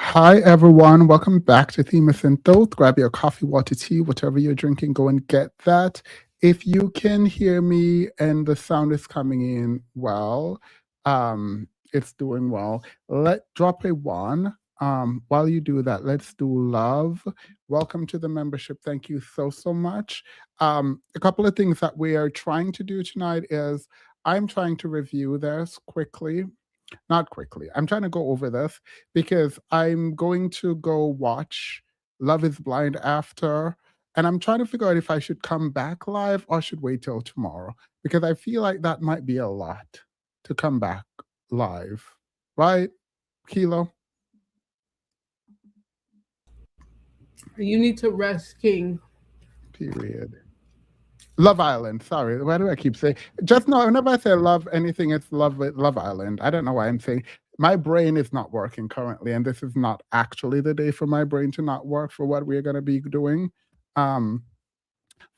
Hi, everyone. Welcome back to Themis and Thought. Grab your coffee, water, tea, whatever you're drinking, go and get that. If you can hear me and the sound is coming in well, it's doing well. Let drop a one. While you do that, let's do love. Welcome to the membership. Thank you so much. A couple of things that we are trying to do tonight is I'm trying to review this quickly, not quickly. I'm trying to go over this because I'm going to go watch Love is Blind after. And I'm trying to figure out if I should come back live or should wait till tomorrow because I feel like that might be a lot to come back live. Right, Kilo? You need to rest, King. Period. Love Island. Sorry, why do I keep saying? Just know whenever I say love anything, it's Love Island. I don't know why I'm saying. My brain is not working currently, and this is not actually the day for my brain to not work for what we're going to be doing. Um,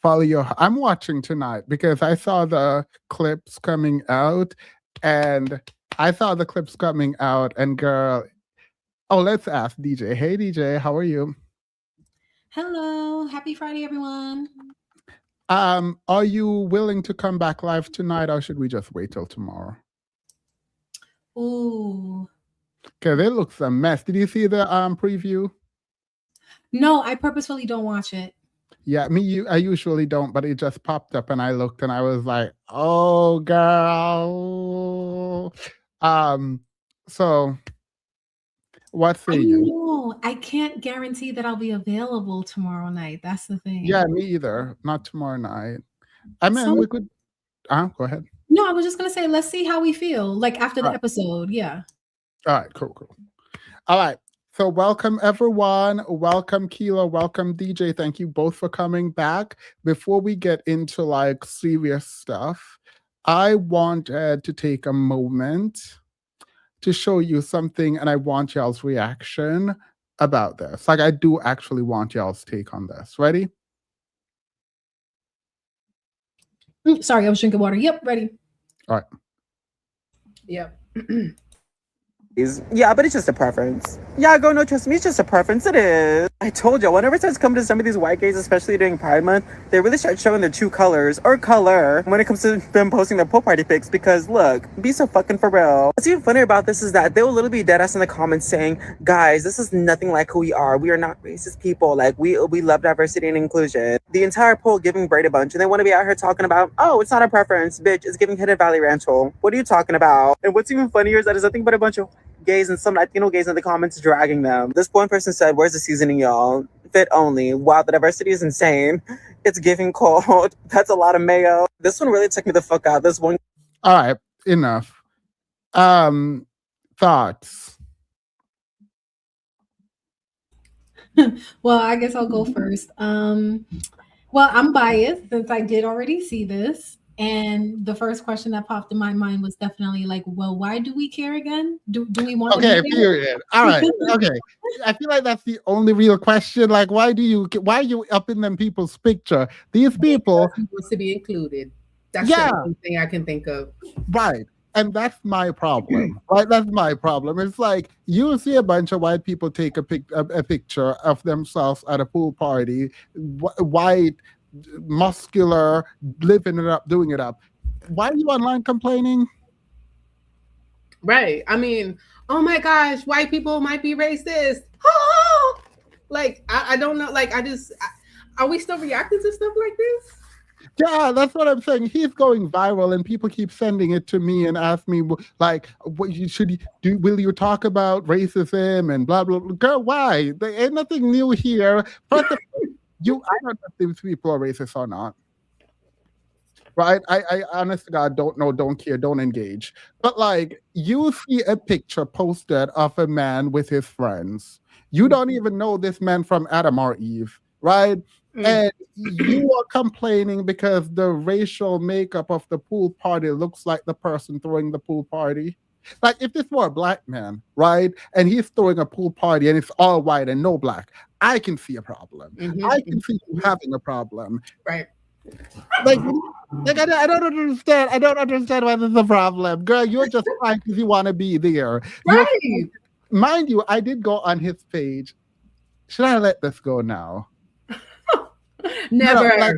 Follow your. I'm watching tonight because I saw the clips coming out, and and girl. Oh, let's ask DJ. Hey, DJ, how are you? Hello, happy Friday, everyone. Are you willing to come back live tonight, or should we just wait till tomorrow? Ooh. Because it looks a mess. Did you see the preview? No, I purposefully don't watch it. Yeah, I usually don't, but it just popped up and I looked and I was like, oh girl. So what I say you? know. I can't guarantee that I'll be available tomorrow night. That's the Yeah, thing. me either. Not tomorrow night. I mean, So, we could go ahead. no, I was just gonna say, let's see how we feel, like after All the right. episode. Yeah. All right, cool. All right. So welcome everyone. Welcome Kilo. Welcome DJ. Thank you both for coming back. Before we get into like serious stuff, I wanted to take a moment to show you something and I want y'all's reaction about this. Like I do actually want y'all's take on this. Ready? Sorry, I was drinking water. Yep, ready. All right. Yep. Yeah, but it's just a preference. Yeah, go no, trust me, it's just a preference. It is. I told you, whenever it starts coming to some of these white gays, especially during Pride Month, they really start showing their true colors or color when it comes to them posting their pool party pics. Because look, be so fucking for real. What's even funnier about this is that they will literally be dead ass in the comments saying, "Guys, this is nothing like who we are. We are not racist people. Like we love diversity and inclusion." The entire poll giving Braid a bunch, and they want to be out here talking about, "Oh, it's not a preference, bitch. It's giving Hidden Valley Rancho." What are you talking about? And what's even funnier is that it's nothing but a bunch of gays and some Latino gays in the comments dragging them. This one person said, "Where's the seasoning, y'all? Fit only. Wow, the diversity is insane. It's giving cold. That's a lot of mayo." This one really took me the fuck out. This one. All right, enough. Thoughts. Well, I guess I'll go first. Well, I'm biased since I did already see this. And the first question that popped in my mind was definitely like, well, why do we care again? Do we want to Okay, be period. All right. Okay. I feel like that's the only real question. Like, why are you up in them people's picture? These people, Because he wants to be included. That's yeah, the only thing I can think of. right. And that's my problem. Right? That's my problem. It's like you see a bunch of white people take a picture of themselves at a pool party, white, muscular, living it up, doing it up. Why are you online complaining? Right. I mean, oh my gosh, white people might be racist. Like, I don't know. Like, are we still reacting to stuff like this? Yeah, that's what I'm saying. He's going viral, and people keep sending it to me and ask me, like, what you should do? Will you talk about racism and blah blah blah? Girl, why? There ain't nothing new here. First of all, I don't know if these people are racist or not. Right? I honest to God don't know, don't care, don't engage. But like, you see a picture posted of a man with his friends. You don't even know this man from Adam or Eve, right? And you are complaining because the racial makeup of the pool party looks like the person throwing the pool party. Like if this were a black man, right, and he's throwing a pool party and it's all white and no black, I can see a problem. I can see you having a problem. Right. Like, I don't understand. I don't understand why this is a problem, girl. You're just crying because you want to be there. Right. mind you, I did go on his page. Should I let this go now? Never. No, like,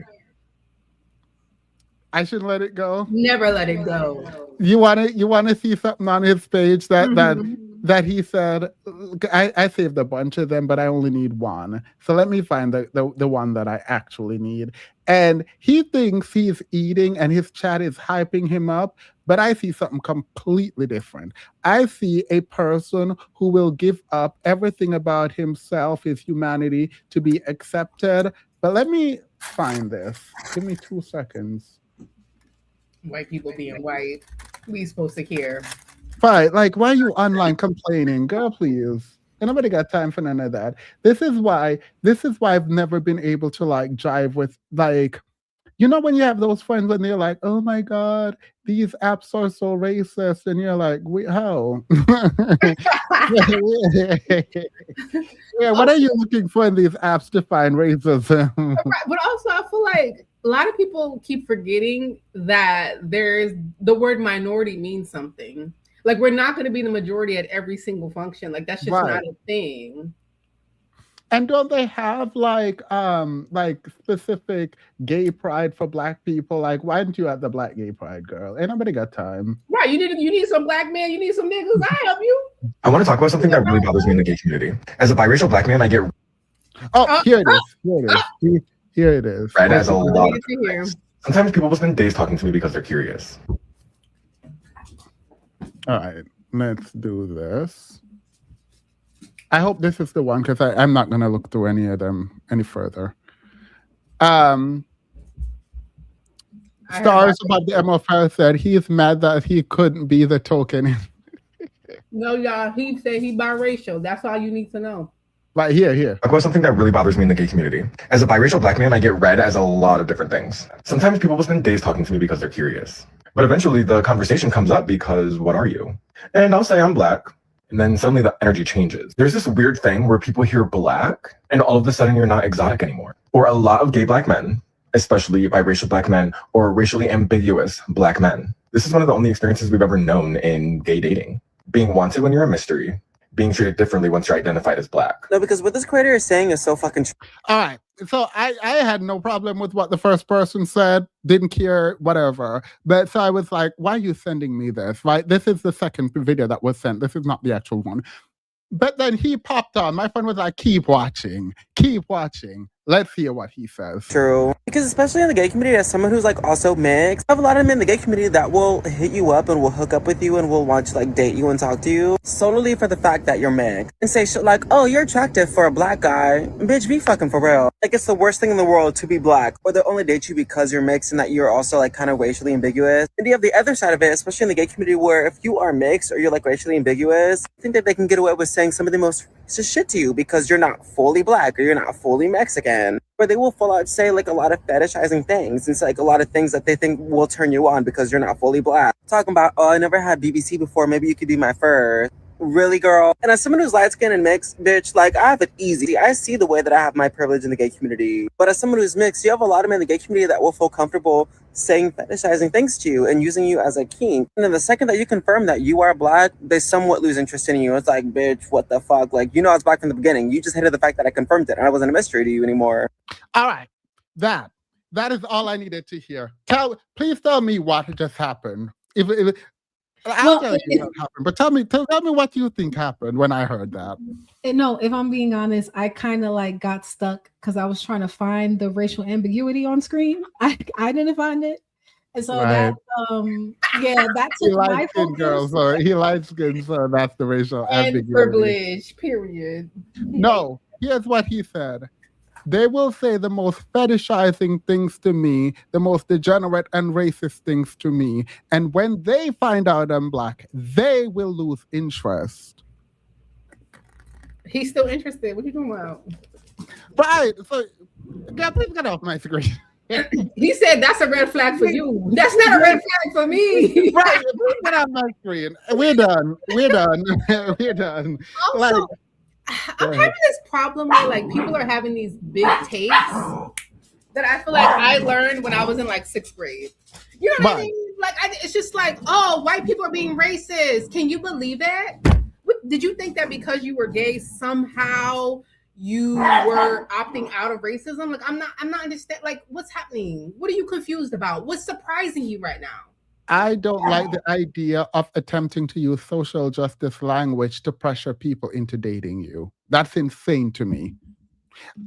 I should let it go. Never let it go. You want to see something on his page that Mhm. that he said. I saved a bunch of them, but I only need one. So let me find the one that I actually need. And he thinks he's eating, and his chat is hyping him up. But I see something completely different. I see a person who will give up everything about himself, his humanity, to be accepted. But let me find this. Give me 2 seconds. White people being white. We supposed to care. Right, like, why are you online complaining? Girl, please. And nobody got time for none of that. This is why I've never been able to like jive with, like, you know, when you have those friends when they're like, oh my God, these apps are so racist. And you're like, how? Yeah, what are you looking for in these apps to find racism? Right, but also I feel like a lot of people keep forgetting that there's the word minority means something. Like, we're not going to be the majority at every single function. Like, that's just Right. not a thing. And don't they have like specific gay pride for black people? Like, why aren't you at the black gay pride, girl? Ain't nobody got time. Right, you need some black men, you need some niggas. I help you. I want to talk about something that really bothers me in the gay community. As a biracial black man, I get Oh, here it is. Here it is. read as a lot of Needed to hear. things. Sometimes people will spend days talking to me because they're curious. All right, let's do this. I hope this is the one because I'm not gonna look through any of them any further. I heard Stars about the MFR said he's mad that he couldn't be the token. No, y'all, he said he biracial. That's all you need to know. Right here. Talk about something that really bothers me in the gay community. As a biracial black man, I get read as a lot of different things. Sometimes people will spend days talking to me because they're curious. But eventually the conversation comes up because what are you? And I'll say I'm black. And then suddenly the energy changes. There's this weird thing where people hear black and all of a sudden you're not exotic anymore. Or a lot of gay black men, especially biracial black men or racially ambiguous black men. This is one of the only experiences we've ever known in gay dating. Being wanted when you're a mystery, being treated differently once you're identified as black. No, because what this creator is saying is so fucking true. All right. So I had no problem with what the first person said, didn't care, whatever. But so I was like, why are you sending me this? Right? This is the second video that was sent. This is not the actual one. But then he popped on. My friend was like, keep watching. Let's hear what he says. True. Because especially in the gay community, as someone who's like also mixed, I have a lot of men in the gay community that will hit you up and will hook up with you and will want to like date you and talk to you solely for the fact that you're mixed. And say shit like, oh, you're attractive for a black guy. Bitch, be fucking for real. Like, it's the worst thing in the world to be black. Or they'll only date you because you're mixed and that you're also like kind of racially ambiguous. And you have the other side of it, especially in the gay community, where if you are mixed or you're like racially ambiguous, I think that they can get away with saying some of the most racist shit to you because you're not fully black or you're not fully Mexican. Or they will full out say like a lot of fetishizing things and say like a lot of things that they think will turn you on because you're not fully black. Talking about, oh, I never had BBC before, maybe you could be my first. Really, girl? And as someone who's light skinned and mixed, bitch, like I have it easy. I see the way that I have my privilege in the gay community. But as someone who's mixed, you have a lot of men in the gay community that will feel comfortable saying fetishizing things to you and using you as a king. And then the second that you confirm that you are black, they somewhat lose interest in you. It's like, bitch, what the fuck? Like, you know I was black from the beginning. You just hated the fact that I confirmed it and I wasn't a mystery to you anymore. All right. That is all I needed to hear. Please tell me what just happened. I'll tell you what happened, but tell me what you think happened when I heard that. No, if I'm being honest, I kind of like got stuck because I was trying to find the racial ambiguity on screen. I didn't find it. And so Right. that He took my light skinned focus. girl, so he light skinned, so that's the racial And ambiguity. privilege, period. No, here's what he said. They will say the most fetishizing things to me, the most degenerate and racist things to me. And when they find out I'm black, they will lose interest. He's still interested. What you talking about? Right. So, girl, please get off my screen. He said that's a red flag for you. That's not a red flag for me. Right. Please get off my screen. We're done. We're done. Also, Like, I'm having this problem where like people are having these big takes that I feel like I learned when I was in like 6th grade. You know what I Right. mean? Like it's just like, oh, white people are being racist. Can you believe that? What did you think that because you were gay somehow you were opting out of racism? Like I'm not understand. Like what's happening? What are you confused about? What's surprising you right now? I don't like the idea of attempting to use social justice language to pressure people into dating you. That's insane to me.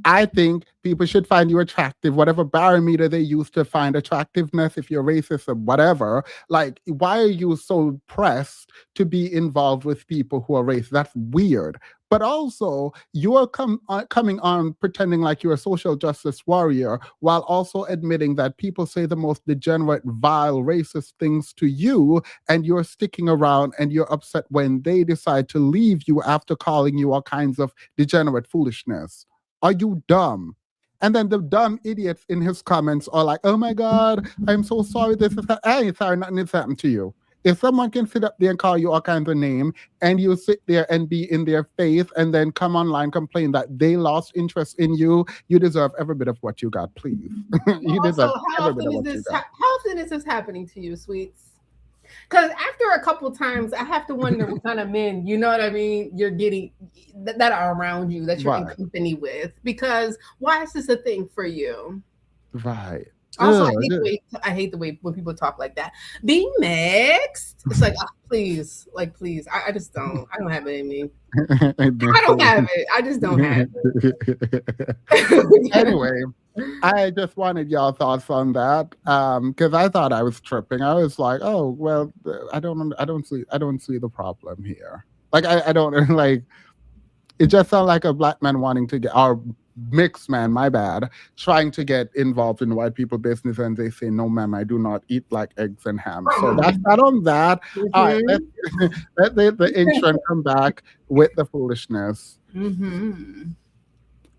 I think people should find you attractive, whatever barometer they use to find attractiveness, if you're racist or whatever. Like, why are you so pressed to be involved with people who are racist? That's weird. But also, you're coming on pretending like you're a social justice warrior while also admitting that people say the most degenerate, vile, racist things to you, and you're sticking around and you're upset when they decide to leave you after calling you all kinds of degenerate foolishness. Are you dumb? And then the dumb idiots in his comments are like, oh my God, I'm so sorry this is I ain't sorry, nothing has happened to you. If someone can sit up there and call you all kinds of names and you sit there and be in their face and then come online complain that they lost interest in you, you deserve every bit of what you got, please. You deserve how every bit of often is what you this got. how often is this happening to you, sweets? Because after a couple times, I have to wonder what kind of men, you know what I mean, you're getting that are around you, that you're in Right. company with. Because why is this a thing for you? Right. Also, Ugh, I hate the way when people talk like that. Be mixed. It's like, please, I just don't. I don't have it in me. I don't have it. I just don't have it. Anyway, I just wanted y'all thoughts on that because I thought I was tripping. I was like, oh well, I don't see the problem here. Like I don't like. It just sounds like a black man wanting to get, or mixed man, my bad, trying to get involved in white people business, and they say, no, ma'am, I do not eat like eggs and ham. So that's not on that. All right, let the intern come back with the foolishness. Mm-hmm.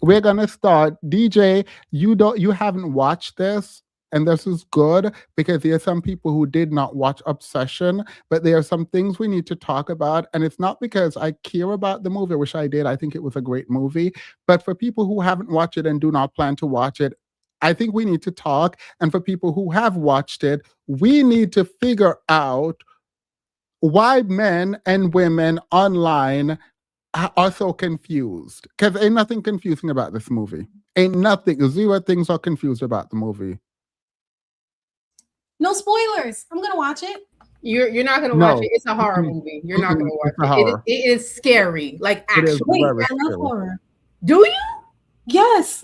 We're gonna start. DJ, you haven't watched this, and this is good because there are some people who did not watch Obsession, but there are some things we need to talk about. And it's not because I care about the movie, I wish I did. I think it was a great movie. But for people who haven't watched it and do not plan to watch it, I think we need to talk. And for people who have watched it, we need to figure out why men and women online are so confused. Because ain't nothing confusing about this movie. Ain't nothing. Zero things are confused about the movie. No spoilers. I'm gonna watch it. You're not gonna No. watch it. It's a horror movie. You're not gonna watch It's a it. horror. It is scary. Like It is actually. Wait, very I love scary. horror. Do you? Yes.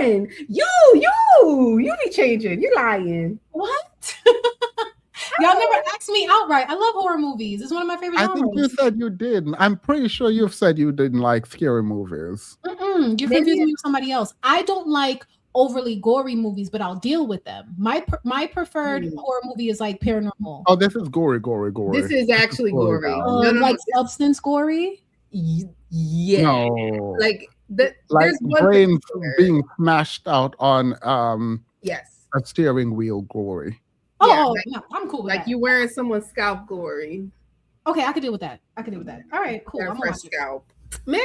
Listen, you be changing. You're lying. What? Y'all never asked me outright. I love horror movies. It's one of my favorite I genres. think you said you didn't. I'm pretty sure you've said you didn't like scary movies. You're Maybe confusing me with somebody else. I don't like overly gory movies, but I'll deal with them. My preferred horror movie is like paranormal. Oh, this is gory. This is actually Gory gory. now. No, Like substance gory. Yeah. No. Like like there's one brains particular- being smashed out on Yes. a steering wheel gory. Oh, Yeah, oh, no, I'm cool with Like that. you wearing someone's scalp gory. Okay, I can deal with that. All right, cool. Their I'm gonna fresh watch it. scalp. Man,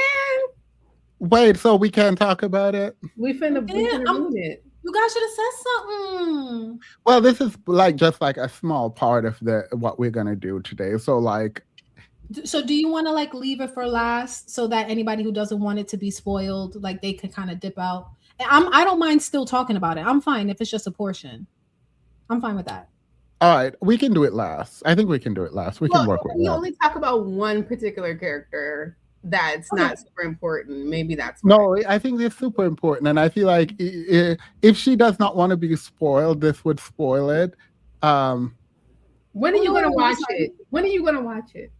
Wait, so we can't talk about it? we finna Yeah, ruin it. You guys should have said something. Well, this is just like a small part of what we're gonna do today. So like, So do you want to like leave it for last so that anybody who doesn't want it to be spoiled, like they could kind of dip out? I don't mind still talking about it. I'm fine if it's just a portion. I'm fine with that. all right, we can do it last. I think we can do it last. We can work with we that. only talk about one particular character that's Okay. not super important. Maybe that's No, I think they're super important, and I feel like if she does not want to be spoiled, this would spoil it. When are you gonna No, watch sorry. it? When are you gonna watch it?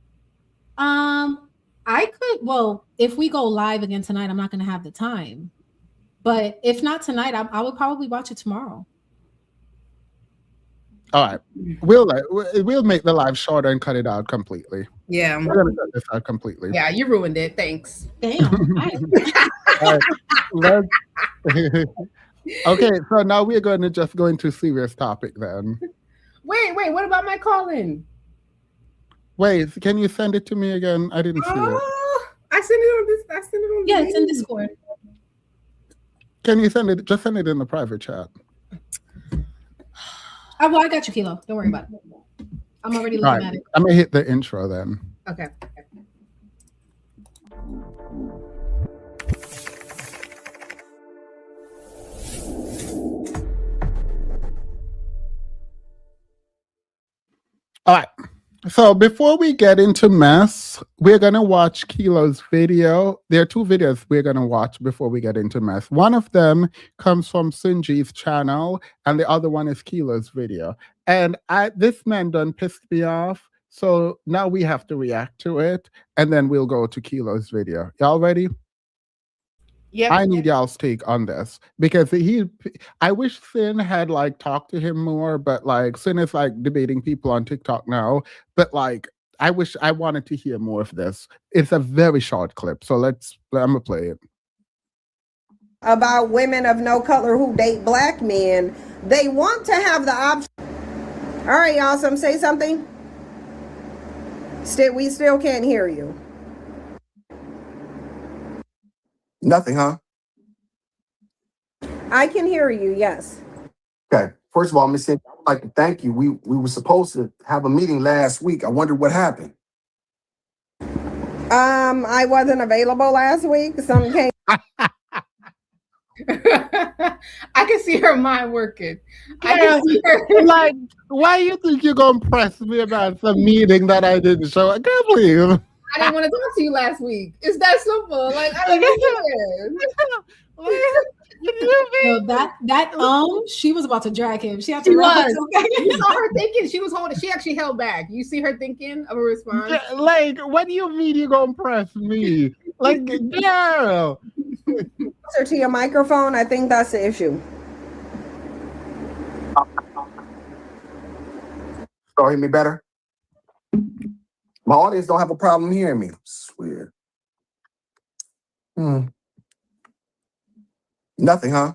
I could. Well, if we go live again tonight, I'm not going to have the time. But if not tonight, I would probably watch it tomorrow. All right, we'll make the live shorter and cut it out completely. Yeah. We're gonna cut this out completely. Yeah, you ruined it. Thanks. Damn. All right, let's- okay, so now we're going to just go into serious topic then. Wait, what about my calling? Wait, can you send it to me again? I didn't see it. Oh, I sent it on this. I sent it on. Yeah, it's in the Discord. Can you send it? Just send it in the private chat. Well, I got you, Kilo. Don't worry about it. I'm already All looking right, at it. I'm gonna hit the intro then. Okay. All right. So before we get into mess, we're gonna watch Kilo's video. There are two videos we're gonna watch before we get into mess. One of them comes from Sunji's channel, and the other one is Kilo's video. And this man done pissed me off. So now we have to react to it, and then we'll go to Kilo's video. Y'all ready? Yep. I need y'all's take on this because I wish Sin had like talked to him more, but like Sin is like debating people on TikTok now. But like I wanted to hear more of this. It's a very short clip, so I'm gonna play it. About women of no color who date black men, they want to have the option. All right, y'all, say something. We still can't hear you. Nothing, huh? I can hear you, yes. Okay. First of all, Miss Cindy, I would like to thank you. We were supposed to have a meeting last week. I wondered what happened. I wasn't available last week. Something came. I can see her mind working. I Yeah, can see her. like, why you think you're gonna press me about some meeting that I didn't show? Girl, please. I didn't want to talk to you last week. It's that simple. Like I didn't So that she was about to drag him. She had to She run was. so fast. You saw her thinking. She actually held back. You see her thinking of a response. Yeah, like, what do you mean you gonna press me? Like, girl. Closer to your microphone. I think that's the issue. So hear me better? My audience don't have a problem hearing me. It's weird. Nothing, huh?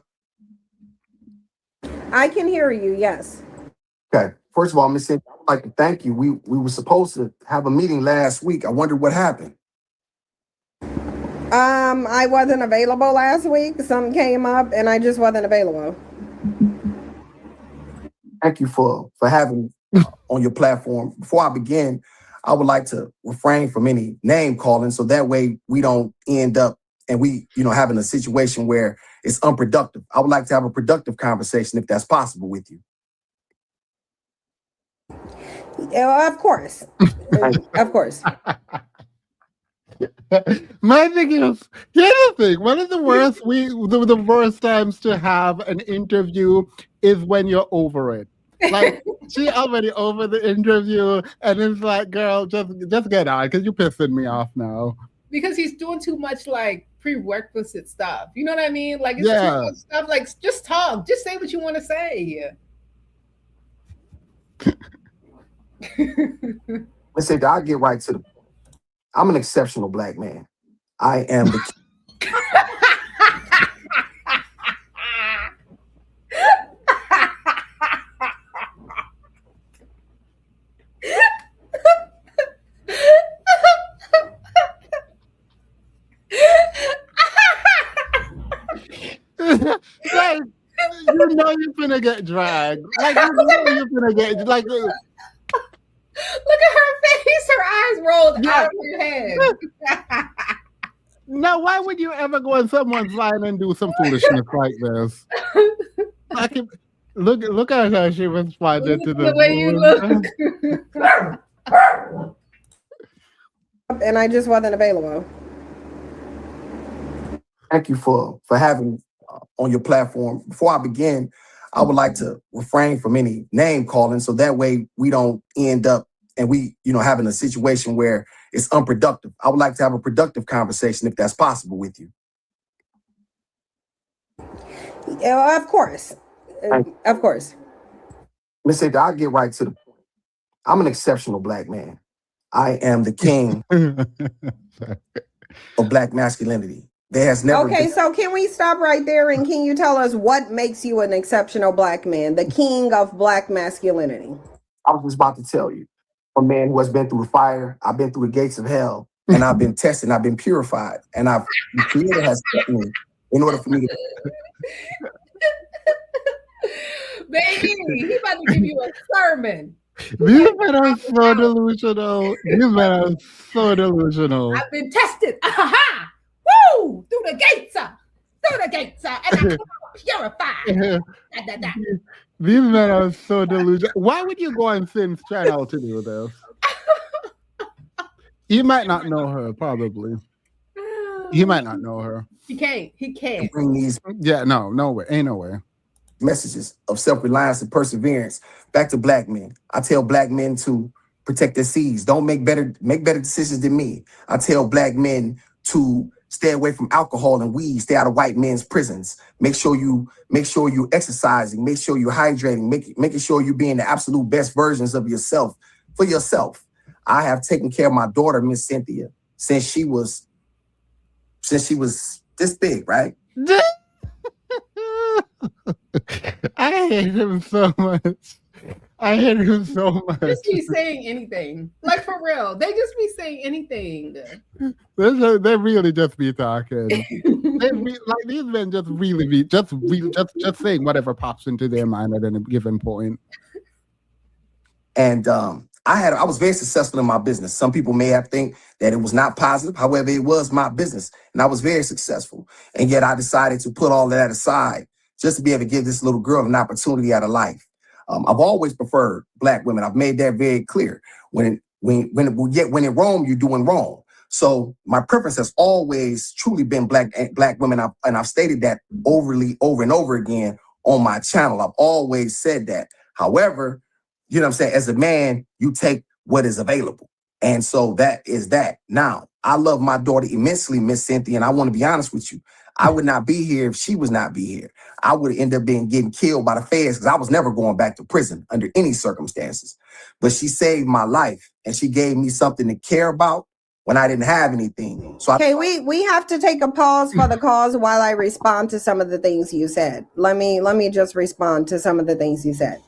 I can hear you, yes. Okay. First of all, Miss Cindy, I would like to thank you. We were supposed to have a meeting last week. I wondered what happened. I wasn't available last week. Something came up and I just wasn't available. Thank you for having me on your platform. Before I begin, I would like to refrain from any name calling so that way we don't end up and having a situation where it's unproductive. I would like to have a productive conversation if that's possible with you. Of course. Of course. My thing is, here's the thing. One of the worst times to have an interview is when you're over it. Like, she already over the interview, and it's like, girl, just get on, because you're pissing me off now. Because he's doing too much like prerequisite stuff. You know what I mean? Like it's Yeah. too much stuff. Like just talk. Just say what you want to say. Let's say that I'll get right to the point. I'm an exceptional black man. I am the Like, you know you're gonna get dragged. Like, you know you're gonna get like. Look at her face. Her eyes rolled out of her head. Now, why would you ever go on someone's line and do some foolishness like this? Like, look at how she responded to The way you look. And I just wasn't available. Thank you for having me on your platform. Before I begin, I would like to refrain from any name calling so that way we don't end up and having a situation where it's unproductive. I would like to have a productive conversation if that's possible with you. Of course. Of course. Let's say that I'll get right to the point. I'm an exceptional black man. I am the king of black masculinity. There has never Okay, been. so can we stop right there and can you tell us what makes you an exceptional black man, the king of black masculinity? I was just about to tell you. A man who has been through the fire, I've been through the gates of hell, and I've been tested, I've been purified, and the Creator has set me in order for me to. Baby, he about to give you a sermon. These men are so delusional. These men are so delusional. I've been tested. Aha! woo, through the gates, and I come out purified. Da, da, da. These men are so delusional. Why would you go on Sin's channel to do this? He might not know her, probably. He might not know her. He can't. Bring these Yeah, no way. Ain't no way. messages of self-reliance and perseverance back to black men. I tell black men to protect their seeds. Don't make better decisions than me. I tell black men to stay away from alcohol and weed, stay out of white men's prisons. Make sure you exercising, make sure you're hydrating, making sure you're being the absolute best versions of yourself for yourself. I have taken care of my daughter, Miss Cynthia, since she was this big, right? I hate him so much. I hate him so much. Just be saying anything. Like for real. They just be saying anything. They really just be talking. Like these men just really be just saying whatever pops into their mind at any given point. And I was very successful in my business. Some people may have think that it was not positive. However, it was my business and I was very successful. And yet I decided to put all of that aside just to be able to give this little girl an opportunity out of life. I've always preferred black women. I've made that very clear. When in Rome, you're doing wrong. So my preference has always truly been black women. And I've stated that over and over again on my channel. I've always said that. However, you know what I'm saying? As a man, you take what is available. And so that is that. Now, I love my daughter immensely, Miss Cynthia, and I want to be honest with you. I would not be here if she was not be here. I would end up getting killed by the feds because I was never going back to prison under any circumstances. But she saved my life and she gave me something to care about when I didn't have anything. So Okay, we have to take a pause for the cause while I respond to some of the things you said. Let me just respond to some of the things you said.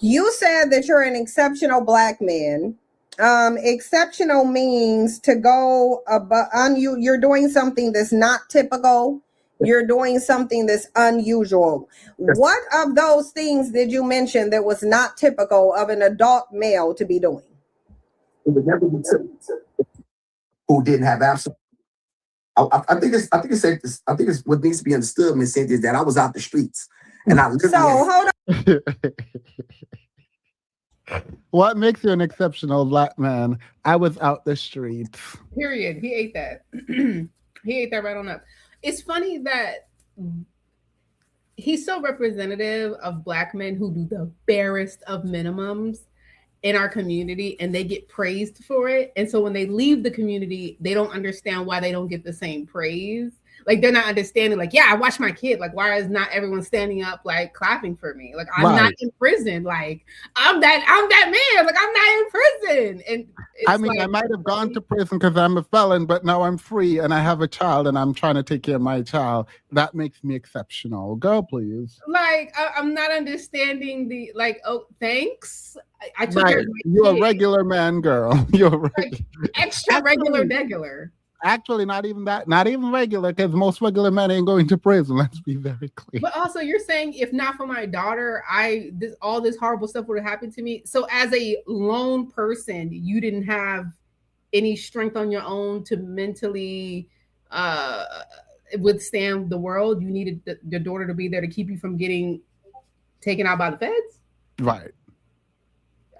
You said that you're an exceptional black man. Exceptional means to go above. You're doing something that's not typical. You're doing something that's unusual. What of those things did you mention that was not typical of an adult male to be doing? who didn't have absolute. I think it's what needs to be understood, Miss Cynthia, is that I was out the streets and I literally. So hold on. What makes you an exceptional black man? I was out the streets. Period. He ate that. He ate that right on up. It's funny that he's so representative of black men who do the barest of minimums in our community and they get praised for it. And so when they leave the community, they don't understand why they don't get the same praise. Like they're not understanding, like, yeah, I watch my kid. Like, why is not everyone standing up, like clapping for me? Like, I'm not in prison. Like, I'm that man. Like, I'm not in prison. And I mean, I might have gone to prison because I'm a felon, but now I'm free and I have a child and I'm trying to take care of my child. That makes me exceptional. Girl, please. Like, I'm not understanding the, like, oh, thanks. I took Right. You're a regular man, girl. You're like extra regular. Actually, not even that. Not even regular, because most regular men ain't going to prison. Let's be very clear. But also, you're saying if not for my daughter, all this horrible stuff would have happened to me. So, as a lone person, you didn't have any strength on your own to mentally withstand the world. You needed your daughter to be there to keep you from getting taken out by the feds. Right.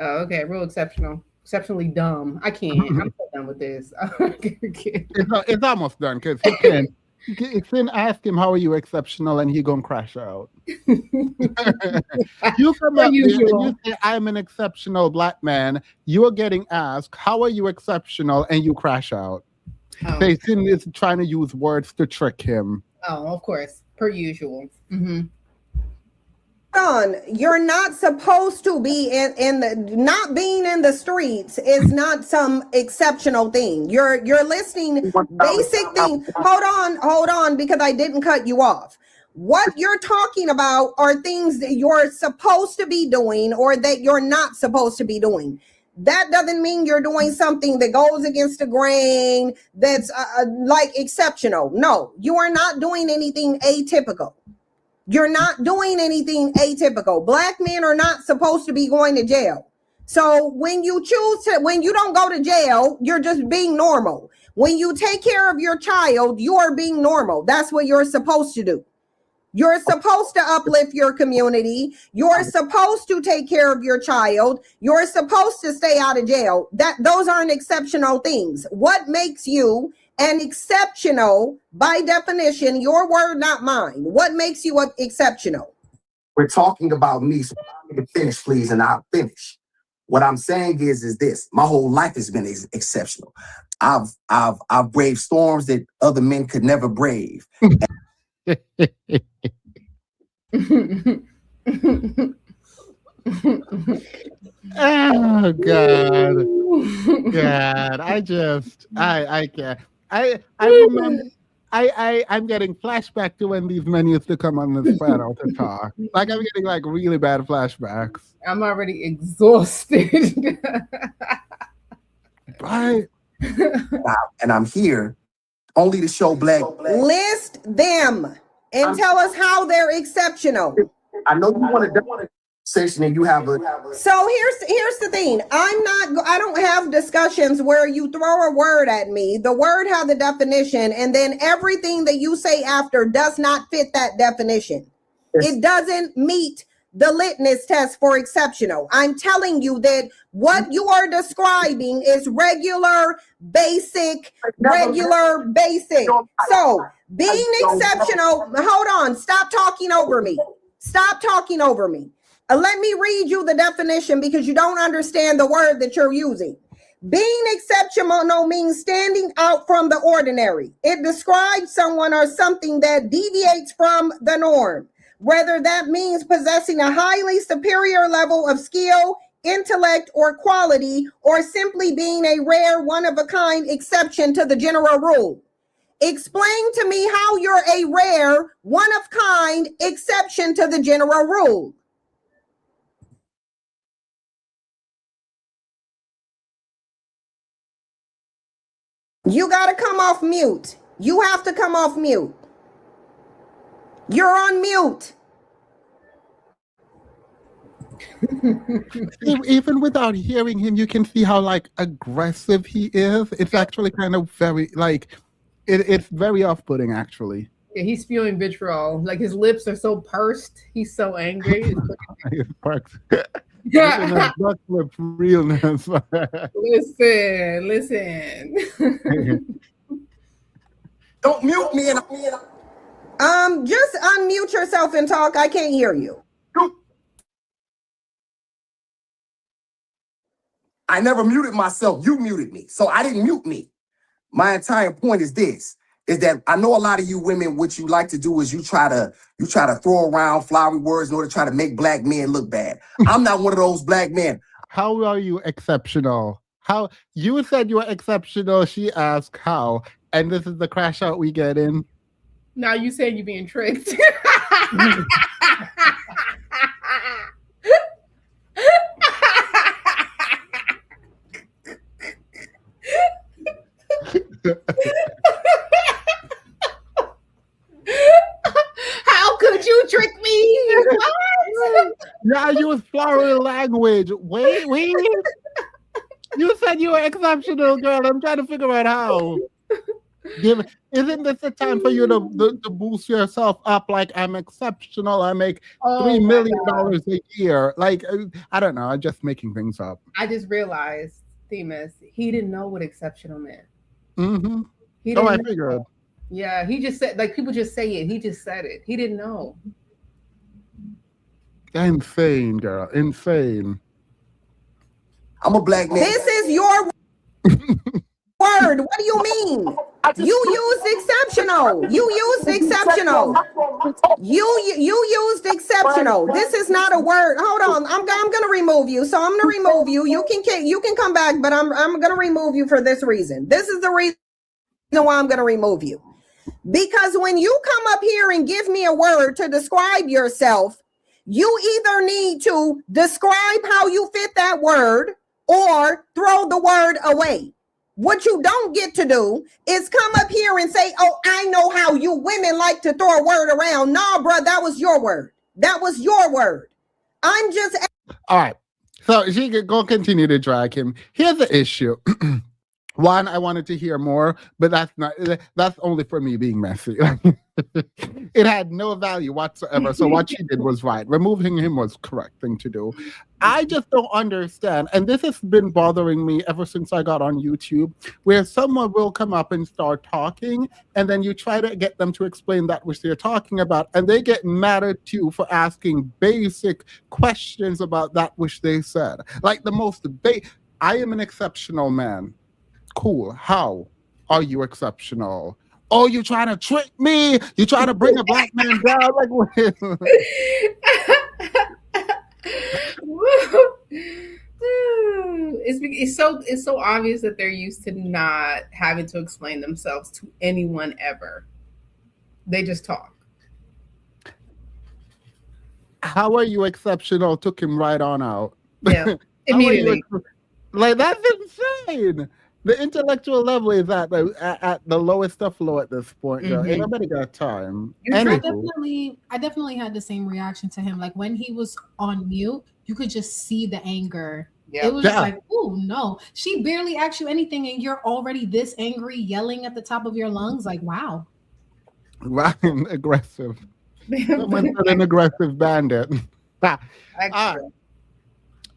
Oh, okay, real exceptionally dumb. I can't. I'm so done with this. It's almost done because he can. Finn ask him, "How are you exceptional?" and he gonna crash out. You come up here and you say, "I'm an exceptional black man." You are getting asked, "How are you exceptional?" and you crash out. They Finn is trying to use words to trick him. Oh, of course, per usual. Mm-hmm. You're not supposed to be in the not being in the streets is not some exceptional thing. You're listing basic things. Hold on, because I didn't cut you off. What you're talking about are things that you're supposed to be doing or that you're not supposed to be doing. That doesn't mean you're doing something that goes against the grain, that's like exceptional. No, you are not doing anything atypical. You're not doing anything atypical. Black men are not supposed to be going to jail. So when you don't go to jail, you're just being normal. When you take care of your child, you are being normal. That's what you're supposed to do. You're supposed to uplift your community. You're supposed to take care of your child. You're supposed to stay out of jail. Those aren't exceptional things. What makes you an exceptional, by definition, your word, not mine? What makes you exceptional? We're talking about me, so I'm going to finish, please, and I'll finish. What I'm saying is this: my whole life has been exceptional. I've braved storms that other men could never brave. Oh God. God, I can't. I remember I'm getting flashback to when these men used to come on this panel to talk. Like I'm getting like really bad flashbacks. I'm already exhausted. Right. And I'm here only to show black. List them and tell us how they're exceptional. I know you want to session and you have a. So here's the thing. I don't have discussions where you throw a word at me. The word has a definition, and then everything that you say after does not fit that definition. It doesn't meet the litmus test for exceptional. I'm telling you that what you are describing is regular, basic. So being exceptional, hold on, stop talking over me. Stop talking over me. Let me read you the definition because you don't understand the word that you're using. Being exceptional means standing out from the ordinary. It describes someone or something that deviates from the norm, whether that means possessing a highly superior level of skill, intellect, or quality, or simply being a rare, one-of-a-kind exception to the general rule. Explain to me how you're a rare, one-of-kind exception to the general rule. You got to come off mute. You have to come off mute. You're on mute. Even without hearing him, you can see how like aggressive he is. It's actually kind of very like it's very off-putting actually. Yeah, he's spewing vitriol. Like his lips are so pursed. He's so angry. Yeah. Realness. Listen. Don't mute me. Just unmute yourself and talk. I can't hear you. I never muted myself. You muted me. So I didn't mute me. My entire point is this, is that I know a lot of you women, what you like to do is you try to throw around flowery words in order to try to make black men look bad. I'm not one of those black men. How are you exceptional? How you said you were exceptional. She asked how, and this is the crash out we get in. Now you saying you're being tricked. How could you trick me? What? Yeah, you use flowery language. Wait. You said you were exceptional, girl. I'm trying to figure out how. Isn't this the time for you to boost yourself up? Like, I'm exceptional. I make $3 million a year. Like, I don't know. I'm just making things up. I just realized, Themis, he didn't know what exceptional meant. Mm-hmm. I figured. Yeah, he just said, like, people just say it. He just said it. He didn't know. Insane, girl. Insane. I'm a black man. This is your word. What do you mean? You used exceptional. You used exceptional. You used exceptional. This is not a word. Hold on. I'm gonna remove you. So I'm gonna remove you. You can come back, but I'm gonna remove you for this reason. This is the reason why I'm gonna remove you. Because when you come up here and give me a word to describe yourself, you either need to describe how you fit that word or throw the word away. What you don't get to do is come up here and say, oh, I know how you women like to throw a word around. Nah, bro, that was your word. That was your word. I'm just... All right. So she could go continue to drag him. Here's the issue. One, I wanted to hear more, but that's only for me being messy. It had no value whatsoever. So what she did was right. Removing him was correct thing to do. I just don't understand, and this has been bothering me ever since I got on YouTube, where someone will come up and start talking, and then you try to get them to explain that which they're talking about, and they get mad at you for asking basic questions about that which they said. Like the most I am an exceptional man. Cool. How are you exceptional? Oh, you trying to trick me? You trying to bring a black man down? Like, it's so obvious that they're used to not having to explain themselves to anyone ever. They just talk. How are you exceptional? Took him right on out. Yeah, immediately. Like, that's insane. The intellectual level is at the lowest of low at this point. Girl. Ain't nobody got time. I definitely had the same reaction to him. Like when he was on mute, you could just see the anger. Yeah. It was just like, oh no, she barely asked you anything, and you're already this angry, yelling at the top of your lungs. Like, wow, right, aggressive. Someone said an aggressive bandit.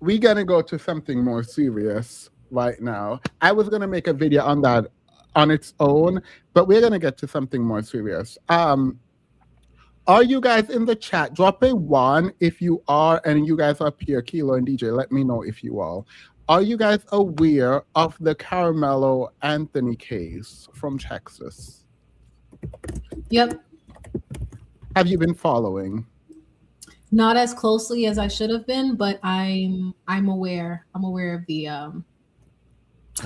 We're gonna go to something more serious right now. I was gonna make a video on that on its own, but we're gonna get to something more serious. Are you guys in the chat? Drop a 1 if you are, and you guys up here, Kilo and DJ. Let me know if you are you guys aware of the Carmelo Anthony case from Texas? Yep. Have you been following? Not as closely as I should have been, but I'm aware. I'm aware of the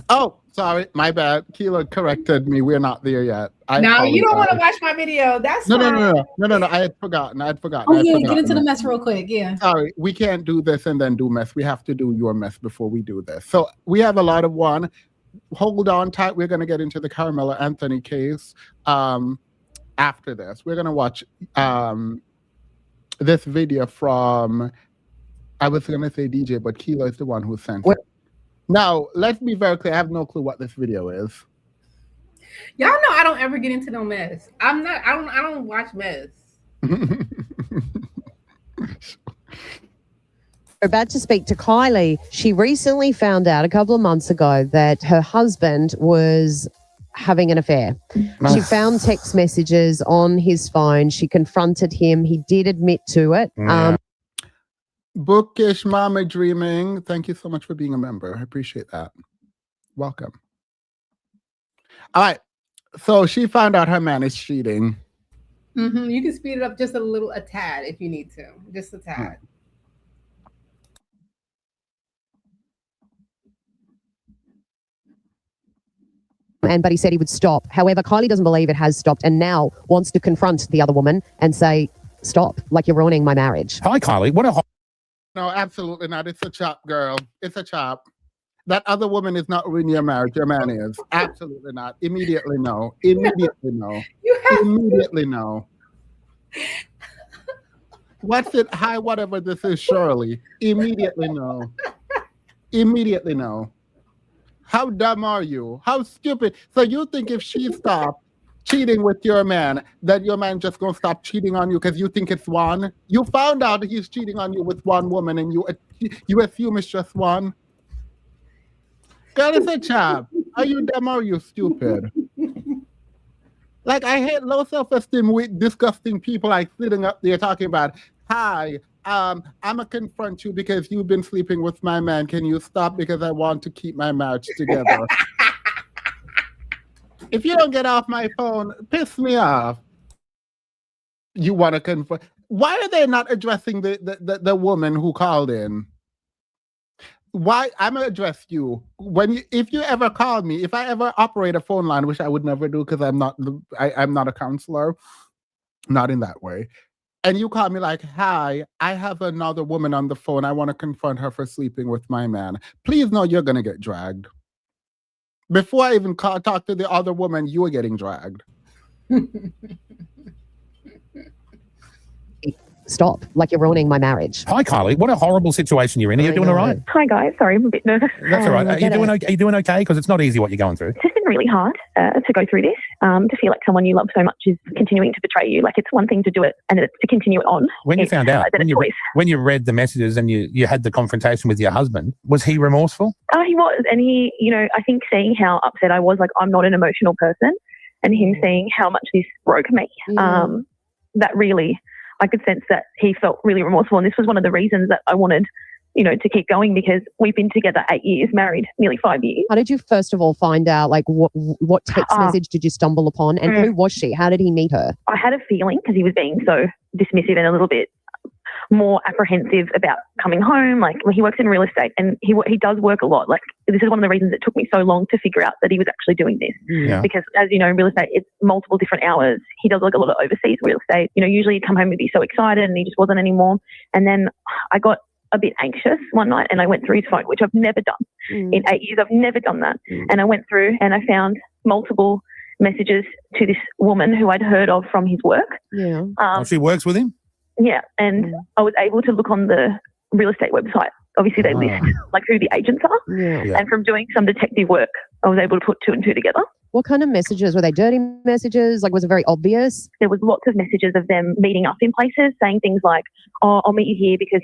Oh, sorry, my bad. Kilo corrected me. We're not there yet. No, you don't want to watch my video. That's no. I had forgotten. Oh yeah, get into the mess real quick. Yeah. Sorry, we can't do this and then do mess. We have to do your mess before we do this. So we have a lot of one. Hold on tight. We're gonna get into the Carmelo Anthony case. After this, we're gonna watch this video from. I was gonna say DJ, but Kilo is the one who sent it. Now, let's be very clear. I have no clue what this video is. Y'all know I don't ever get into no mess. I don't watch mess. About to speak to Kylie. She recently found out a couple of months ago that her husband was having an affair. She found text messages on his phone. She confronted him. He did admit to it. Bookish Mama Dreaming. Thank you so much for being a member. I appreciate that. Welcome. All right. So she found out her man is cheating. You can speed it up just a tad if you need to. Just a tad. But he said he would stop. However, Kylie doesn't believe it has stopped and now wants to confront the other woman and say, stop, like you're ruining my marriage. Hi, Kylie. What a... No, absolutely not. It's a chop, girl. It's a chop. That other woman is not ruining your marriage. Your man is. Absolutely not. Immediately no. Immediately no. Immediately no. What's it? Hi, whatever this is, Shirley. Immediately no. Immediately no. How dumb are you? How stupid. So you think if she stopped cheating with your man, that your man just gonna stop cheating on you because you think it's one? You found out he's cheating on you with one woman and you assume it's just one? Girl, it's a chap. Are you dumb or are you stupid? Like, I hate low self-esteem with disgusting people like sitting up there talking about, hi, I'm gonna confront you because you've been sleeping with my man. Can you stop because I want to keep my marriage together? If you don't get off my phone, piss me off. You want to confront? Why are they not addressing the woman who called in? Why? I'm gonna address you if you ever call me. If I ever operate a phone line, which I would never do because I'm not a counselor, not in that way. And you call me like, hi, I have another woman on the phone. I want to confront her for sleeping with my man. Please know you're gonna get dragged. Before I even talk to the other woman, you were getting dragged. stop. Like, you're ruining my marriage. Hi, Kylie. What a horrible situation you're in. Are you I doing all know. right? Hi guys, sorry, I'm a bit nervous. That's all right. I Are you get doing it. okay? Are you doing okay? Because it's not easy what you're going through. It's just been really hard to go through this, to feel like someone you love so much is continuing to betray you. Like, it's one thing to do it and it's to continue it on. When you found out, when you read the messages and you had the confrontation with your husband, was he remorseful? He was, and he, I think seeing how upset I was, like, I'm not an emotional person, and him seeing how much this broke me, that really, I could sense that he felt really remorseful, and this was one of the reasons that I wanted, to keep going, because we've been together 8 years, married nearly 5 years. How did you first of all find out, like, what text message did you stumble upon, and who was she? How did he meet her? I had a feeling, because he was being so dismissive and a little bit more apprehensive about coming home. Like, he works in real estate and he does work a lot. Like, this is one of the reasons it took me so long to figure out that he was actually doing this. Yeah. Because, as you know, in real estate, it's multiple different hours. He does like a lot of overseas real estate. Usually he'd come home and be so excited, and he just wasn't anymore. And then I got a bit anxious one night and I went through his phone, which I've never done. In 8 years. I've never done that. And I went through and I found multiple messages to this woman who I'd heard of from his work. Yeah. She works with him? Yeah, and I was able to look on the real estate website. Obviously, they list like who the agents are. Yeah. And from doing some detective work, I was able to put two and two together. What kind of messages? Were they dirty messages? Like, was it very obvious? There was lots of messages of them meeting up in places, saying things like, "Oh, I'll meet you here because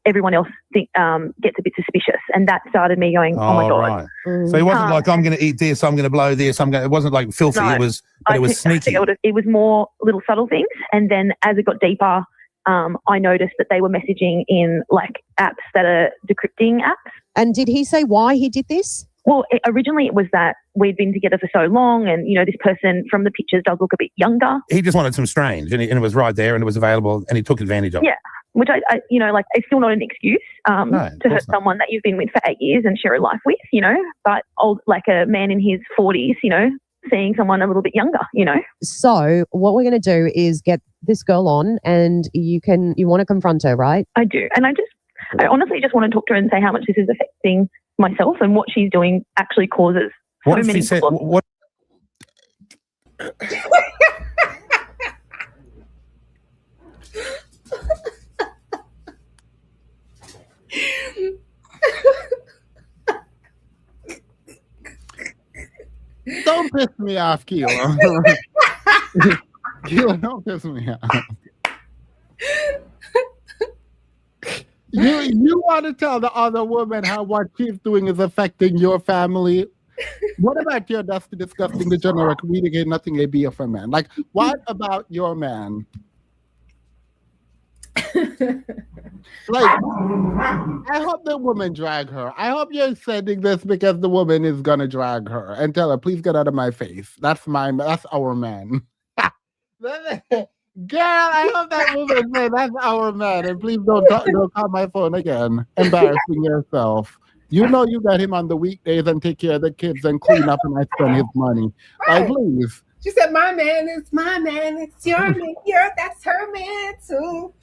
everyone else gets a bit suspicious," and that started me going, "Oh my god!" Right. So it wasn't like, "I'm going to eat this, I'm going to blow this, it wasn't like filthy." No, it was sneaky. It was more little subtle things, and then as it got deeper, I noticed that they were messaging in like apps that are decrypting apps. And did he say why he did this? Well, originally it was that we'd been together for so long, and this person from the pictures does look a bit younger. He just wanted some strange, and it was right there, and it was available, and he took advantage of it. Yeah, which I it's still not an excuse to hurt someone that you've been with for 8 years and share a life with, But like a man in his 40s, seeing someone a little bit younger, So what we're going to do is get this girl on, and you want to confront her, right? I do, and I honestly just want to talk to her and say how much this is affecting myself, and what she's doing actually causes What so if many she said? problems. What? Don't piss me off, Keela. Keela, don't piss me off. You want to tell the other woman how what she's doing is affecting your family? What about your dusty, disgusting, degenerate, communicate nothing a BF man? Like, what about your man? Like, I hope the woman drag her. I hope you're sending this because the woman is gonna drag her and tell her, please get out of my face. That's our man. Girl, I hope that woman said that's our man, and please don't call my phone again. Embarrassing yourself. You know you got him on the weekdays and take care of the kids and clean up, and I spend his money. Like, please. She said, "My man is my man. It's your man. That's her man too."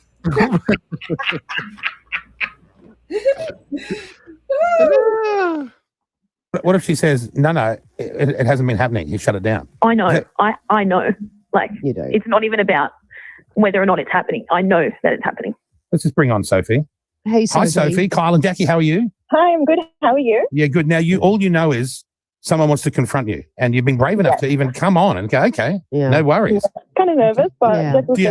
What if she says, no, it hasn't been happening. You shut it down. I know. I know. Like, You do. it's not even about whether or not it's happening. I know that it's happening. Let's just bring on Sophie. Hey, Sophie. Hi, Sophie. Kyle and Jackie, how are you? Hi, I'm good. How are you? Yeah, good. Now, all you know is someone wants to confront you, and you've been brave enough to even come on and go, okay, no worries. Kind of nervous, but Yeah. Do you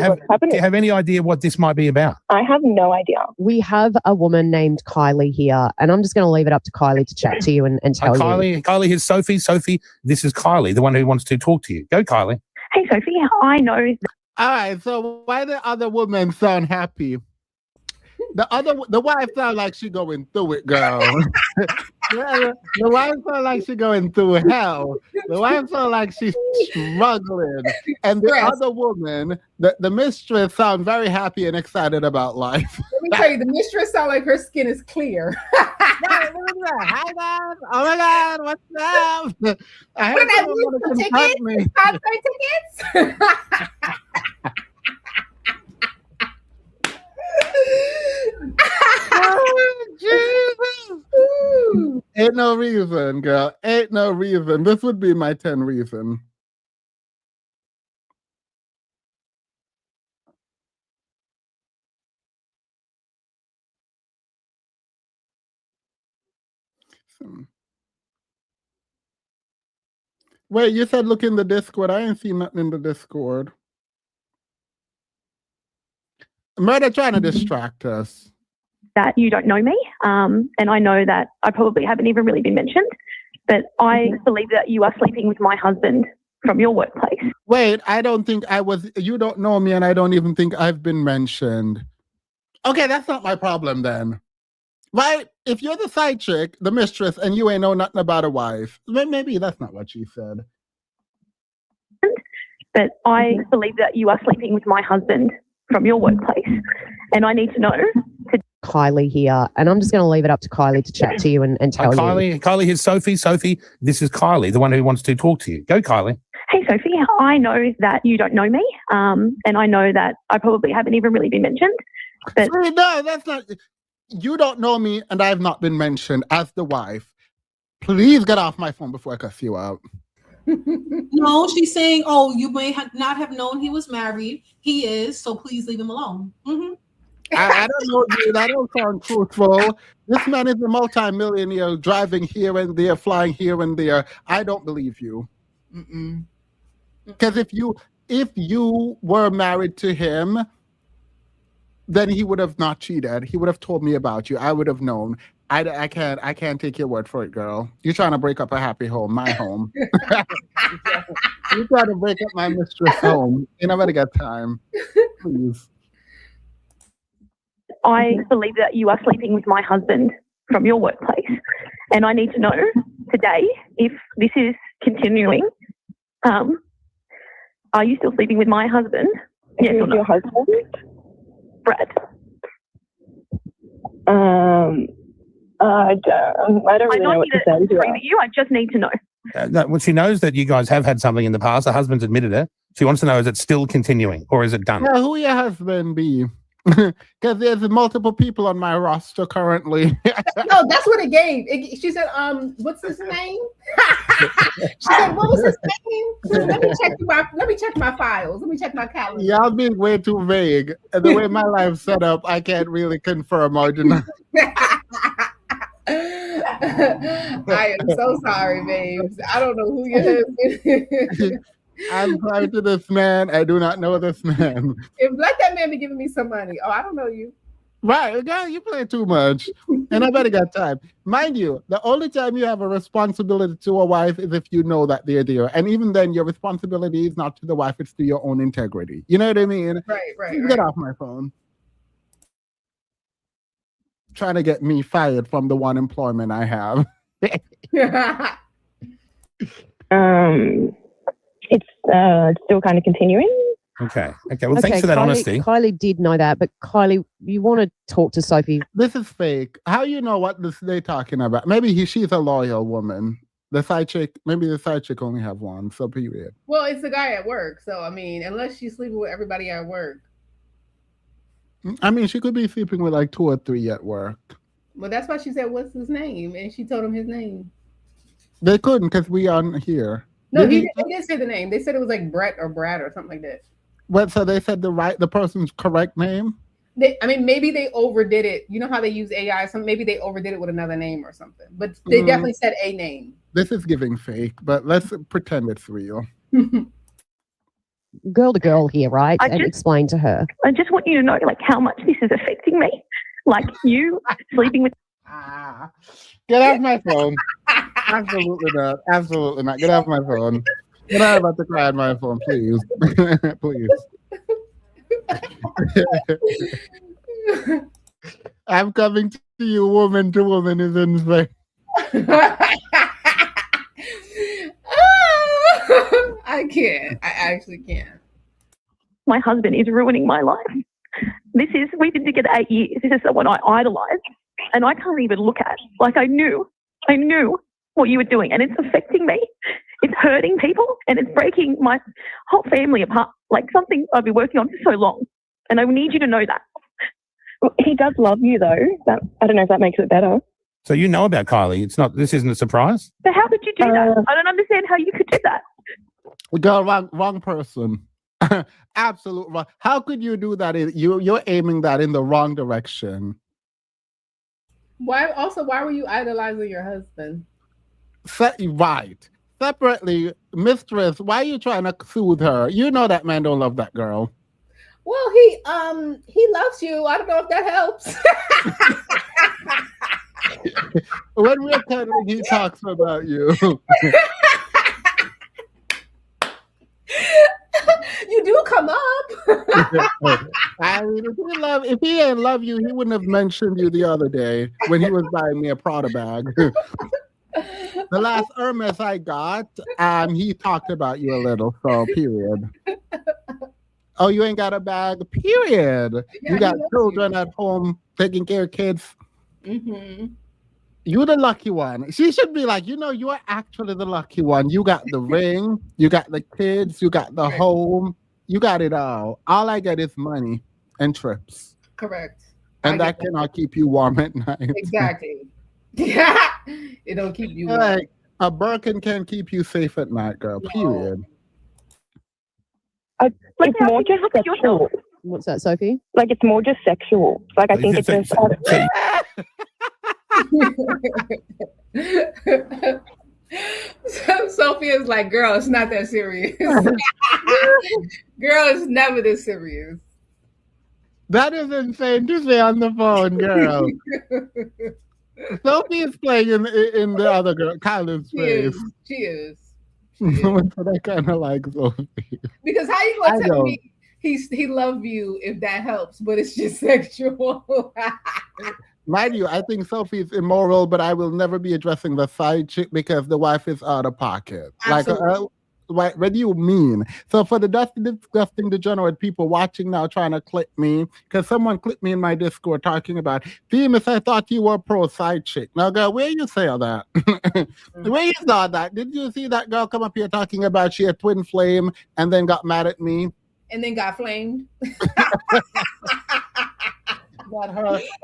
have any idea what this might be about? I have no idea. We have a woman named Kylie here, and I'm just going to leave it up to Kylie to chat to you and tell you. Kylie, here's Sophie. Sophie, this is Kylie, the one who wants to talk to you. Go, Kylie. Hey, Sophie, I know. All right, so why the other woman sound happy? The wife sound like she going through it, girl. The wife sound like she going through hell. The wife sound like she's struggling. And the other woman, the mistress sound very happy and excited about life. Let me tell you, the mistress sound like her skin is clear. Hi guys! Oh my God! What's up? I heard someone want to confront me. Tickets. Oh, Jesus. Ain't no reason, girl. Ain't no reason. This would be my 10 reason. Wait, you said look in the Discord. I ain't seen nothing in the Discord. Murder trying to distract us. That you don't know me, and I know that I probably haven't even really been mentioned, but I believe that you are sleeping with my husband from your workplace. Wait, I don't think I was. You don't know me, and I don't even think I've been mentioned. Okay, that's not my problem then. Right? If you're the side chick, the mistress, and you ain't know nothing about a wife, maybe that's not what she said. But I believe that you are sleeping with my husband from your workplace, and I need to know. Kylie here, and I'm just going to leave it up to Kylie to chat to you and tell you. Kylie, here's Sophie. Sophie, this is Kylie, the one who wants to talk to you. Go, Kylie. Hey, Sophie, I know that you don't know me, and I know that I probably haven't even really been mentioned. But No, that's not. You don't know me, and I've not been mentioned as the wife. Please get off my phone before I cuss you out. No, she's saying, oh, you may not have known he was married. He is, so please leave him alone. Mm-hmm. I don't know, dude. I don't sound truthful. This man is a multi-millionaire, driving here and there, flying here and there. I don't believe you. Because if you were married to him, then he would have not cheated. He would have told me about you. I would have known. I can't take your word for it, girl. You're trying to break up a happy home, my home. You're trying to break up my mistress' home. You never got time. Please. I believe that you are sleeping with my husband from your workplace, and I need to know today if this is continuing. Are you still sleeping with my husband? Yes or no? Your husband, Brad. I don't really know what to say to you. I just need to know. Well, she knows that you guys have had something in the past. Her husband's admitted it. She wants to know, is it still continuing or is it done? Yeah, who your husband be? Because there's multiple people on my roster currently. No, that's what it gave. She said, what's his name? She said, what was his name? Let me check my files. Let me check my calendar. Y'all being way too vague. And the way my life's set up, I can't really confirm or deny. I am so sorry, babes. I don't know who your husband is. I'm sorry to this man. I do not know this man. Let that man be giving me some money. Oh, I don't know you. Right, guy, you play too much. And I better got time. Mind you, the only time you have a responsibility to a wife is if you know that they're there. And even then, your responsibility is not to the wife, it's to your own integrity. You know what I mean? Right. Get off my phone. Trying to get me fired from the one employment I have. It's still kind of continuing. Okay. Well, thanks for that honesty. Kylie did know that, but Kylie, you want to talk to Sophie? This is fake. How you know what they're talking about? Maybe she's a loyal woman. The side chick, maybe the side chick only have one. So period. Well, it's the guy at work. So I mean, unless she's sleeping with everybody at work. I mean, she could be sleeping with like 2 or 3 at work. Well, that's why she said, "What's his name?" And she told him his name. They couldn't because we aren't here. No, he didn't say the name. They said it was like Brett or Brad or something like that. What? So they said the person's correct name? Maybe they overdid it. You know how they use AI? So maybe they overdid it with another name or something. But they definitely said a name. This is giving fake, but let's pretend it's real. Girl to girl here, right? And explain to her. I just want you to know, like, how much this is affecting me. Like, you sleeping with... Get off my phone. Absolutely not. Absolutely not. Get off my phone. You're not about to cry on my phone, please. Please. I'm coming to you, woman to woman is insane. I can't. I actually can't. My husband is ruining my life. We've been together 8 years. This is someone I idolize. And I can't even look at. Like, I knew what you were doing, and it's affecting me. It's hurting people, and it's breaking my whole family apart. Like, something I've been working on for so long. And I need you to know that. He does love you, though. I don't know if that makes it better. So you know about Kylie. This isn't a surprise? But how could you do that? I don't understand how you could do that. Girl, wrong person. Absolute wrong. How could you do that? You're aiming that in the wrong direction. Why? Also, why were you idolizing your husband? Right. Separately, mistress, why are you trying to soothe her? You know that man don't love that girl. Well, he loves you. I don't know if that helps. When we're cuddling, he talks about you. You do come up. I mean, if he didn't love you, he wouldn't have mentioned you the other day when he was buying me a Prada bag. The last Hermes I got, he talked about you a little, so period. Oh, you ain't got a bag? Period. Yeah, you got children at home taking care of kids. Mm-hmm. You're the lucky one. She should be like, you are actually the lucky one. You got the ring, you got the kids, you got the home, you got it all. All I get is money and trips. Correct. And that cannot keep you warm at night. Exactly. Yeah. It don't keep you warm. Like, a Birkin can keep you safe at night, girl. Period. It's more just sexual. What's that, Sophie? Like, it's more just sexual. Like, I think it's just... Sophia's like, girl, it's not that serious. Girl, it's never this serious. That is insane to say on the phone, girl. Sophie is playing in the other girl, Kyla's face. She is. But I kind of like Sophie. Because how you gonna tell me he love you if that helps, but it's just sexual? Mind you, I think Sophie is immoral, but I will never be addressing the side chick because the wife is out of pocket. Absolutely. What do you mean? So for the disgusting degenerate people watching now trying to clip me, because someone clipped me in my Discord talking about, Themis, I thought you were pro side chick. Now, girl, where you say all that? Where you saw that? Did you see that girl come up here talking about she had twin flame and then got mad at me? And then got flamed?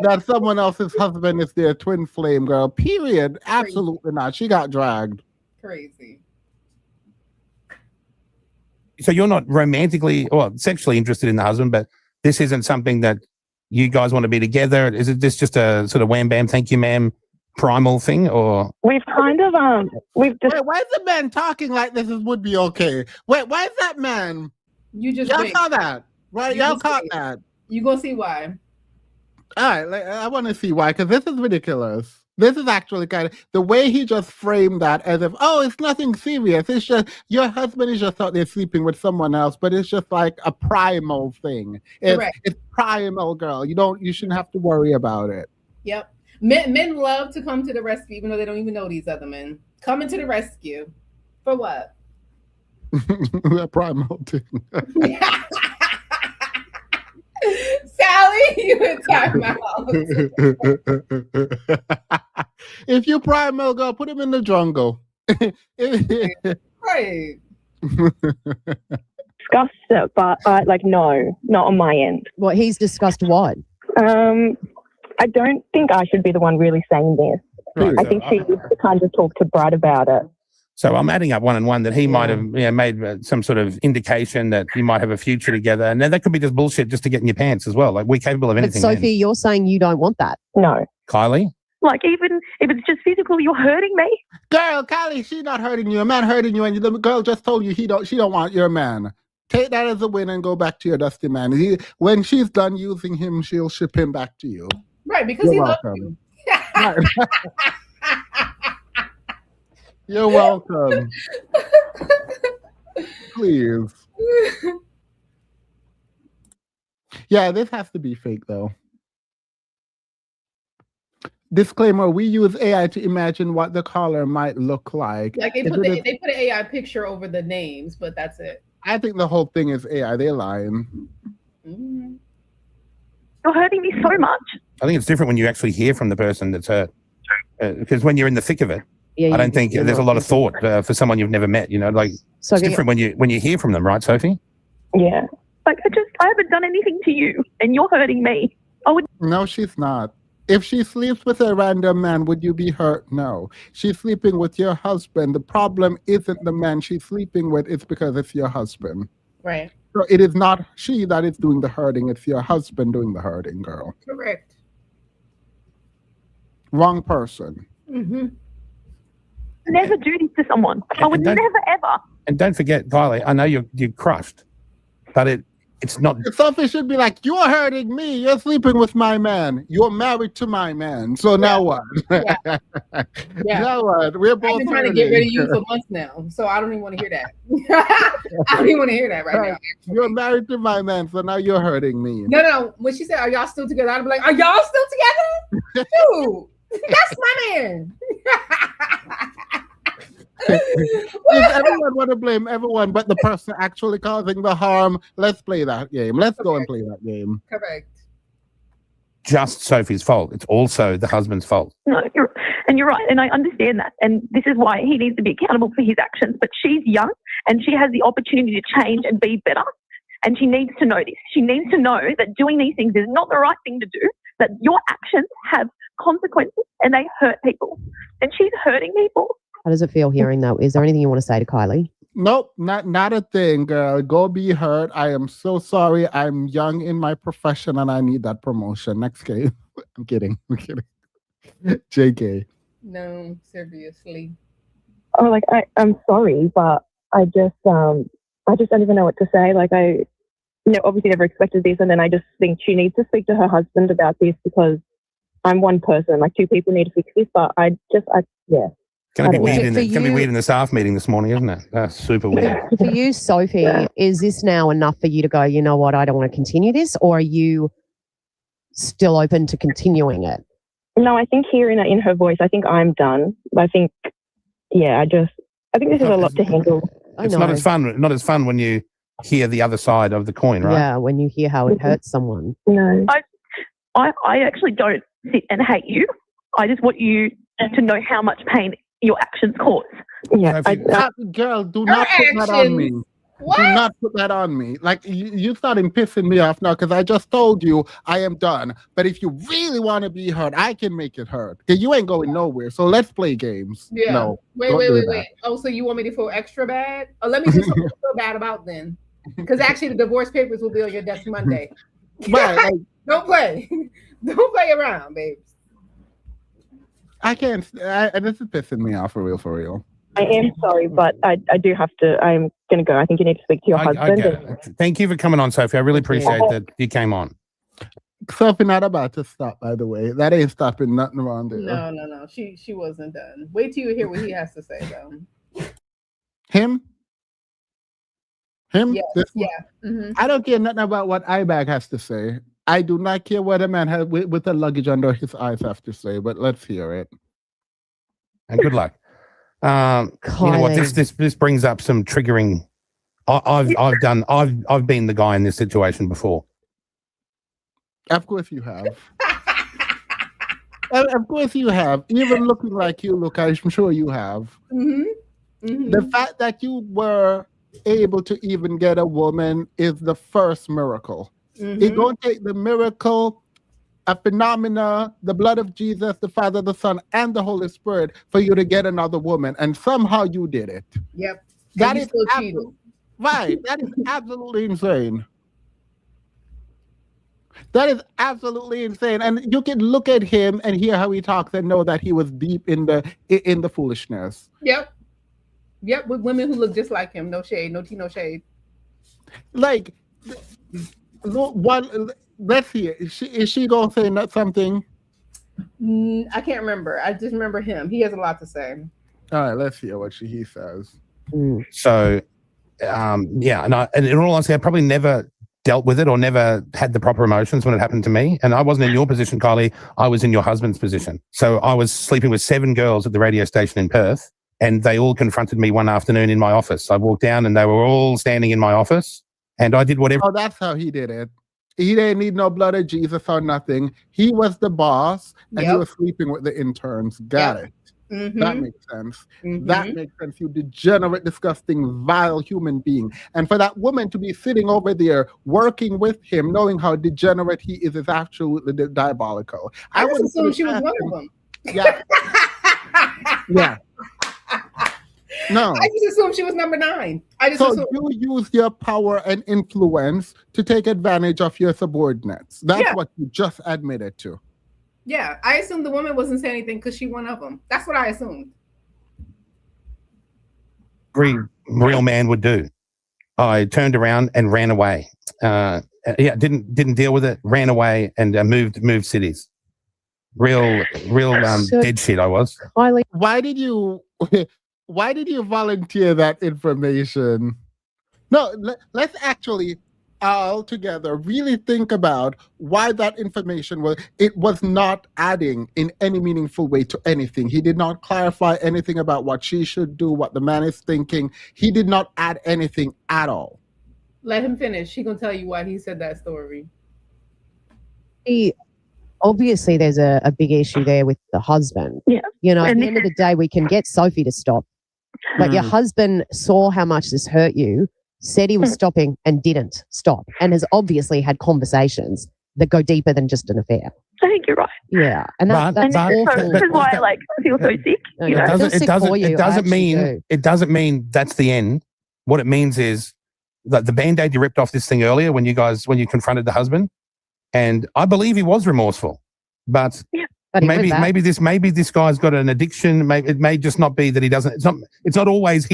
That someone else's husband is their twin flame, girl. Period. Absolutely not. She got dragged. Crazy. So you're not romantically or sexually interested in the husband, but this isn't something that you guys want to be together. Is it this just a sort of wham bam, thank you, ma'am, primal thing, or we've kind of we've just... Wait, why is the man talking like this would be okay? Wait, why is that man? You just y'all wait. saw that, right? Y'all caught that. You gonna see why? All right, I want to see why, because this is ridiculous. This is actually kind of the way he just framed that as if, oh, it's nothing serious. It's just your husband is just out there sleeping with someone else, but it's just like a primal thing. It's primal, girl. You shouldn't have to worry about it. Yep. Men love to come to the rescue, even though they don't even know these other men. Coming to the rescue. For what? That primal thing. Sally, you in timeout. If you primal, girl, put him in the jungle. Right. Discussed it, but no, not on my end. What, he's discussed what? I don't think I should be the one really saying this. Right, I think she used to kind of talk to Brad about it. So I'm adding up one and one that he might have made some sort of indication that you might have a future together. And then that could be just bullshit just to get in your pants as well. Like, we're capable of anything. But Sophie, you're saying you don't want that. No. Kylie? Like, even if it's just physical, you're hurting me. Girl, Kylie, she's not hurting you. A man hurting you, and the girl just told you she don't want your man. Take that as a win and go back to your dusty man. When she's done using him, she'll ship him back to you. Right, because he loves you. You're welcome. Please. Yeah, this has to be fake, though. Disclaimer, we use AI to imagine what the caller might look like. Like, they put an AI picture over the names, but that's it. I think the whole thing is AI. They're lying. Mm-hmm. You're hurting me so much. I think it's different when you actually hear from the person that's hurt. Because when you're in the thick of it, I don't think there's a lot of thought for someone you've never met. Like, it's different when you hear from them, right, Sophie? Yeah. Like, I haven't done anything to you, and you're hurting me. No, she's not. If she sleeps with a random man, would you be hurt? No. She's sleeping with your husband. The problem isn't the man she's sleeping with, it's because it's your husband. Right. So it is not she that is doing the hurting, it's your husband doing the hurting, girl. Correct. Wrong person. Mm-hmm. Never do this to someone. I would don't- never ever. And don't forget, Kylie, I know you're crushed, but it's not. Sophie should be like, you're hurting me. You're sleeping with my man. You're married to my man. So now what? Yeah. Now what? We're both I've been trying to get rid of you for months now, so I don't even want to hear that. I don't even want to hear that right now. You're married to my man, so now you're hurting me. No. When she said, "Are y'all still together?" I'd be like, "Are y'all still together?" Dude, that's my man. If everyone want to blame everyone but the person actually causing the harm, let's play that game. Let's go and play that game. Correct. Just Sophie's fault. It's also the husband's fault. No, you're right, and I understand that, and this is why he needs to be accountable for his actions. But she's young, and she has the opportunity to change and be better, and she needs to know this. She needs to know that doing these things is not the right thing to do. That your actions have consequences, and they hurt people, and she's hurting people. How does it feel hearing that? Is there anything you want to say to Kylie? Nope, not a thing, girl. Go be hurt. I am so sorry. I'm young in my profession and I need that promotion. Next game. I'm kidding. JK. No, seriously. Oh, like I'm sorry, but I just don't even know what to say. Like obviously never expected this, and then I just think she needs to speak to her husband about this because I'm one person. Like two people need to fix this, but yeah. Going to be weird. For It's going to be you- weird in the staff meeting this morning, isn't it? That's super weird. For you, Sophie, is this now enough for you to go, you know what, I don't want to continue this? Or are you still open to continuing it? No, I think hearing it in her voice, I think I'm done. I think this is a lot to handle. I It's know. not as fun. Not as fun when you hear the other side of the coin, right? Yeah, when you hear how it hurts someone. No. I actually don't sit and hate you. I just want you to know how much pain your actions cause. Yeah, Girl, do not put that on me. What? Do not put that on me. Like you starting pissing me off now because I just told you I am done. But if you really want to be hurt, I can make it hurt. Because you ain't going nowhere. So let's play games. Yeah. No. Wait. don't do that. Oh, so you want me to feel extra bad? Oh, let me do something to feel bad about then. Because actually, the divorce papers will be on your desk Monday. Right. Like, Don't play. Don't play around, babes. I can't. This is pissing me off for real. I am sorry, but I do have to. I'm going to go. I think you need to speak to your I husband. get it. Thank you for coming on, Sophie. I really appreciate that you came on. Sophie not about to stop, by the way. That ain't stopping nothing around there. No. She wasn't done. Wait till you hear what he has to say, though. Him? Yes, This yeah. one? Mhm. I don't care nothing about what IBAG has to say. I do not care what a man has with the luggage under his eyes have to say, but let's hear it. And good luck. You know what? This brings up some triggering. I've been the guy in this situation before. Of course you have. Of course you have. Even looking like you look, I'm sure you have. The fact that you were able to even get a woman is the first miracle. It's going to take the miracle, a phenomena, the blood of Jesus, the Father, the Son, and the Holy Spirit for you to get another woman. And somehow you did it. Yep. That And you is still absolute- cheated. right. That is absolutely insane. That is absolutely insane. And you can look at him and hear how he talks and know that he was deep in the foolishness. Yep. With women who look just like him. No shade. No tea. No shade. Like, one. Let's hear. Is she gonna say something? I can't remember. I just remember him. He has a lot to say. All right, let's hear what he says. So, and in all honesty, I probably never dealt with it or never had the proper emotions when it happened to me. And I wasn't in your position, Kylie. I was in your husband's position. So I was sleeping with 7 girls at the radio station in Perth, and they all confronted me one afternoon in my office. I walked down and they were all standing in my office, and I did whatever. Oh, that's how he did it. He didn't need no blood of Jesus or nothing. He was the boss, and he was sleeping with the interns. Got it. That makes sense. That makes sense. You degenerate, disgusting, vile human being. And for that woman to be sitting over there working with him, knowing how degenerate he is absolutely diabolical. I would just assumed she was one of them. Yeah. Yeah. No. I just assumed she was number 9. I just So assumed. you use your power and influence to take advantage of your subordinates. That's what you just admitted to. Yeah, I assumed the woman wasn't saying anything because she one of them. That's what I assumed. Real man would do. I turned around and ran away. Didn't deal with it. Ran away and moved cities. Real dead shit. I was. Kylie, Why did you volunteer that information? No, let's actually all together really think about why that information was not adding in any meaningful way to anything. He did not clarify anything about what she should do, what the man is thinking. He did not add anything at all. Let him finish. He gonna tell you why he said that story. Obviously there's a big issue there with the husband. Yeah. You know, at And the end of the day, we can get Sophie to stop. But your husband saw how much this hurt you, said he was stopping and didn't stop, and has obviously had conversations that go deeper than just an affair. I think you're right. Yeah. And that's This awful. is why I feel so sick. No, You no, know? I feel sick for you. I actually do. It doesn't mean that's the end. What it means is that the Band-Aid you ripped off this thing earlier when you confronted the husband, and I believe he was remorseful, but maybe this guy's got an addiction. Maybe it may just not be that he doesn't. It's not always.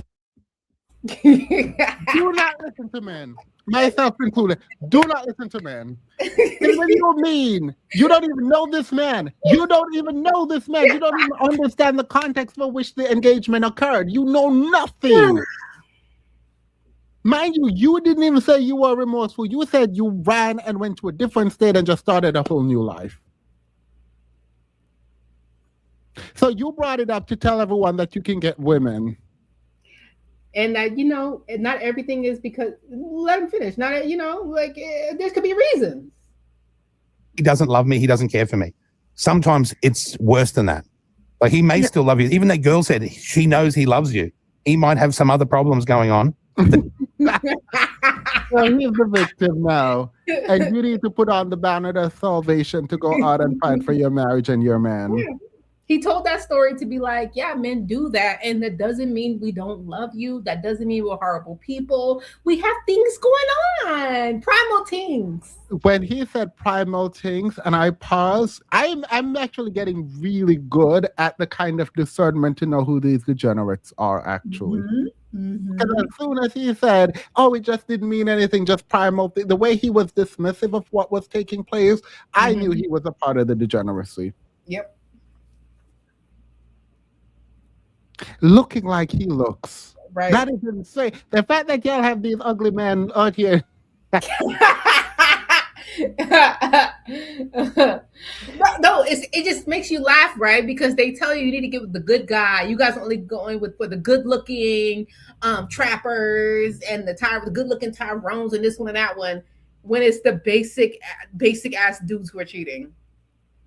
Do not listen to men, myself included. Do not listen to men. What do you mean? You don't even know this man. You don't even know this man. You don't even understand the context for which the engagement occurred. You know nothing. Mind you, you didn't even say you were remorseful. You said you ran and went to a different state and just started a whole new life. So you brought it up to tell everyone that you can get women. And that, not everything is because, let him finish. Not, there could be reasons. He doesn't love me. He doesn't care for me. Sometimes it's worse than that. Like, he may still love you. Even that girl said she knows he loves you. He might have some other problems going on. Well, he's the victim now. And you need to put on the banner of salvation to go out and fight for your marriage and your man. Yeah. He told that story to be like, yeah, men do that. And that doesn't mean we don't love you. That doesn't mean we're horrible people. We have things going on. Primal things. When he said primal things and I paused, I'm actually getting really good at the kind of discernment to know who these degenerates are actually. Because as soon as he said, oh, it just didn't mean anything, just primal, the way he was dismissive of what was taking place, I knew he was a part of the degeneracy. Yep. Looking like he looks. Right. That is insane. The fact that y'all have these ugly men out here. No, it just makes you laugh, right? Because they tell you need to get with the good guy. You guys are only going for the good looking trappers and the good looking Tyrones and this one and that one, when it's the basic ass dudes who are cheating.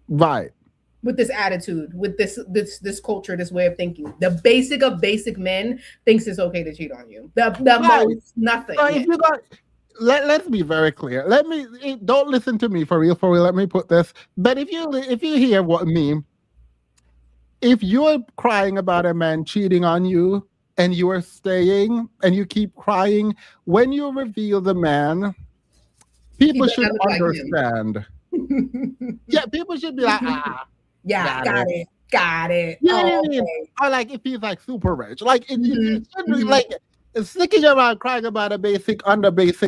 Right. With this attitude, with this culture, this way of thinking. The basic of basic men thinks it's okay to cheat on you. The most nothing. So if you got, let's be very clear. Don't listen to me for real. Let me put this. But if you hear what I mean, if you're crying about a man cheating on you and you are staying and you keep crying, when you reveal the man, people should understand. Yeah, people should be like, yeah, got it. You know what I mean? Or like if he's like super rich, like it should be like sticking around crying about a basic,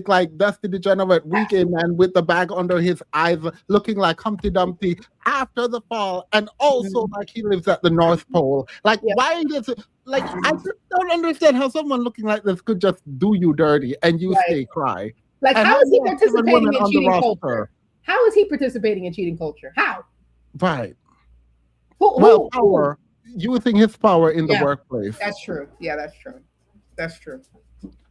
like Dusty Degenerate weekend man with the bag under his eyes, looking like Humpty Dumpty after the fall, and also like he lives at the North Pole. Like, why is it? Like, I just don't understand how someone looking like this could just do you dirty and you stay cry. Like, and how is he participating in cheating culture? Roster. How is he participating in cheating culture? How? Right. Power. Using his power in the workplace. That's true. Yeah, that's true.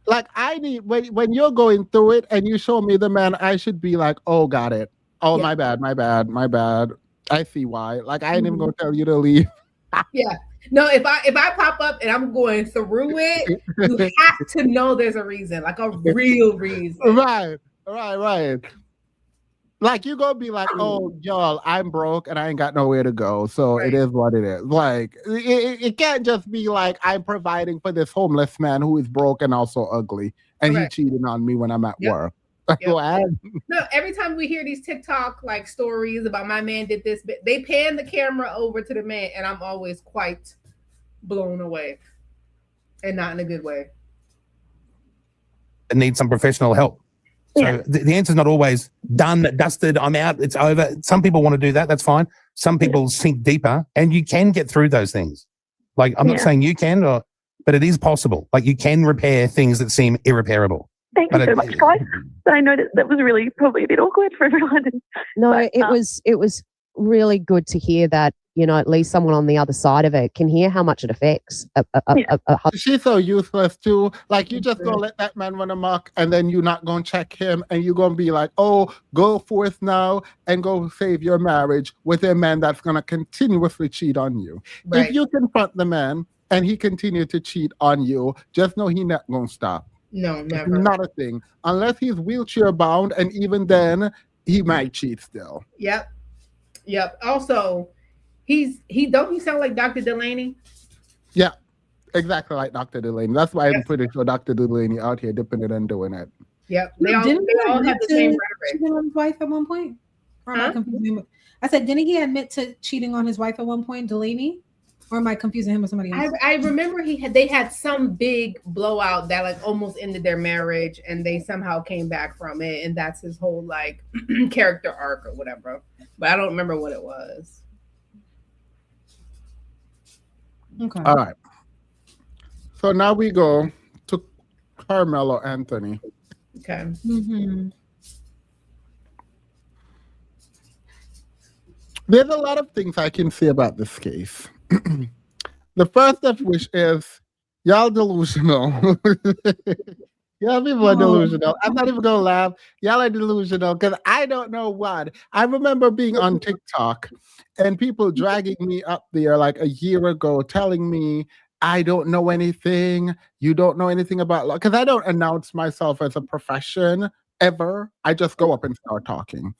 Like, I need when you're going through it and you show me the man, I should be like, oh, got it. Oh, my bad. I see why. Like, I ain't even gonna tell you to leave. Yeah. No, if I pop up and I'm going through it, you have to know there's a reason, like a real reason. Right. Like, you gonna be like, oh, y'all, I'm broke and I ain't got nowhere to go. So it is what it is. Like, it can't just be like, I'm providing for this homeless man who is broke and also ugly. And he cheated on me when I'm at work. Go ahead. No, every time we hear these TikTok like stories about my man did this, they pan the camera over to the man, and I'm always quite blown away, and not in a good way. It needs some professional help. So Yeah. the answer is not always done, dusted, I'm out, it's over. Some people want to do that. That's fine. Some people sink deeper, and you can get through those things. Like, I'm not Yeah. saying you can, but it is possible. Like, you can repair things that seem irreparable. Thank you But so much, guys. But I know that was really probably a bit awkward for everyone. No, But, it was really good to hear that, at least someone on the other side of it can hear how much it affects a husband. She's so useless too. Like, you just gonna let that man run amok, and then you're not gonna check him, and you're gonna be like, oh, go forth now and go save your marriage with a man that's gonna continuously cheat on you. Right. If you confront the man and he continue to cheat on you, just know he not gonna stop. No, It's never. not a thing. Unless he's wheelchair bound, and even then, he might cheat still. Yep. Also, he sound like Dr. Delaney? Yeah, exactly like Dr. Delaney. That's why I'm pretty sure Dr. Delaney out here dipping it and doing it. Yep. They all Didn't he have admit the same to rhetoric. cheating on his wife at one point? Or am I Huh? confusing him? I said, didn't he admit to cheating on his wife at one point, Delaney? Or am I confusing him with somebody else? I remember they had some big blowout that like almost ended their marriage, and they somehow came back from it, and that's his whole like character arc or whatever. But I don't remember what it was. Okay. All right. So now we go to Carmelo Anthony. Okay. Mm-hmm. There's a lot of things I can say about this case. The first of which is y'all delusional. Y'all people are delusional. I'm not even gonna laugh. Y'all are delusional because I don't know what. I remember being on TikTok and people dragging me up there like a year ago, telling me I don't know anything. You don't know anything about law. Because I don't announce myself as a profession ever. I just go up and start talking.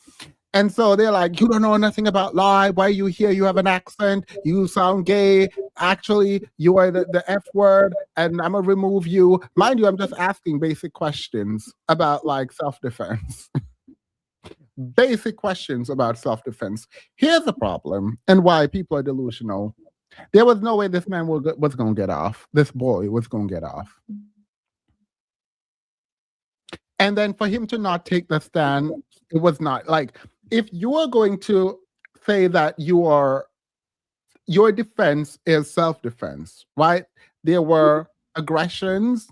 And so they're like, you don't know nothing about law. Why are you here? You have an accent. You sound gay. Actually, you are the F word, and I'm going to remove you. Mind you, I'm just asking basic questions about like self-defense. Basic questions about self-defense. Here's the problem and why people are delusional. There was no way this man was going to get off. This boy was going to get off. And then for him to not take the stand, it was not like, if you are going to say that your defense is self-defense, right? There were aggressions,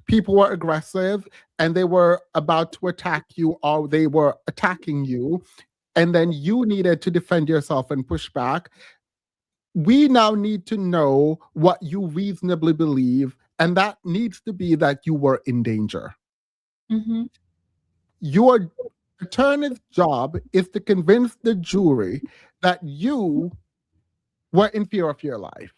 people were aggressive, and they were about to attack you, or they were attacking you, and then you needed to defend yourself and push back. We now need to know what you reasonably believe, and that needs to be that you were in danger. Mm-hmm. Your attorney's job is to convince the jury that you were in fear of your life.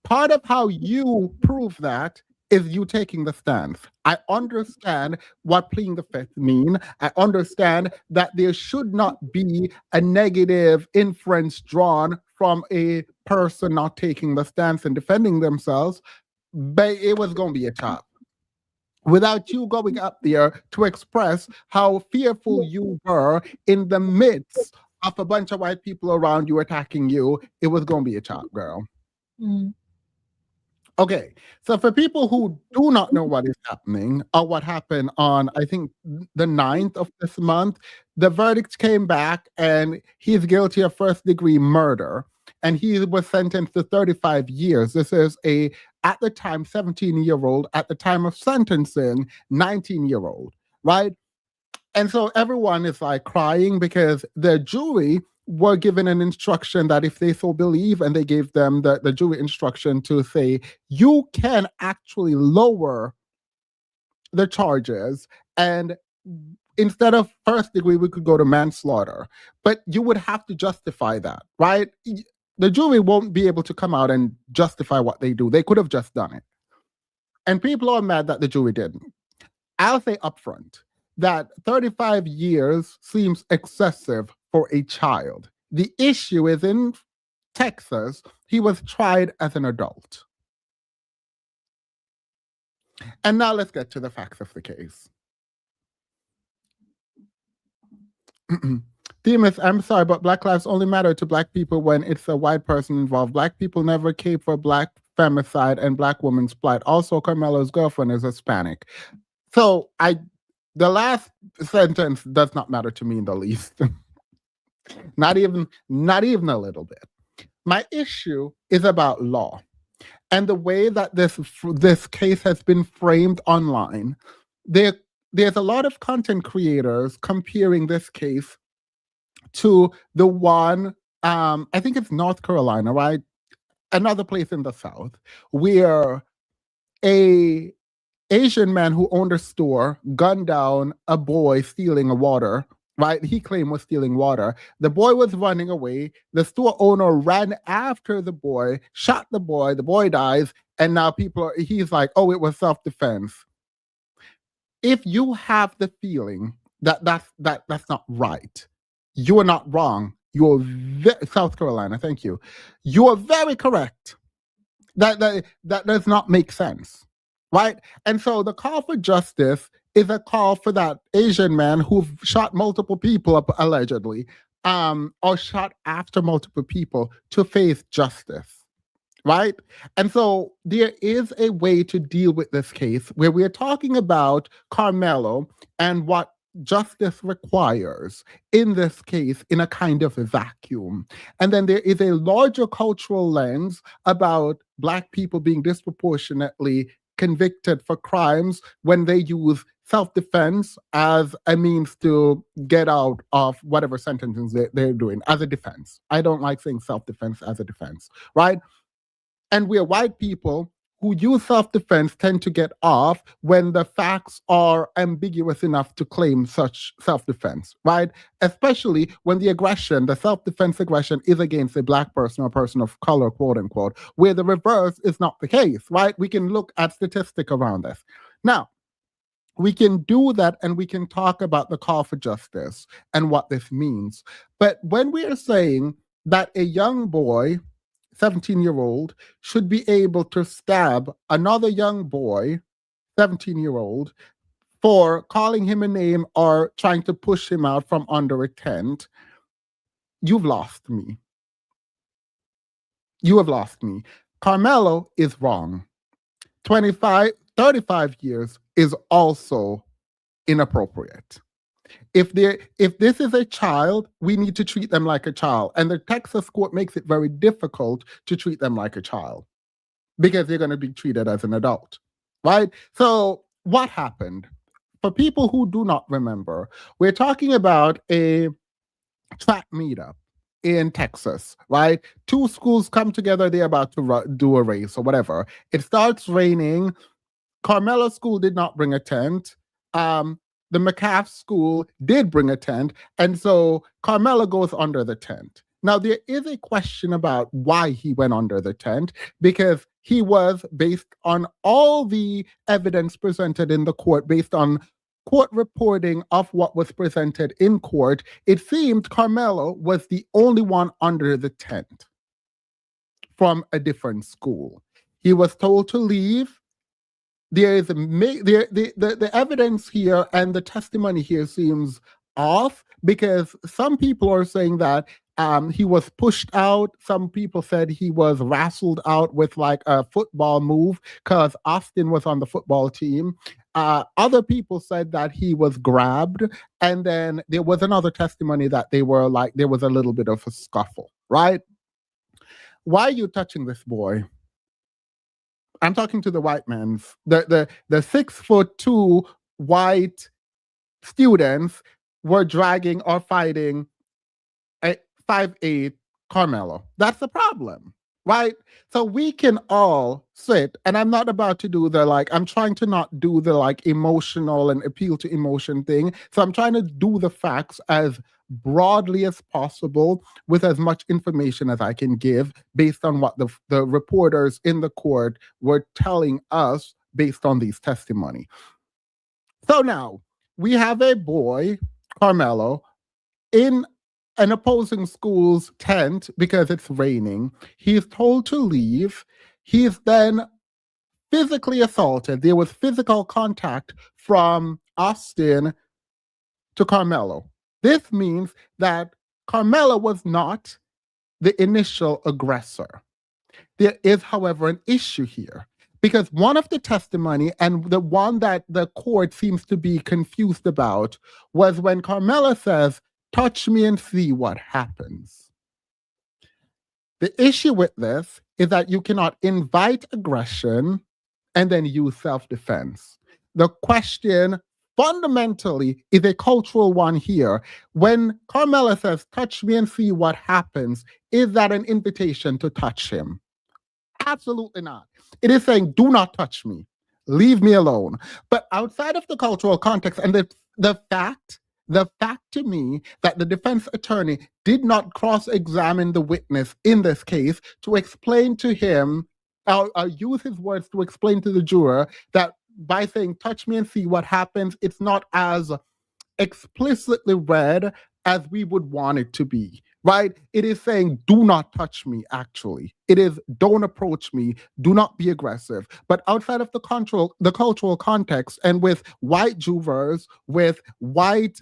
Part of how you prove that is you taking the stance. I understand what pleading the fifth mean. I understand that there should not be a negative inference drawn from a person not taking the stance and defending themselves, but it was going to be a tough. Without you going up there to express how fearful you were in the midst of a bunch of white people around you attacking you, it was going to be a chop, girl. Mm. Okay, so for people who do not know what is happening or what happened on, I think, the 9th of this month, the verdict came back and he's guilty of first-degree murder. And he was sentenced to 35 years. This is at the time, 17-year-old, at the time of sentencing, 19-year-old, right? And so everyone is like crying because the jury were given an instruction that if they so believe, and they gave them the jury instruction to say, you can actually lower the charges, and instead of first degree, we could go to manslaughter. But you would have to justify that, right? The jury won't be able to come out and justify what they do. They could have just done it. And people are mad that the jury didn't. I'll say upfront that 35 years seems excessive for a child. The issue is in Texas, he was tried as an adult. And now let's get to the facts of the case. Demas, I'm sorry, but Black lives only matter to Black people when it's a white person involved. Black people never cape for Black femicide and Black women's plight. Also, Carmelo's girlfriend is Hispanic. So the last sentence does not matter to me in the least. not even a little bit. My issue is about law and the way that this case has been framed online. There's a lot of content creators comparing this case to the one, I think it's North Carolina, right? Another place in the South, where a Asian man who owned a store gunned down a boy stealing water, right? He claimed was stealing water. The boy was running away. The store owner ran after the boy, shot the boy dies, and now he's like, oh, it was self-defense. If you have the feeling that that's not right, you are not wrong. You're South Carolina, thank you. You are very correct. That does not make sense, right? And so the call for justice is a call for that Asian man who shot multiple people up allegedly, or shot after multiple people to face justice, right? And so there is a way to deal with this case where we are talking about Carmelo and what justice requires in this case in a kind of a vacuum. And then there is a larger cultural lens about Black people being disproportionately convicted for crimes when they use self-defense as a means to get out of whatever sentences they're doing as a defense. I don't like saying self-defense as a defense, right? And we are white people who use self-defense tend to get off when the facts are ambiguous enough to claim such self-defense, right? Especially when the self-defense aggression is against a Black person or a person of color, quote unquote, where the reverse is not the case, right? We can look at statistics around this. Now, we can do that and we can talk about the call for justice and what this means. But when we are saying that a young boy, 17-year-old, should be able to stab another young boy, 17-year-old, for calling him a name or trying to push him out from under a tent, you've lost me. You have lost me. Carmelo is wrong. 35 years is also inappropriate. If this is a child, we need to treat them like a child. And the Texas court makes it very difficult to treat them like a child because they're going to be treated as an adult, right? So what happened? For people who do not remember, we're talking about a track meetup in Texas, right? Two schools come together. They're about to do a race or whatever. It starts raining. Carmelo School did not bring a tent. The McCaff School did bring a tent, and so Carmelo goes under the tent. Now, there is a question about why he went under the tent, because he was, based on all the evidence presented in the court, based on court reporting of what was presented in court, it seemed Carmelo was the only one under the tent from a different school. He was told to leave. There is the evidence here and the testimony here seems off, because some people are saying that he was pushed out. Some people said he was wrestled out with like a football move because Austin was on the football team. Other people said that he was grabbed, and then there was another testimony that there was a little bit of a scuffle, right? Why are you touching this boy? I'm talking to the white men. The 6'2" white students were dragging or fighting a 5'8" Carmelo. That's the problem, right? So we can all sit, and I'm not about to do I'm trying to not do the emotional and appeal to emotion thing. So I'm trying to do the facts as broadly as possible with as much information as I can give based on what the reporters in the court were telling us based on these testimony. So now we have a boy, Carmelo, in an opposing school's tent because it's raining. He's told to leave. He's then physically assaulted. There was physical contact from Austin to Carmelo. This means that Carmela was not the initial aggressor. There is, however, an issue here because one of the testimony and the one that the court seems to be confused about was when Carmela says, touch me and see what happens. The issue with this is that you cannot invite aggression and then use self-defense. The question fundamentally is a cultural one here. When Carmela says, touch me and see what happens, is that an invitation to touch him? Absolutely not. It is saying, do not touch me. Leave me alone. But outside of the cultural context and the fact to me that the defense attorney did not cross-examine the witness in this case to explain to him, or use his words to explain to the juror that by saying, touch me and see what happens, it's not as explicitly read as we would want it to be, right? It is saying, do not touch me, actually. It is, don't approach me, do not be aggressive. But outside of the cultural context, and with white jurors, with white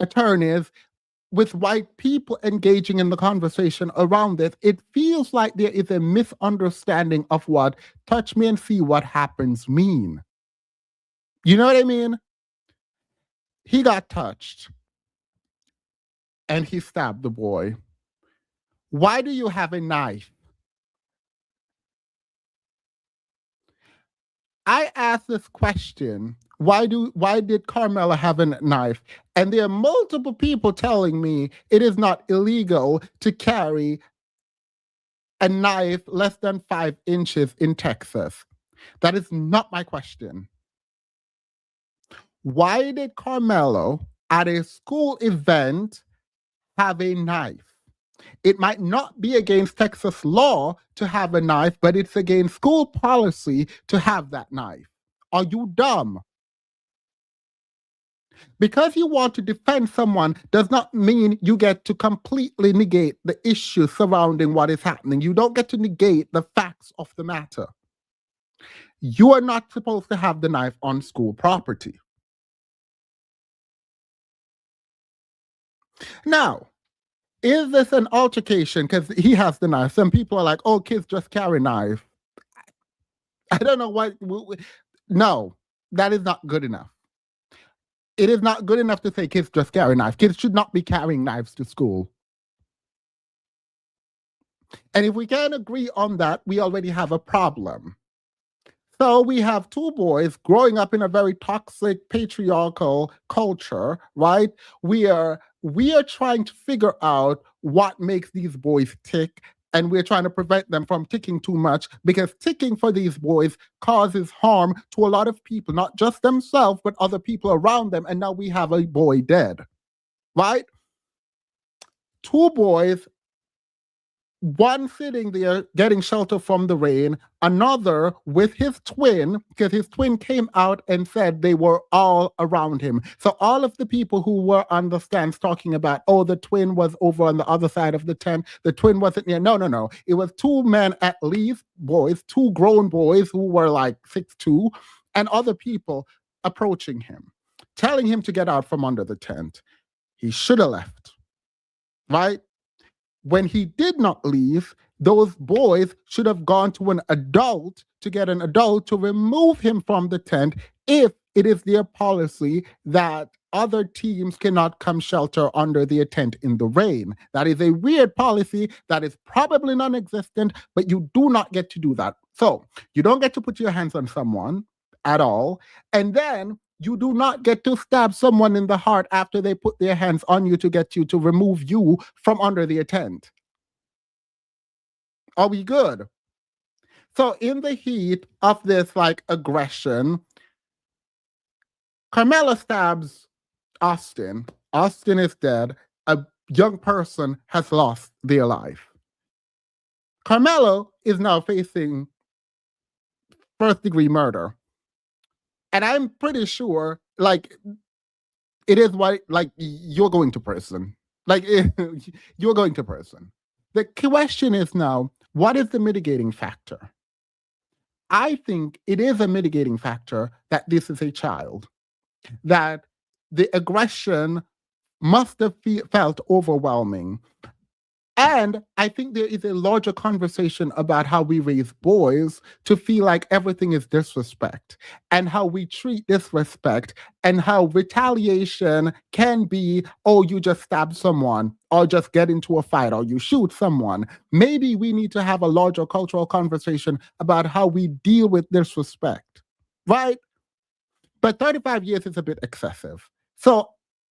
attorneys, with white people engaging in the conversation around this, it feels like there is a misunderstanding of what touch me and see what happens mean. You know what I mean? He got touched and he stabbed the boy. Why do you have a knife? I asked this question, why did Carmela have a knife? And there are multiple people telling me it is not illegal to carry a knife less than 5 inches in Texas. That is not my question. Why did Carmelo at a school event have a knife? It might not be against Texas law to have a knife, but it's against school policy to have that knife. Are you dumb? Because you want to defend someone does not mean you get to completely negate the issue surrounding what is happening. You don't get to negate the facts of the matter. You are not supposed to have the knife on school property. Now, is this an altercation because he has the knife? Some people are like, oh, kids just carry knife. I don't know why. No, that is not good enough. It is not good enough to say kids just carry knives. Kids should not be carrying knives to school. And if we can't agree on that, we already have a problem. So we have 2 boys growing up in a very toxic patriarchal culture, right? We are trying to figure out what makes these boys tick, and we're trying to prevent them from ticking too much, because ticking for these boys causes harm to a lot of people, not just themselves, but other people around them. And now we have a boy dead, right? 2 boys, one sitting there getting shelter from the rain, another with his twin, because his twin came out and said they were all around him. So all of the people who were on the stands talking about, oh, the twin was over on the other side of the tent, the twin wasn't near. No. It was 2 men, at least, boys, 2 grown boys who were like 6'2", and other people approaching him, telling him to get out from under the tent. He should have left, right? When he did not leave, those boys should have gone to an adult to get an adult to remove him from the tent if it is their policy that other teams cannot come shelter under their tent in the rain. That is a weird policy that is probably non-existent, but you do not get to do that. So you don't get to put your hands on someone at all. And then you do not get to stab someone in the heart after they put their hands on you to get you to remove you from under their tent. Are we good? So in the heat of this aggression, Carmela stabs Austin. Austin is dead. A young person has lost their life. Carmelo is now facing first-degree murder. And I'm pretty sure, it is you're going to prison. You're going to prison. The question is now, what is the mitigating factor? I think it is a mitigating factor that this is a child, that the aggression must have felt overwhelming. And I think there is a larger conversation about how we raise boys to feel like everything is disrespect, and how we treat disrespect, and how retaliation can be, oh, you just stab someone, or just get into a fight, or you shoot someone. Maybe we need to have a larger cultural conversation about how we deal with disrespect, right? But 35 years is a bit excessive. So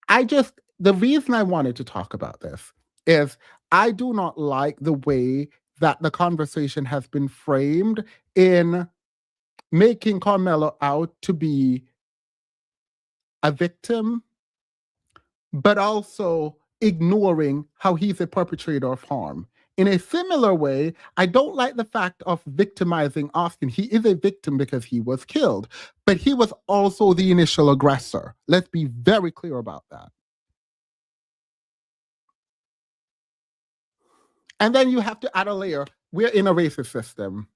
the reason I wanted to talk about this is I do not like the way that the conversation has been framed in making Carmelo out to be a victim, but also ignoring how he's a perpetrator of harm. In a similar way, I don't like the fact of victimizing Austin. He is a victim because he was killed, but he was also the initial aggressor. Let's be very clear about that. And then you have to add a layer. We're in a racist system.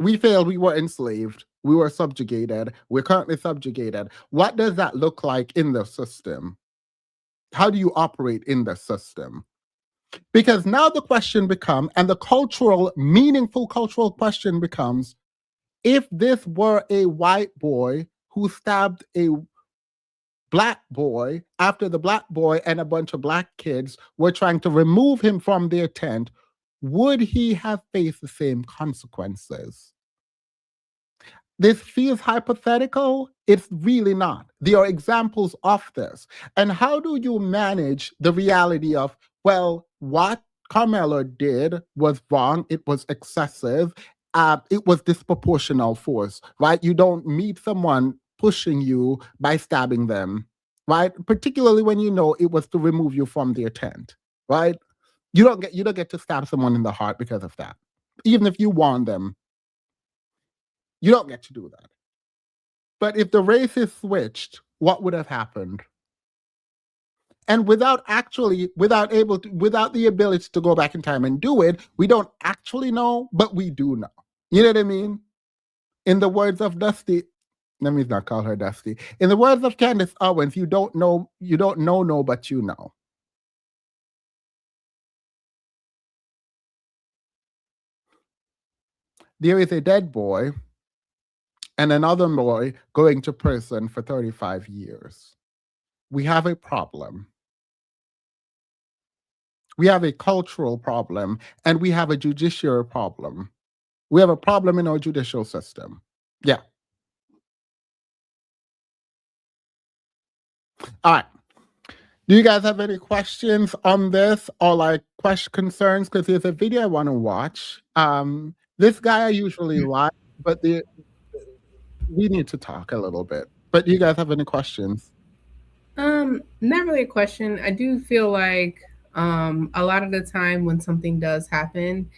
We failed. We were enslaved. We were subjugated. We're currently subjugated. What does that look like in the system? How do you operate in the system? Because now the question becomes, and the meaningful cultural question becomes, if this were a white boy who stabbed a Black boy after the Black boy and a bunch of Black kids were trying to remove him from their tent, would he have faced the same consequences? This feels hypothetical. It's really not. There are examples of this. And how do you manage the reality of, well, what Carmelo did was wrong, it was excessive, it was disproportional force, right? You don't meet someone pushing you by stabbing them, right? Particularly when you know it was to remove you from their tent, right? You don't get to stab someone in the heart because of that. Even if you warn them, you don't get to do that. But if the races switched, what would have happened? And without the ability to go back in time and do it, we don't actually know, but we do know. You know what I mean? In the words of Dusty, let me not call her Dusty. In the words of Candace Owens, you don't know, but you know. There is a dead boy and another boy going to prison for 35 years. We have a problem. We have a cultural problem, and we have a judiciary problem. We have a problem in our judicial system. Yeah. All right. Do you guys have any questions on this or like concerns? Because there's a video I want to watch. This guy I usually like, but we need to talk a little bit. But do you guys have any questions? Not really a question. I do feel like a lot of the time when something does happen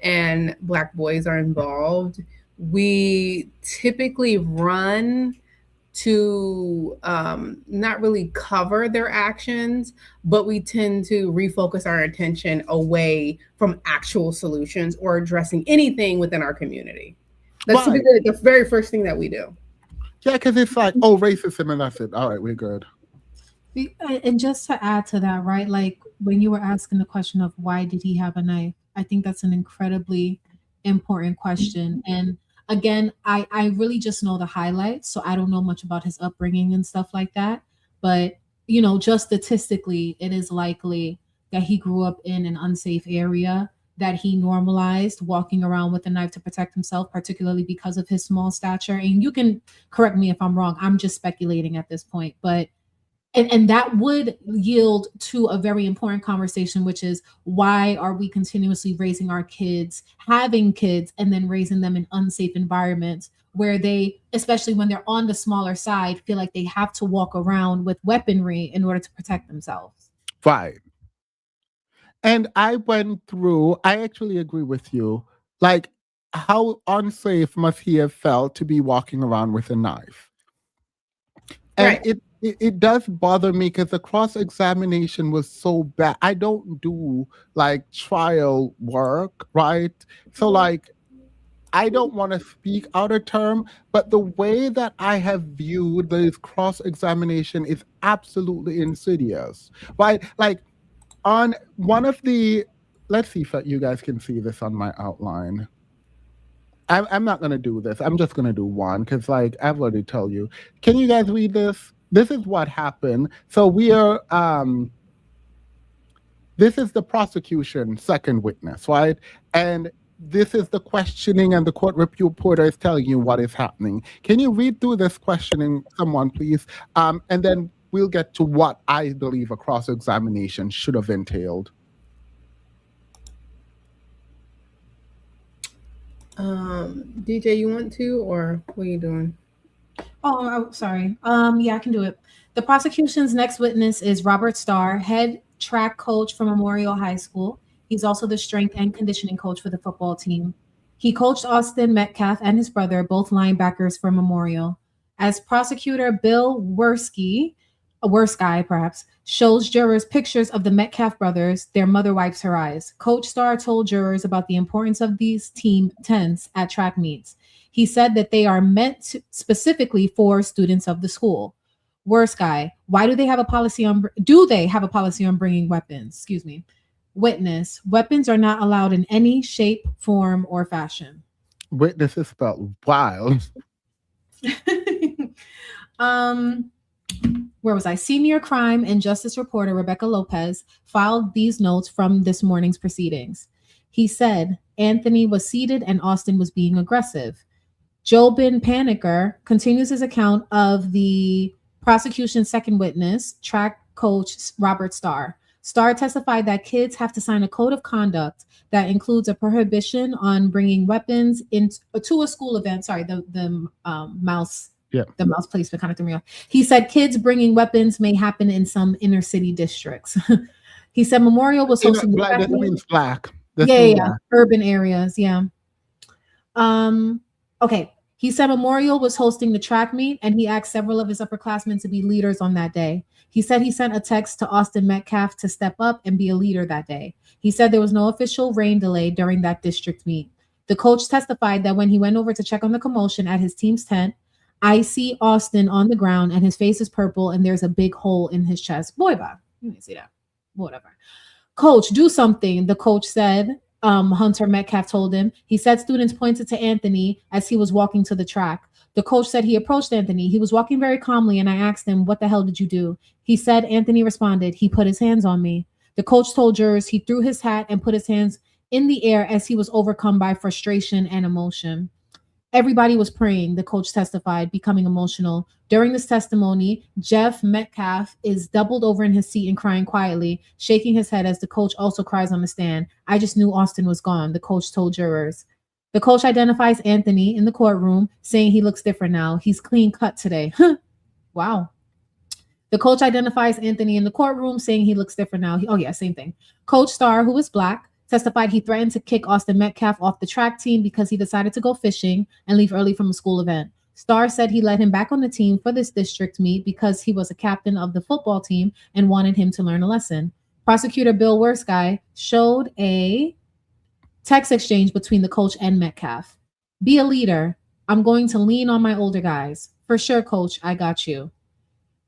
and Black boys are involved, we typically run to not really cover their actions, but we tend to refocus our attention away from actual solutions or addressing anything within our community. That's Right. the very first thing that we do. Yeah, because it's like, oh, racism, and that's it. All right, we're good. And just to add to that, right? Like when you were asking the question of why did he have a knife, I think that's an incredibly important question. And again, I really just know the highlights, so I don't know much about his upbringing and stuff like that. But you know, just statistically, it is likely that he grew up in an unsafe area, that he normalized walking around with a knife to protect himself, particularly because of his small stature. And you can correct me if I'm wrong. I'm just speculating at this point, but and that would yield to a very important conversation, which is why are we continuously raising our kids, having kids, and then raising them in unsafe environments where they, especially when they're on the smaller side, feel like they have to walk around with weaponry in order to protect themselves. Right. And I actually agree with you. Like, how unsafe must he have felt to be walking around with a knife? And Right. it does bother me because the cross-examination was so bad. I don't do like trial work, right? So like I don't want to speak out of term, but the way that I have viewed this cross-examination is absolutely insidious. Right? Like on one of the, let's see if you guys can see this on my outline. I'm not going to do this. I'm just going to do one because, like, I've already told you. Can you guys read this? This is what happened. So we are, this is the prosecution second witness, right? And this is the questioning, and the court reporter is telling you what is happening. Can you read through this questioning, someone, please? And then we'll get to what I believe a cross-examination should have entailed. DJ, you want to, or what are you doing? Oh, sorry. Yeah, I can do it. The prosecution's next witness is Robert Starr, head track coach for Memorial High School. He's also the strength and conditioning coach for the football team. He coached Austin Metcalf and his brother, both linebackers for Memorial. As prosecutor Bill Werski, a worse guy perhaps, shows jurors pictures of the Metcalf brothers, their mother wipes her eyes. Coach Starr told jurors about the importance of these team tents at track meets. He said that they are meant specifically for students of the school. Worse guy, why do they have a policy on bringing weapons? Excuse me. Witness, weapons are not allowed in any shape, form, or fashion. Witness is spelled wild. Where was I? Senior crime and justice reporter Rebecca Lopez filed these notes from this morning's proceedings. He said Anthony was seated and Austin was being aggressive. Jobin Paniker continues his account of the prosecution's second witness, track coach Robert Starr. Starr testified that kids have to sign a code of conduct that includes a prohibition on bringing weapons to a school event. Sorry, the mouse. Yeah. The mouse placement kind of threw me off. He said kids bringing weapons may happen in some inner city districts. He said Memorial was hosting black. That means black. Yeah, urban areas. Yeah. Okay. He said Memorial was hosting the track meet, and he asked several of his upperclassmen to be leaders on that day. He said he sent a text to Austin Metcalf to step up and be a leader that day. He said there was no official rain delay during that district meet. The coach testified that when he went over to check on the commotion at his team's tent, I see Austin on the ground and his face is purple and there's a big hole in his chest. Boy, bye. You didn't see that. Whatever. Coach, do something, the coach said. Hunter Metcalf told him. He said students pointed to Anthony as he was walking to the track. The coach said he approached Anthony. He was walking very calmly, and I asked him, "What the hell did you do?" He said Anthony responded, "He put his hands on me." The coach told jurors he threw his hat and put his hands in the air as he was overcome by frustration and emotion. Everybody was praying, the coach testified, becoming emotional. During this testimony, Jeff Metcalf is doubled over in his seat and crying quietly, shaking his head as the coach also cries on the stand. I just knew Austin was gone, the coach told jurors. The coach identifies Anthony in the courtroom, saying he looks different now. He's clean cut today. Wow. The coach identifies Anthony in the courtroom, saying he looks different now. Oh, yeah, same thing. Coach Starr, who is black, testified he threatened to kick Austin Metcalf off the track team because he decided to go fishing and leave early from a school event. Starr said he let him back on the team for this district meet because he was a captain of the football team and wanted him to learn a lesson. Prosecutor Bill Werski showed a text exchange between the coach and Metcalf. Be a leader. I'm going to lean on my older guys. For sure, coach, I got you.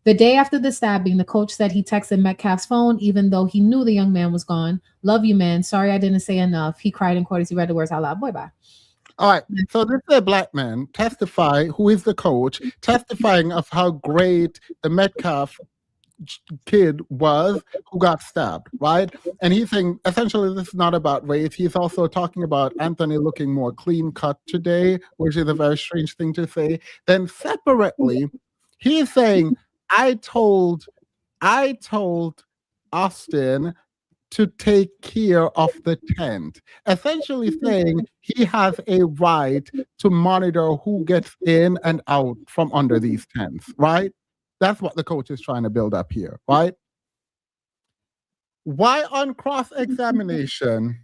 The day after the stabbing, the coach said he texted Metcalf's phone, even though he knew the young man was gone. Love you, man. Sorry I didn't say enough. He cried in court as he read the words out loud. Boy, bye. All right. So this is a black man who is the coach, testifying of how great the Metcalf kid was who got stabbed, right? And he's saying essentially this is not about race. He's also talking about Anthony looking more clean cut today, which is a very strange thing to say. Then separately, he's saying, I told Austin to take care of the tent, essentially saying he has a right to monitor who gets in and out from under these tents, right? That's what the coach is trying to build up here, right? Why on cross-examination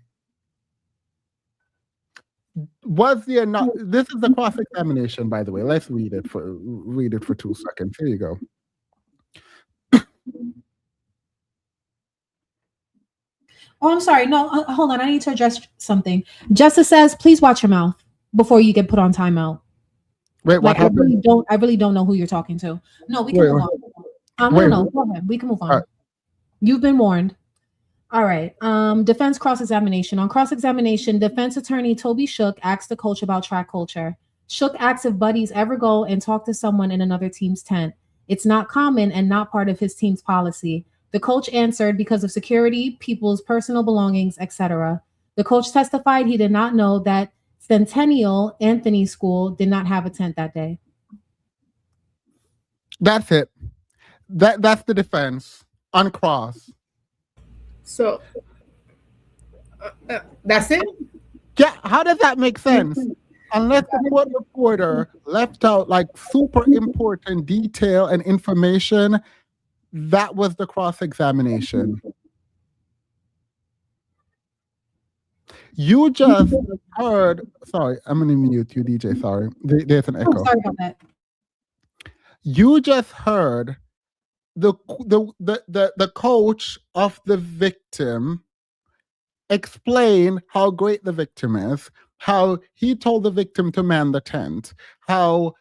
was there not? This is the cross-examination, by the way. Let's read it for 2 seconds. Here you go. Oh, I'm sorry. No, hold on. I need to address something. Justice says, please watch your mouth. before you get put on timeout. Wait, what Like, happened? I really don't know who you're talking to. No, we can Wait, move on. wait. No, go ahead. We can move on. All right. You've been warned. All right. Defense cross-examination. On cross-examination, defense attorney Toby Shook asked the coach about track culture. Shook asked if buddies ever go and talk to someone in another team's tent. It's not common and not part of his team's policy. The coach answered because of security, people's personal belongings, etc. The coach testified he did not know that Centennial Anthony School did not have a tent that day. That's it. That's the defense on cross. So that's it. Yeah, how does that make sense? Unless the court reporter left out like super important detail and information, that was the cross-examination. You just heard. Sorry, I'm gonna mute you, DJ. Sorry, there's an echo. Sorry about that. You just heard the coach of the victim explain how great the victim is, how he told the victim to man the tent, how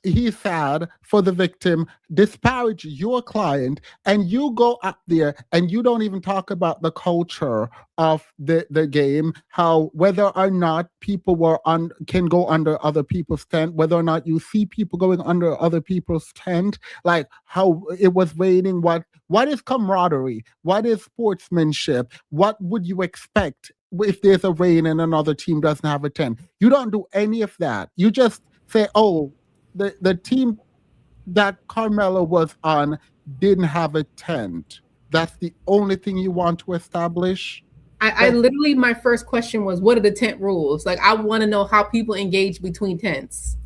he's sad for the victim, disparage your client, and you go up there and you don't even talk about the culture of the game, how whether or not people can go under other people's tent, whether or not you see people going under other people's tent, like how it was raining, what is camaraderie, what is sportsmanship, what would you expect if there's a rain and another team doesn't have a tent? You don't do any of that. You just say, oh, the team that Carmelo was on didn't have a tent. That's the only thing you want to establish? I literally, my first question was, what are the tent rules? Like, I want to know how people engage between tents.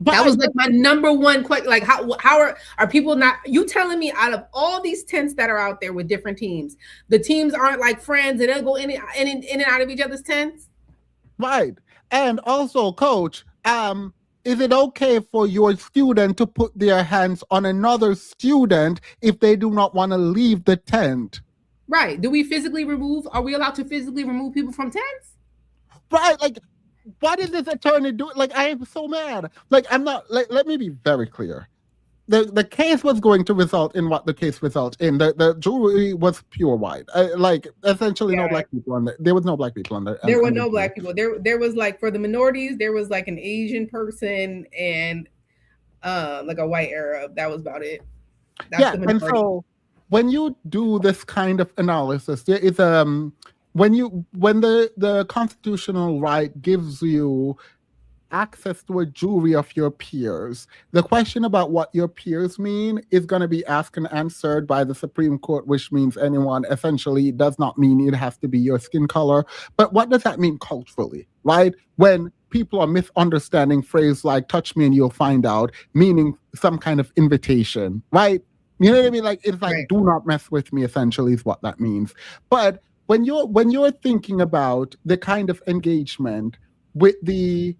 That was like my number one question. Like, how are people not? You telling me out of all these tents that are out there with different teams, the teams aren't like friends and they'll go in and out of each other's tents? Right. And also, coach, is it okay for your student to put their hands on another student if they do not want to leave the tent? Right. Do we physically remove? Are we allowed to physically remove people from tents? Right. Like, what is this attorney doing? Like, I am so mad. Like, I'm not. Like, let me be very clear. The case was going to result in what the case resulted in. The jury was pure white. Like, essentially, no black people on there. There was no black people on there. There were no black people. There was like, for the minorities, there was like an Asian person and like a white Arab. That was about it. That's and so when you do this kind of analysis, there is when the constitutional right gives you access to a jury of your peers, the question about what your peers mean is going to be asked and answered by the Supreme Court, which means anyone. Essentially, it does not mean it has to be your skin color. But what does that mean culturally, right? When people are misunderstanding phrases like touch me and you'll find out, meaning some kind of invitation, right? You know what I mean? Like, it's like, right. Do not mess with me, essentially, is what that means. But when you're thinking about the kind of engagement with the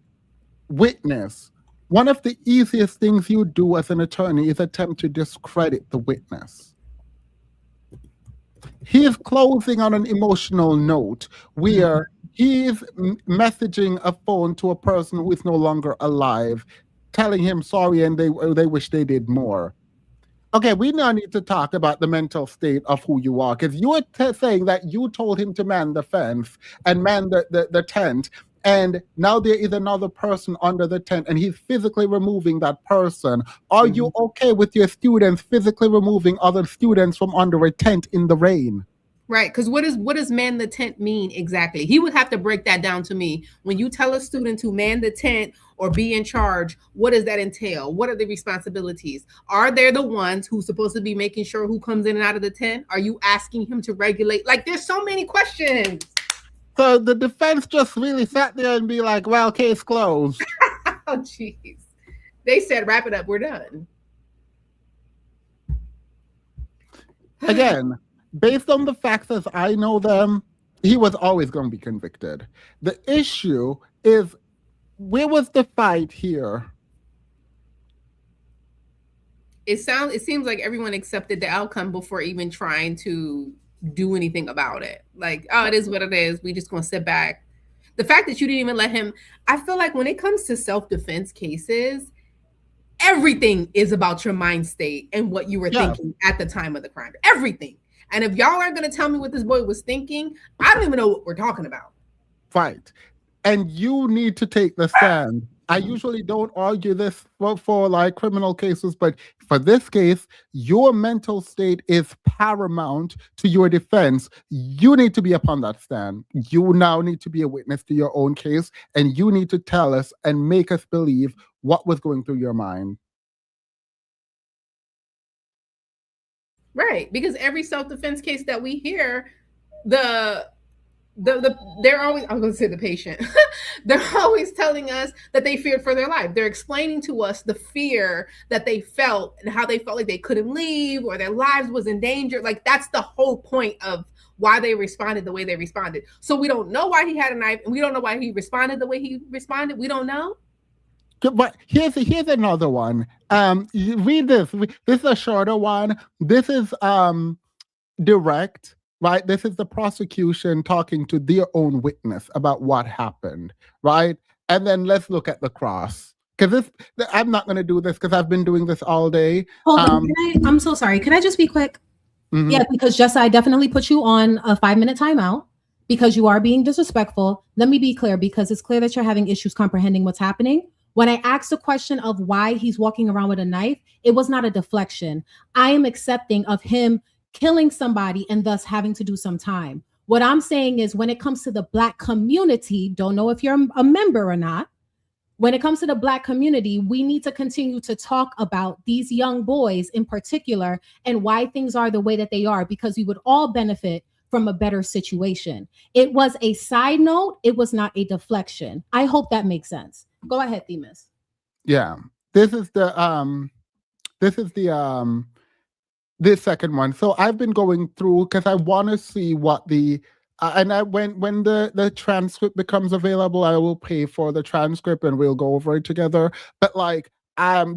witness, one of the easiest things you do as an attorney is attempt to discredit the witness. He is closing on an emotional note where he is messaging a phone to a person who is no longer alive, telling him sorry and they wish they did more. Okay, we now need to talk about the mental state of who you are, because you are saying that you told him to man the fence and man the tent, and now there is another person under the tent and he's physically removing that person. Are you okay with your students physically removing other students from under a tent in the rain? Right, because what does man the tent mean exactly? He would have to break that down to me. When you tell a student to man the tent or be in charge, what does that entail? What are the responsibilities? Are they the ones who's supposed to be making sure who comes in and out of the tent? Are you asking him to regulate? Like, there's so many questions. So the defense just really sat there and be like, well, case closed. Oh, jeez. They said, wrap it up, we're done. Again, based on the facts as I know them, he was always going to be convicted. The issue is, where was the fight here? It seems like everyone accepted the outcome before even trying to do anything about it. Like, oh, it is what it is. We just gonna sit back. The fact that you didn't even let him, I feel like when it comes to self-defense cases, everything is about your mind state and what you were thinking at the time of the crime. Everything. And if y'all aren't going to tell me what this boy was thinking, I don't even know what we're talking about. Right. And you need to take the stand. I usually don't argue this for like criminal cases, but for this case, your mental state is paramount to your defense. You need to be upon that stand. You now need to be a witness to your own case, and you need to tell us and make us believe what was going through your mind. Right, because every self-defense case that we hear, they're always, I'm going to say the patient, they're always telling us that they feared for their life. They're explaining to us the fear that they felt and how they felt like they couldn't leave or their lives was in danger. Like, that's the whole point of why they responded the way they responded. So we don't know why he had a knife, and we don't know why he responded the way he responded. We don't know. But here's another one. Read this. This is a shorter one. This is direct, right? This is the prosecution talking to their own witness about what happened, right? And then let's look at the cross. Because I'm not going to do this because I've been doing this all day. Hold on. I'm so sorry. Can I just be quick? Mm-hmm. Yeah, because Jessa, I definitely put you on a 5-minute timeout because you are being disrespectful. Let me be clear, because it's clear that you're having issues comprehending what's happening. When I asked the question of why he's walking around with a knife, it was not a deflection. I am accepting of him killing somebody and thus having to do some time. What I'm saying is when it comes to the Black community, don't know if you're a member or not, when it comes to the Black community, we need to continue to talk about these young boys in particular and why things are the way that they are, because we would all benefit from a better situation. It was a side note. It was not a deflection. I hope that makes sense. Go ahead, Themis. Yeah, this is the this second one. So I've been going through because I want to see what the and I when the transcript becomes available, I will pay for the transcript and we'll go over it together. But like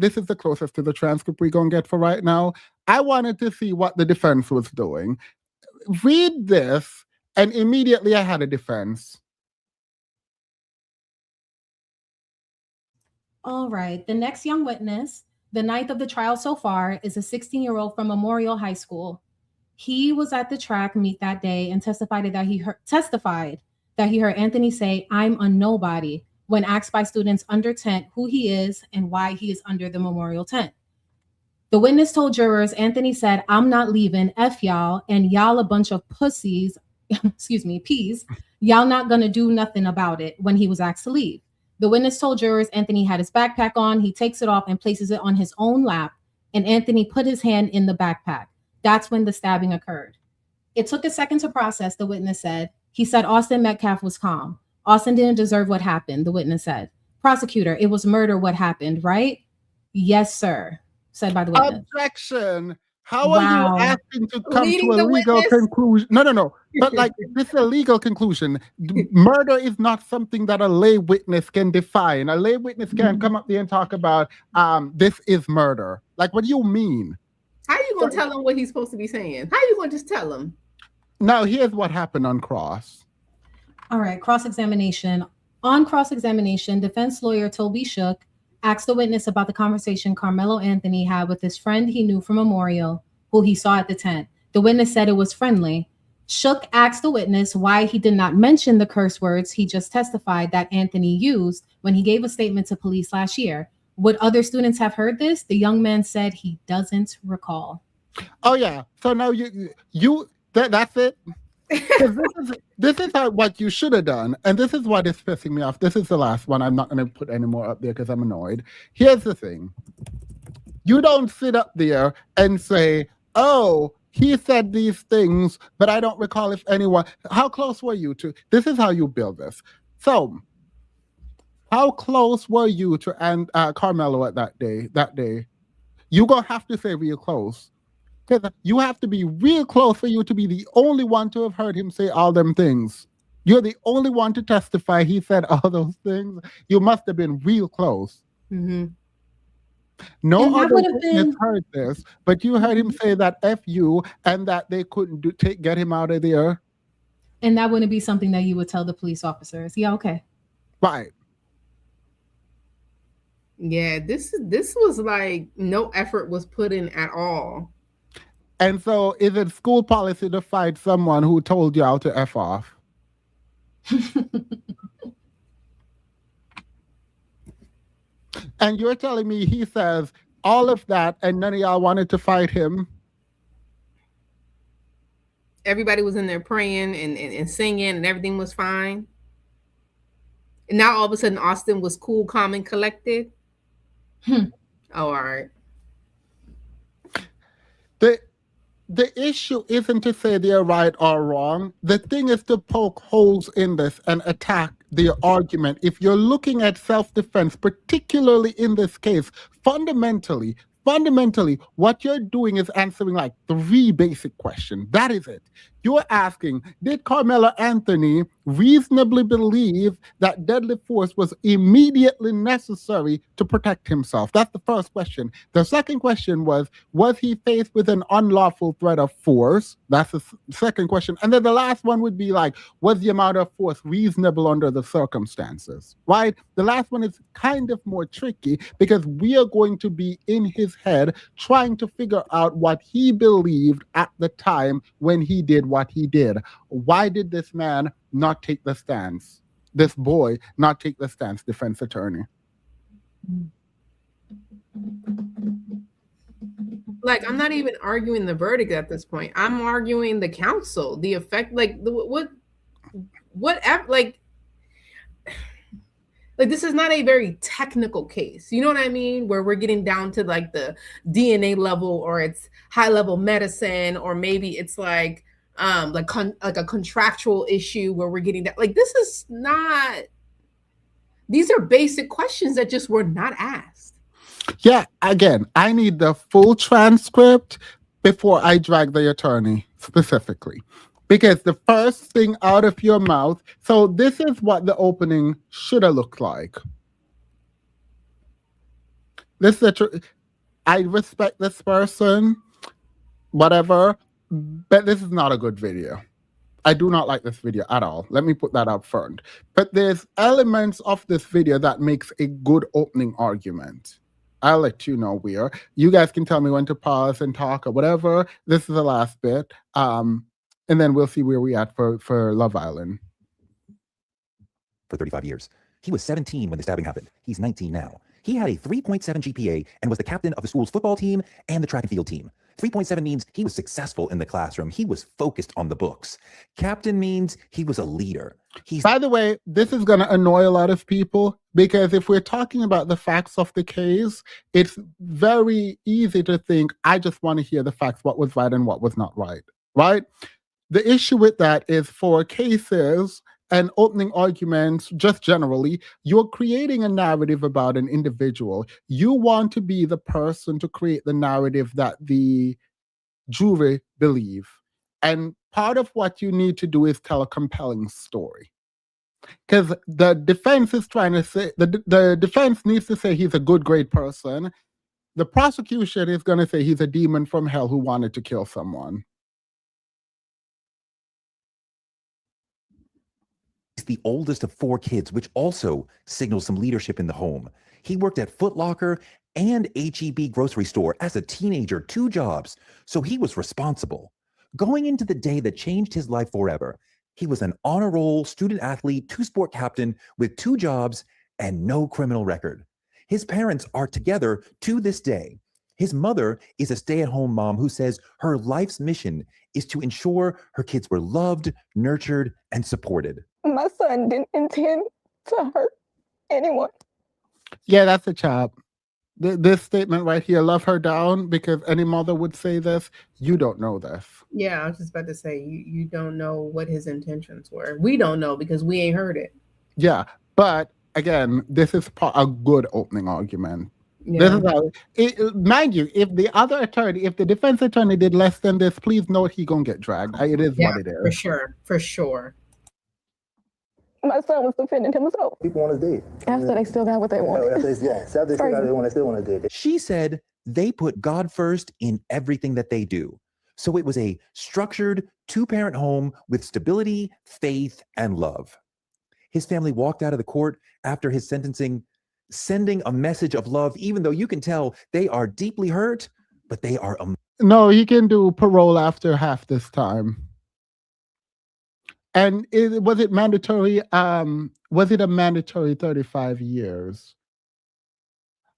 this is the closest to the transcript we're gonna get for right now. I wanted to see what the defense was doing. Read this, and immediately I had a defense. All right. The next young witness, the ninth of the trial so far, is a 16-year-old from Memorial High School. He was at the track meet that day and testified that he heard Anthony say, "I'm a nobody," when asked by students under tent who he is and why he is under the memorial tent. The witness told jurors Anthony said, "I'm not leaving, F y'all, and y'all a bunch of pussies, peas, y'all not gonna do nothing about it," when he was asked to leave. The witness told jurors Anthony had his backpack on. He takes it off and places it on his own lap, and Anthony put his hand in the backpack. That's when the stabbing occurred. It took a second to process, the witness said. He said Austin Metcalf was calm. Austin didn't deserve what happened, the witness said. Prosecutor, it was murder what happened, right? Yes, sir, said by the witness. Objection. How are you asking to come to a legal conclusion? No. But like, this is a legal conclusion. Murder is not something that a lay witness can define. A lay witness can't come up there and talk about this is murder. Like, what do you mean? How are you going to tell him what he's supposed to be saying? How are you going to just tell him? Now, here's what happened on cross. All right, cross-examination. On cross-examination, defense lawyer Toby Shook asked the witness about the conversation Carmelo Anthony had with his friend he knew from Memorial, who he saw at the tent. The witness said it was friendly. Shook asked the witness why he did not mention the curse words he just testified that Anthony used when he gave a statement to police last year. Would other students have heard this? The young man said he doesn't recall. Oh yeah. So now that's it. This is what you should have done, and this is what is pissing me off. This is the last one. I'm not going to put any more up there because I'm annoyed. Here's the thing. You don't sit up there and say, "Oh, he said these things, but I don't recall if anyone." How close were you to? This is how you build this. So, how close were you to Carmelo at that day? You're going to have to say real close. Because you have to be real close for you to be the only one to have heard him say all them things. You're the only one to testify he said all those things. You must have been real close. Mm-hmm. No other witness heard this, but you heard him say that F you and that they couldn't get him out of there. And that wouldn't be something that you would tell the police officers. Yeah, okay. Right. Yeah, this was like no effort was put in at all. And so is it school policy to fight someone who told you how to F off? And you're telling me he says all of that and none of y'all wanted to fight him? Everybody was in there praying and singing and everything was fine. And now all of a sudden Austin was cool, calm, and collected. Oh, all right. The issue isn't to say they're right or wrong. The thing is to poke holes in this and attack the argument. If you're looking at self-defense, particularly in this case, fundamentally, what you're doing is answering like 3 basic questions. That is it. You're asking, did Carmelo Anthony reasonably believe that deadly force was immediately necessary to protect himself? That's the first question. The second question was he faced with an unlawful threat of force? That's the second question. And then the last one would be like, was the amount of force reasonable under the circumstances? Right? The last one is kind of more tricky because we are going to be in his head trying to figure out what he believed at the time when he did what he did. Why did this man not take the stance? This boy not take the stance, defense attorney? Like, I'm not even arguing the verdict at this point. I'm arguing the counsel, the effect, like like this is not a very technical case. You know what I mean? Where we're getting down to like the DNA level, or it's high level medicine, or maybe it's like a contractual issue where we're getting that. Like, this is not. These are basic questions that just were not asked. Yeah, again, I need the full transcript before I drag the attorney specifically. Because the first thing out of your mouth, so this is what the opening should have looked like. I respect this person, whatever, but this is not a good video. I do not like this video at all. Let me put that up front. But there's elements of this video that makes a good opening argument. I'll let you know where. You guys can tell me when to pause and talk or whatever. This is the last bit. And then we'll see where we at for Love Island. For 35 years. He was 17 when the stabbing happened. He's 19 now. He had a 3.7 GPA and was the captain of the school's football team and the track and field team. 3.7 means he was successful in the classroom. He was focused on the books. Captain means he was a leader. By the way, this is going to annoy a lot of people because if we're talking about the facts of the case, it's very easy to think, I just want to hear the facts, what was right and what was not right, right? The issue with that is for cases and opening arguments, just generally, you're creating a narrative about an individual. You want to be the person to create the narrative that the jury believe. And part of what you need to do is tell a compelling story. Because the defense is trying to say, the defense needs to say he's a good, great person. The prosecution is going to say he's a demon from hell who wanted to kill someone. He's the oldest of 4 kids, which also signals some leadership in the home. He worked at Foot Locker and H-E-B grocery store as a teenager, 2 jobs, so he was responsible. Going into the day that changed his life forever, he was an honor roll student athlete, 2-sport captain with 2 jobs and no criminal record. His parents are together to this day. His mother is a stay-at-home mom who says her life's mission is to ensure her kids were loved, nurtured, and supported. My son didn't intend to hurt anyone. Yeah, that's a chop. This statement right here, love her down, because any mother would say this. You don't know this. Yeah, I was just about to say, you don't know what his intentions were. We don't know because we ain't heard it. Yeah, but again, this is a good opening argument. Yeah. This is mind you, if the defense attorney did less than this, please know he gonna get dragged. It is what it is. For sure. My son was defending himself. People want to date. After they still got what they wanted. After they still got what they want, they still want to date. She said they put God first in everything that they do. So it was a structured two-parent home with stability, faith, and love. His family walked out of the court after his sentencing, sending a message of love, even though you can tell they are deeply hurt, but they are No, he can do parole after half this time. And was it mandatory? Was it a mandatory 35 years?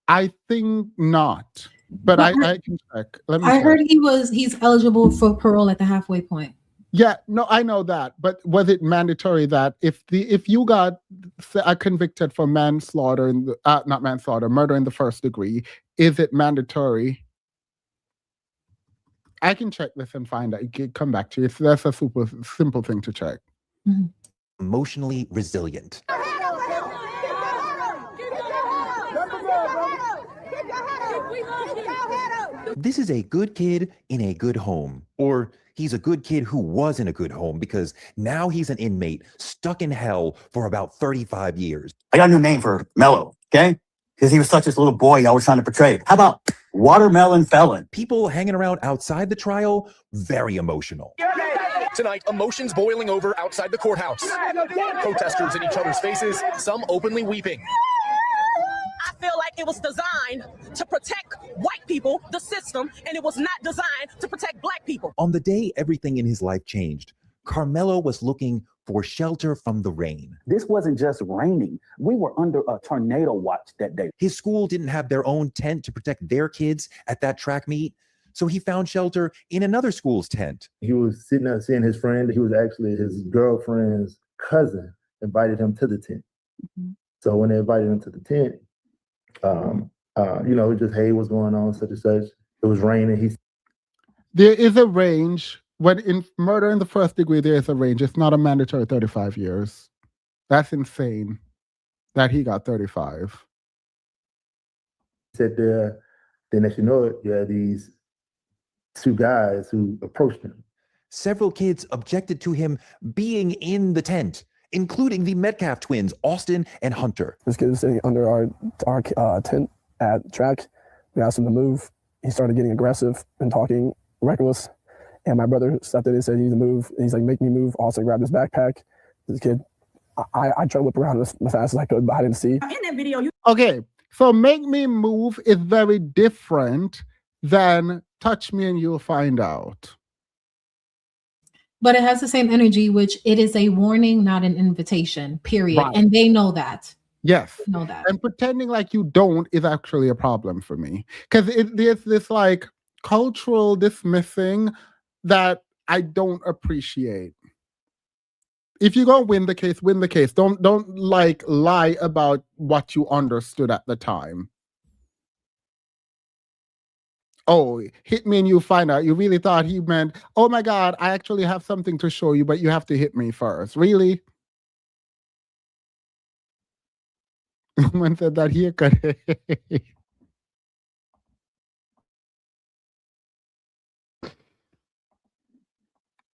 I think not, but I can check. Let me I check. heard he's eligible for parole at the halfway point. Yeah, no, I know that, but was it mandatory that if you got convicted for manslaughter in the not manslaughter, murder in the first degree, is it mandatory? I can check this and find out. Come back to you. That's a super simple thing to check. emotionally resilient. This is a good kid in a good home, or he's a good kid who was in a good home because now he's an inmate stuck in hell for about 35 years. I got a new name for Mello, okay? Because he was such this little boy I was trying to portray. How about Watermelon Felon? People hanging around outside the trial, very emotional. Tonight, emotions boiling over outside the courthouse. Protesters in each other's faces, some openly weeping. I feel like it was designed to protect white people, the system, and it was not designed to protect black people. On the day everything in his life changed, Carmelo was looking for shelter from the rain. This wasn't just raining. We were under a tornado watch that day. His school didn't have their own tent to protect their kids at that track meet, so he found shelter in another school's tent. He was sitting there seeing his friend. He was actually his girlfriend's cousin invited him to the tent. So when they invited him to the tent, just, hey, what's going on, such and such. It was raining. There is a range. When in murder in the first degree, there is a range. It's not a mandatory 35 years. That's insane that he got 35. Sat there, then next you know it, you had these two guys who approached him. Several kids objected to him being in the tent, including the Metcalf twins, Austin and Hunter. This kid was sitting under our tent at track. We asked him to move. He started getting aggressive and talking reckless. And my brother stepped in and said, "You need to move." And he's like, "Make me move." Austin grabbed his backpack. This kid, I tried to whip around as fast as I could, but I didn't see. In that video, Okay, so make me move is very different than touch me and you'll find out. But it has the same energy, which it is a warning, not an invitation, period. Right. And they know that. Yes. They know that. And pretending like you don't is actually a problem for me. Because there's this like cultural dismissing that I don't appreciate. If you're gonna win the case, win the case. Don't like lie about what you understood at the time. Oh, hit me and you find out. You really thought he meant, oh my God, I actually have something to show you, but you have to hit me first. Really? Someone said that here.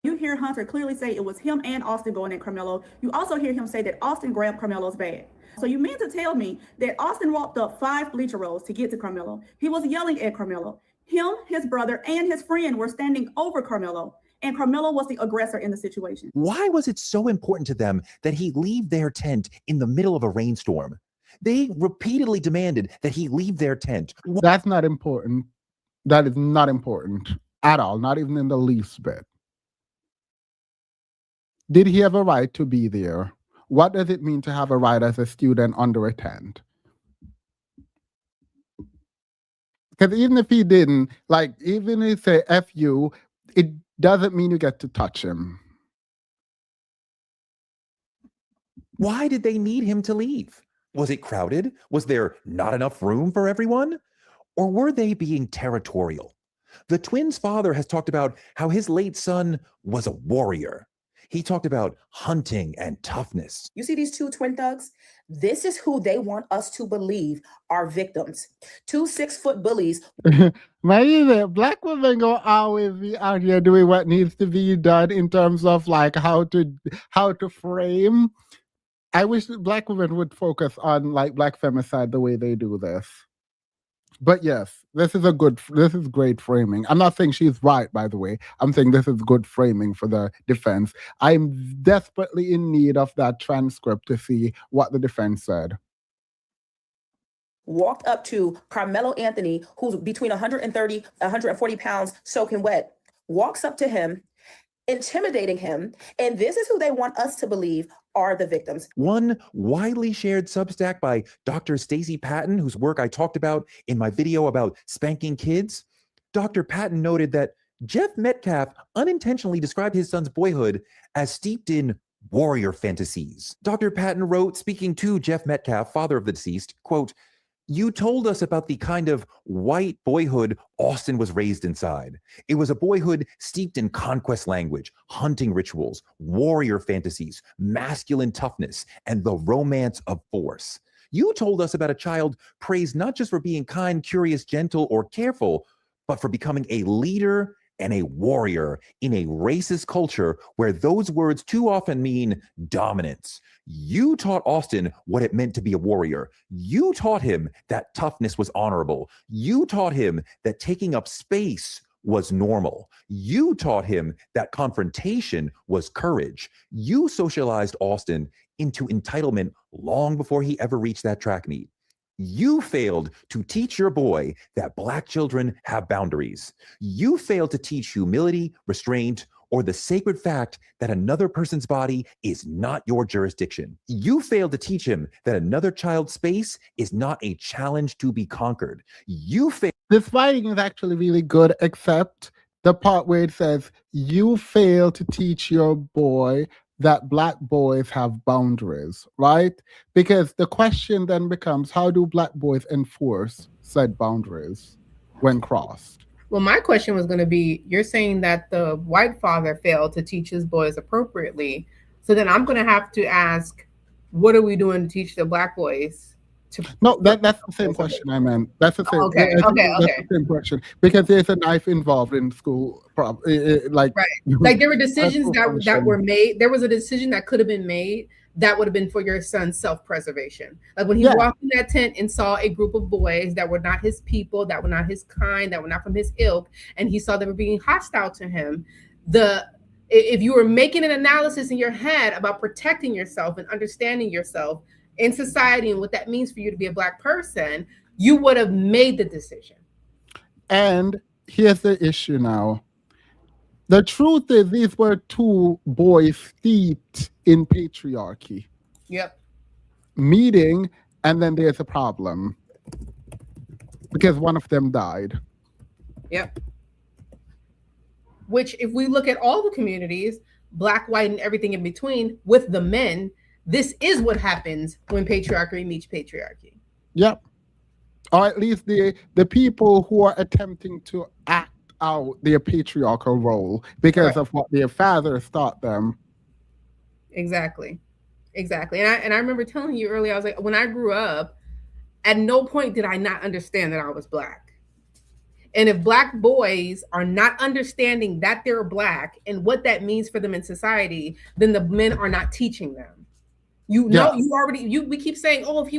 You hear Hunter clearly say it was him and Austin going at Carmelo. You also hear him say that Austin grabbed Carmelo's bag. So you mean to tell me that Austin walked up 5 bleacher rows to get to Carmelo? He was yelling at Carmelo. Him, his brother, and his friend were standing over Carmelo, and Carmelo was the aggressor in the situation. Why was it so important to them that he leave their tent in the middle of a rainstorm? They repeatedly demanded that he leave their tent. That's not important. That is not important at all, not even in the least bit. Did he have a right to be there? What does it mean to have a right as a student under a tent? Because even if he didn't, like, even if he say F you, it doesn't mean you get to touch him. Why did they need him to leave? Was it crowded? Was there not enough room for everyone? Or were they being territorial? The twins' father has talked about how his late son was a warrior. He talked about hunting and toughness. You see these two twin thugs? This is who they want us to believe are victims. 2 6-foot bullies. Maybe black women go always be out here doing what needs to be done in terms of like how to frame. I wish that black women would focus on like black femicide the way they do this. But yes, this is great framing. I'm not saying she's right, by the way. I'm saying this is good framing for the defense. I'm desperately in need of that transcript to see what the defense said. Walked up to Carmelo Anthony, who's between 130, 140 pounds, soaking wet, walks up to him, intimidating him. And this is who they want us to believe are the victims. One widely shared Substack by Dr. Stacey Patton, whose work I talked about in my video about spanking kids. Dr. Patton noted that Jeff Metcalf unintentionally described his son's boyhood as steeped in warrior fantasies. Dr. Patton wrote, speaking to Jeff Metcalf, father of the deceased, quote, "You told us about the kind of white boyhood Austin was raised inside. It was a boyhood steeped in conquest language, hunting rituals, warrior fantasies, masculine toughness, and the romance of force. You told us about a child praised not just for being kind, curious, gentle, or careful, but for becoming a leader and a warrior in a racist culture where those words too often mean dominance. You taught Austin what it meant to be a warrior. You taught him that toughness was honorable. You taught him that taking up space was normal. You taught him that confrontation was courage. You socialized Austin into entitlement long before he ever reached that track meet. You failed to teach your boy that Black children have boundaries. You failed to teach humility, restraint, or the sacred fact that another person's body is not your jurisdiction. You failed to teach him that another child's space is not a challenge to be conquered. You failed. This writing is actually really good, except the part where it says, you fail to teach your boy that Black boys have boundaries, right? Because the question then becomes, how do Black boys enforce said boundaries when crossed? Well, my question was going to be, you're saying that the white father failed to teach his boys appropriately. So then I'm going to have to ask, what are we doing to teach the Black boys? No, that's the same question I meant. That's the same. Okay. That's the same question, because there's a knife involved in school. Like there were decisions that were made. There was a decision that could have been made that would have been for your son's self-preservation. Like when he walked in that tent and saw a group of boys that were not his people, that were not his kind, that were not from his ilk, and he saw they were being hostile to him. If you were making an analysis in your head about protecting yourself and understanding yourself in society and what that means for you to be a Black person, you would have made the decision. And here's the issue now. The truth is, these were two boys steeped in patriarchy. Yep. Meeting, and then there's a problem because one of them died. Yep. Which, if we look at all the communities, Black, white, and everything in between, with the men, this is what happens when patriarchy meets patriarchy. Yep. Or at least the people who are attempting to act out their patriarchal role because of what their fathers taught them. Exactly. And I remember telling you earlier, I was like, when I grew up, at no point did I not understand that I was Black. And if Black boys are not understanding that they're Black and what that means for them in society, then the men are not teaching them. We keep saying, oh, if he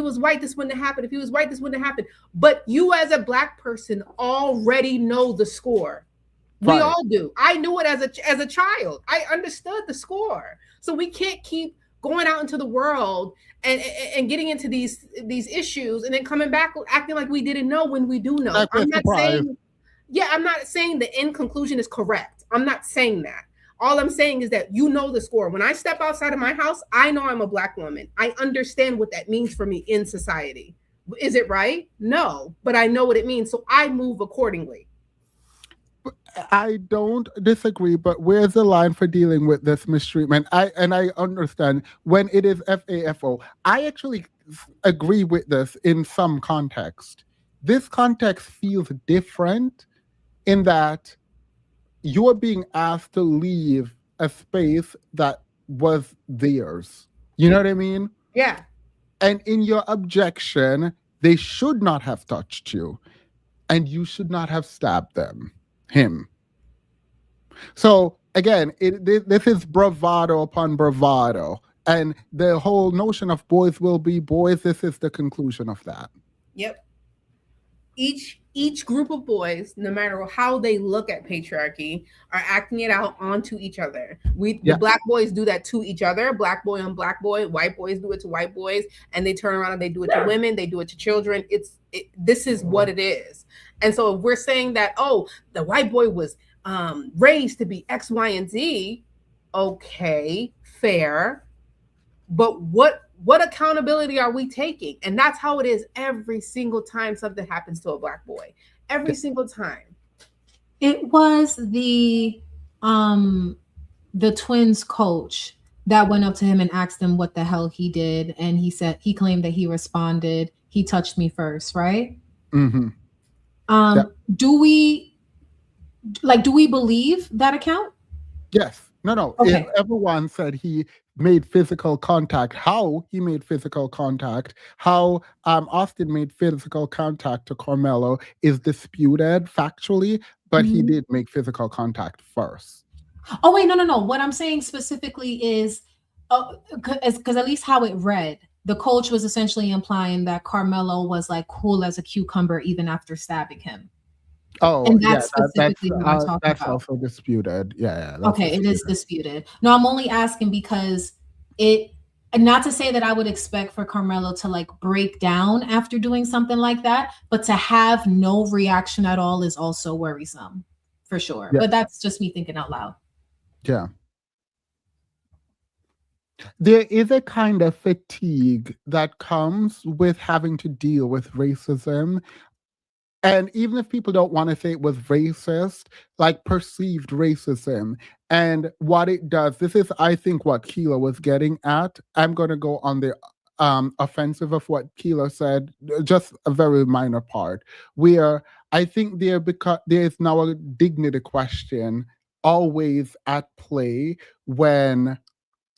was white, this wouldn't have happened. If he was white, this wouldn't have happened. But you as a Black person already know the score. We all do. I knew it as a child. I understood the score. So we can't keep going out into the world and getting into these issues and then coming back acting like we didn't know when we do know. I'm not saying the end conclusion is correct. I'm not saying that. All I'm saying is that you know the score. When I step outside of my house, I know I'm a Black woman. I understand what that means for me in society. Is it right? No, but I know what it means, so I move accordingly. I don't disagree, but where's the line for dealing with this mistreatment? I understand when it is FAFO. I actually agree with this in some context. This context feels different in that you're being asked to leave a space that was theirs. You know what I mean? Yeah. And in your objection, they should not have touched you, and you should not have stabbed him. So again, this is bravado upon bravado, and the whole notion of boys will be boys. This is the conclusion of that. Yep. each group of boys, no matter how they look at patriarchy, are acting it out onto each other. The black boys do that to each other, black boy on black boy, white boys do it to white boys, and they turn around and they do it to women, they do it to children. This is what it is. And so if we're saying that, oh, the white boy was raised to be X, Y, and Z, okay, fair. But what accountability are we taking? And that's how it is every single time something happens to a black boy. Every single time. It was the Twins coach that went up to him and asked him what the hell he did, and he claimed that he responded, "He touched me first," right? Mm-hmm. Do we believe that account? Yes. No. Okay. If everyone said he made physical contact, how he made physical contact, how Austin made physical contact to Carmelo is disputed factually, but he did make physical contact first. Oh, wait, no. What I'm saying specifically is, because at least how it read, the coach was essentially implying that Carmelo was like cool as a cucumber even after stabbing him. Oh, and that's specifically what I'm talking that's about. also disputed. Yeah. Okay, it is disputed. No, I'm only asking because not to say that I would expect for Carmelo to like break down after doing something like that, but to have no reaction at all is also worrisome, for sure. Yeah. But that's just me thinking out loud. Yeah. There is a kind of fatigue that comes with having to deal with racism. And even if people don't want to say it was racist, like perceived racism, and what it does, this is, I think, what Keela was getting at. I'm going to go on the offensive of what Keela said, just a very minor part, where I think there is now a dignity question always at play when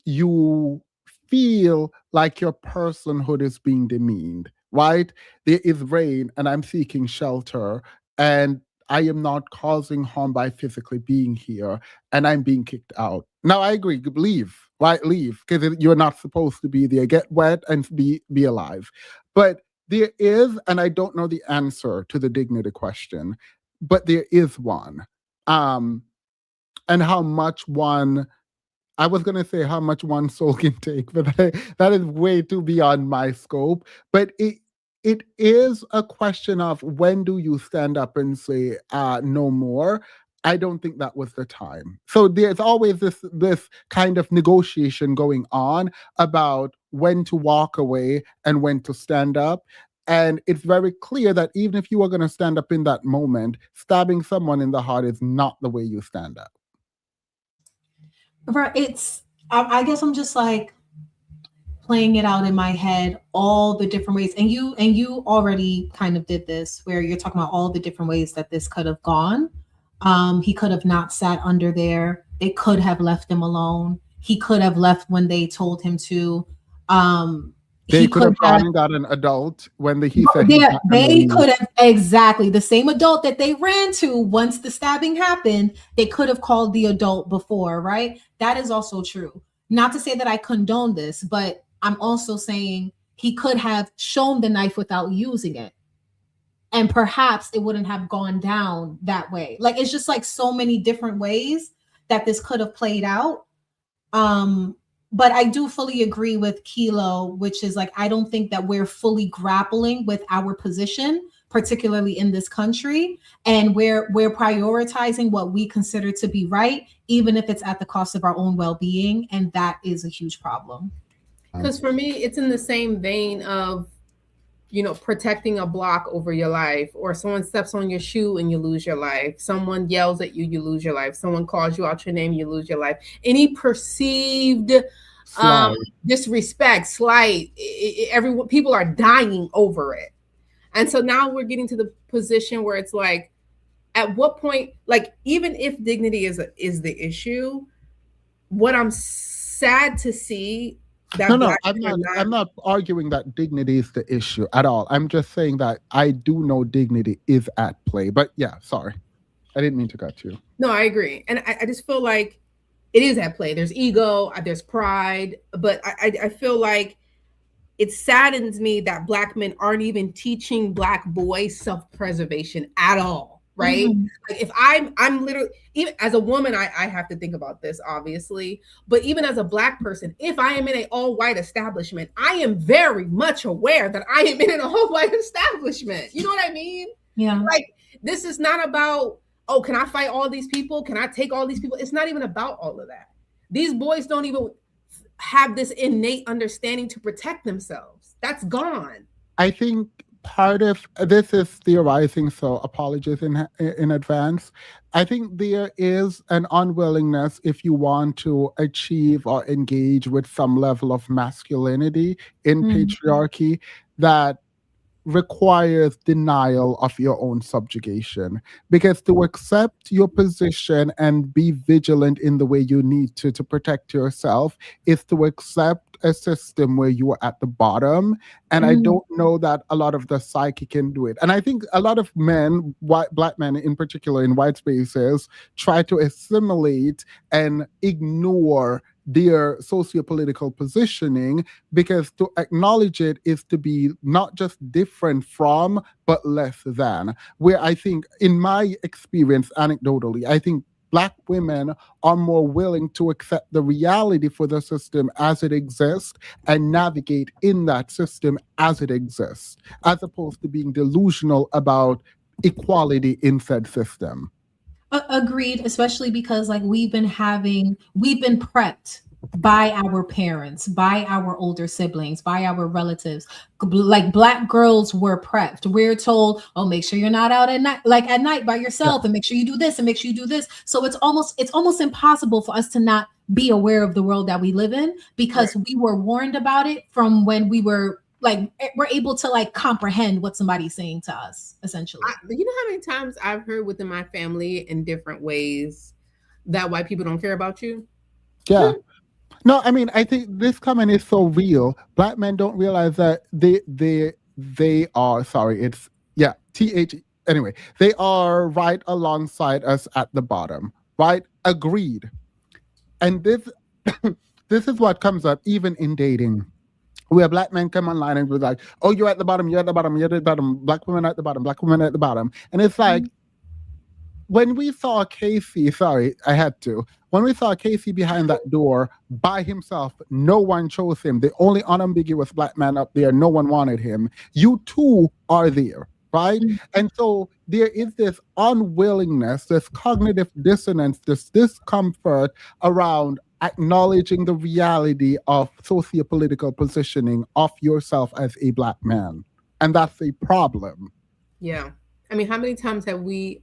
you feel like your personhood is being demeaned. Right? There is rain and I'm seeking shelter and I am not causing harm by physically being here and I'm being kicked out. Now, I agree. Leave, right? Leave, because you're not supposed to be there. Get wet and be alive. But there is, and I don't know the answer to the dignity question, but there is one. And how much one... I was going to say how much one soul can take, but that is way too beyond my scope. But it is a question of when do you stand up and say, no more? I don't think that was the time. So there's always this kind of negotiation going on about when to walk away and when to stand up. And it's very clear that even if you are going to stand up in that moment, stabbing someone in the heart is not the way you stand up. Right. I guess I'm just like playing it out in my head, all the different ways. And you already kind of did this where you're talking about all the different ways that this could have gone. He could have not sat under there. They could have left him alone. He could have left when they told him to. They could have gone and got an adult when he said they could have, exactly, the same adult that they ran to once the stabbing happened. They could have called the adult before, right? That is also true. Not to say that I condone this, but I'm also saying he could have shown the knife without using it. And perhaps it wouldn't have gone down that way. Like, it's just like so many different ways that this could have played out. But I do fully agree with Kilo, which is like, I don't think that we're fully grappling with our position, particularly in this country. And we're prioritizing what we consider to be right, even if it's at the cost of our own well-being. And that is a huge problem. Because for me, it's in the same vein of, protecting a block over your life, or someone steps on your shoe and you lose your life. Someone yells at you, you lose your life. Someone calls you out your name, you lose your life. Any perceived disrespect, slight, people are dying over it. And so now we're getting to the position where it's like, at what point, like, even if dignity is the issue, what I'm sad to see I'm not arguing that dignity is the issue at all. I'm just saying that I do know dignity is at play. But yeah, sorry. I didn't mean to cut you. No, I agree. And I just feel like it is at play. There's ego, there's pride. But I feel like it saddens me that Black men aren't even teaching Black boys self-preservation at all, right? Like if I'm literally, even as a woman, I have to think about this, obviously, but even as a Black person, if I am in an all-white establishment, I am very much aware that I am in an all-white establishment. You know what I mean? Yeah. Like, this is not about, oh, can I fight all these people? Can I take all these people? It's not even about all of that. These boys don't even have this innate understanding to protect themselves. That's gone. I think part of this is theorizing, so apologies in advance. I think there is an unwillingness, if you want to achieve or engage with some level of masculinity in patriarchy, that requires denial of your own subjugation, because to accept your position and be vigilant in the way you need to protect yourself is to accept a system where you are at the bottom. And I don't know that a lot of the psyche can do it. And I think a lot of men, Black men in particular in white spaces, try to assimilate and ignore their sociopolitical positioning, because to acknowledge it is to be not just different from, but less than. Where I think, in my experience, anecdotally, I think Black women are more willing to accept the reality for the system as it exists and navigate in that system as it exists, as opposed to being delusional about equality in said system. Agreed, especially because like we've been prepped by our parents, by our older siblings, by our relatives. Like Black girls were prepped. We're told, oh, make sure you're not out at night by yourself, and make sure you do this and make sure you do this. So it's almost impossible for us to not be aware of the world that we live in, because we were warned about it from when we were we're able to like comprehend what somebody's saying to us, essentially. You know how many times I've heard within my family in different ways that white people don't care about you? Yeah. No, I mean, I think this comment is so real. Black men don't realize that they are, anyway, they are right alongside us at the bottom, right? Agreed. And this this is what comes up even in dating, where Black men come online and be like, oh, you're at the bottom, you're at the bottom, you're at the bottom, Black women at the bottom, Black women at the bottom. And it's like, when we saw Casey, when we saw Casey behind that door by himself, no one chose him. The only unambiguous Black man up there, no one wanted him. You too are there, right? And so there is this unwillingness, this cognitive dissonance, this discomfort around acknowledging the reality of sociopolitical positioning of yourself as a Black man. And that's a problem. Yeah. I mean, how many times have we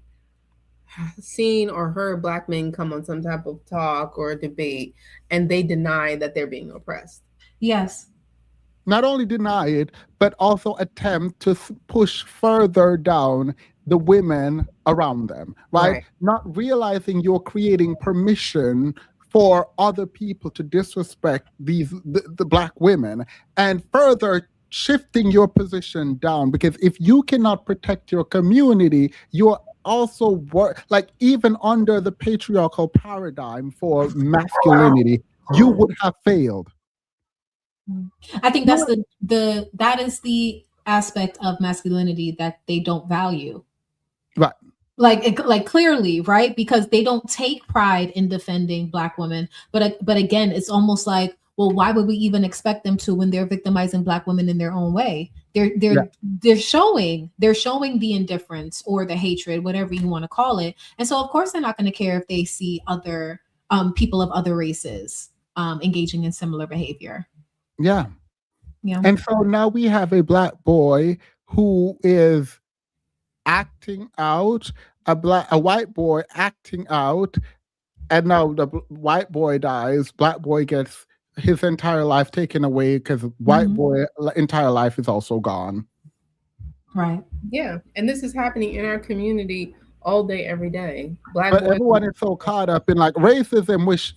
seen or heard Black men come on some type of talk or debate and they deny that they're being oppressed? Yes. Not only deny it, but also attempt to push further down the women around them, right? Not realizing you're creating permission for other people to disrespect the Black women, and further shifting your position down. Because if you cannot protect your community, you're also even under the patriarchal paradigm for masculinity, you would have failed. I think that's that is the aspect of masculinity that they don't value. Right. Like clearly, right? Because they don't take pride in defending Black women. But again, it's almost like, well, why would we even expect them to when they're victimizing Black women in their own way? They're showing the indifference or the hatred, whatever you want to call it. And so of course they're not going to care if they see other people of other races engaging in similar behavior. Yeah. Yeah. And so now we have a Black boy who is acting out, a white boy acting out, and now the white boy dies, Black boy gets his entire life taken away because white boy entire life is also gone. Right. Yeah. And this is happening in our community all day, every day. But everyone is so caught up in like racism, which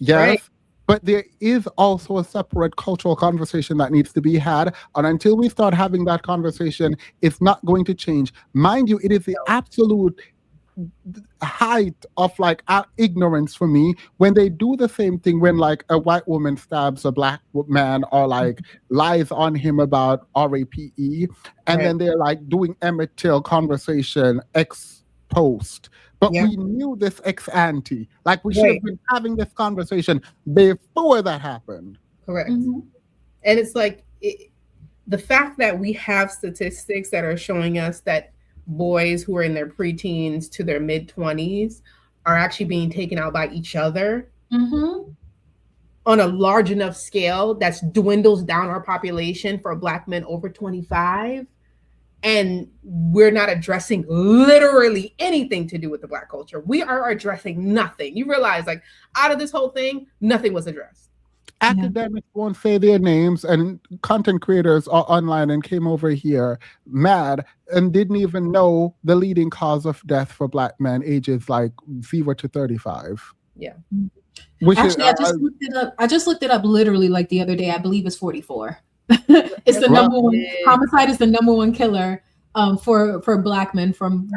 but there is also a separate cultural conversation that needs to be had. And until we start having that conversation, it's not going to change. Mind you, it is the absolute height of like ignorance for me when they do the same thing when like a white woman stabs a black man or like lies on him about RAPE, and Right. then they're like doing Emmett Till conversation ex post. But Yeah. we knew this ex ante. Like we should Right. have been having this conversation before that happened. Correct. And it's like the fact that we have statistics that are showing us that boys who are in their preteens to their mid-20s are actually being taken out by each other on a large enough scale that's dwindles down our population for Black men over 25. And we're not addressing literally anything to do with the Black culture. We are addressing nothing. You realize, like, out of this whole thing, nothing was addressed. Academics won't say their names, and content creators are online and came over here mad and didn't even know the leading cause of death for Black men ages like 0 to 35. Yeah. Which Actually, is, I just looked it up. I just looked it up literally like the other day. I believe it's 44. It's the number one homicide is the number one killer for Black men from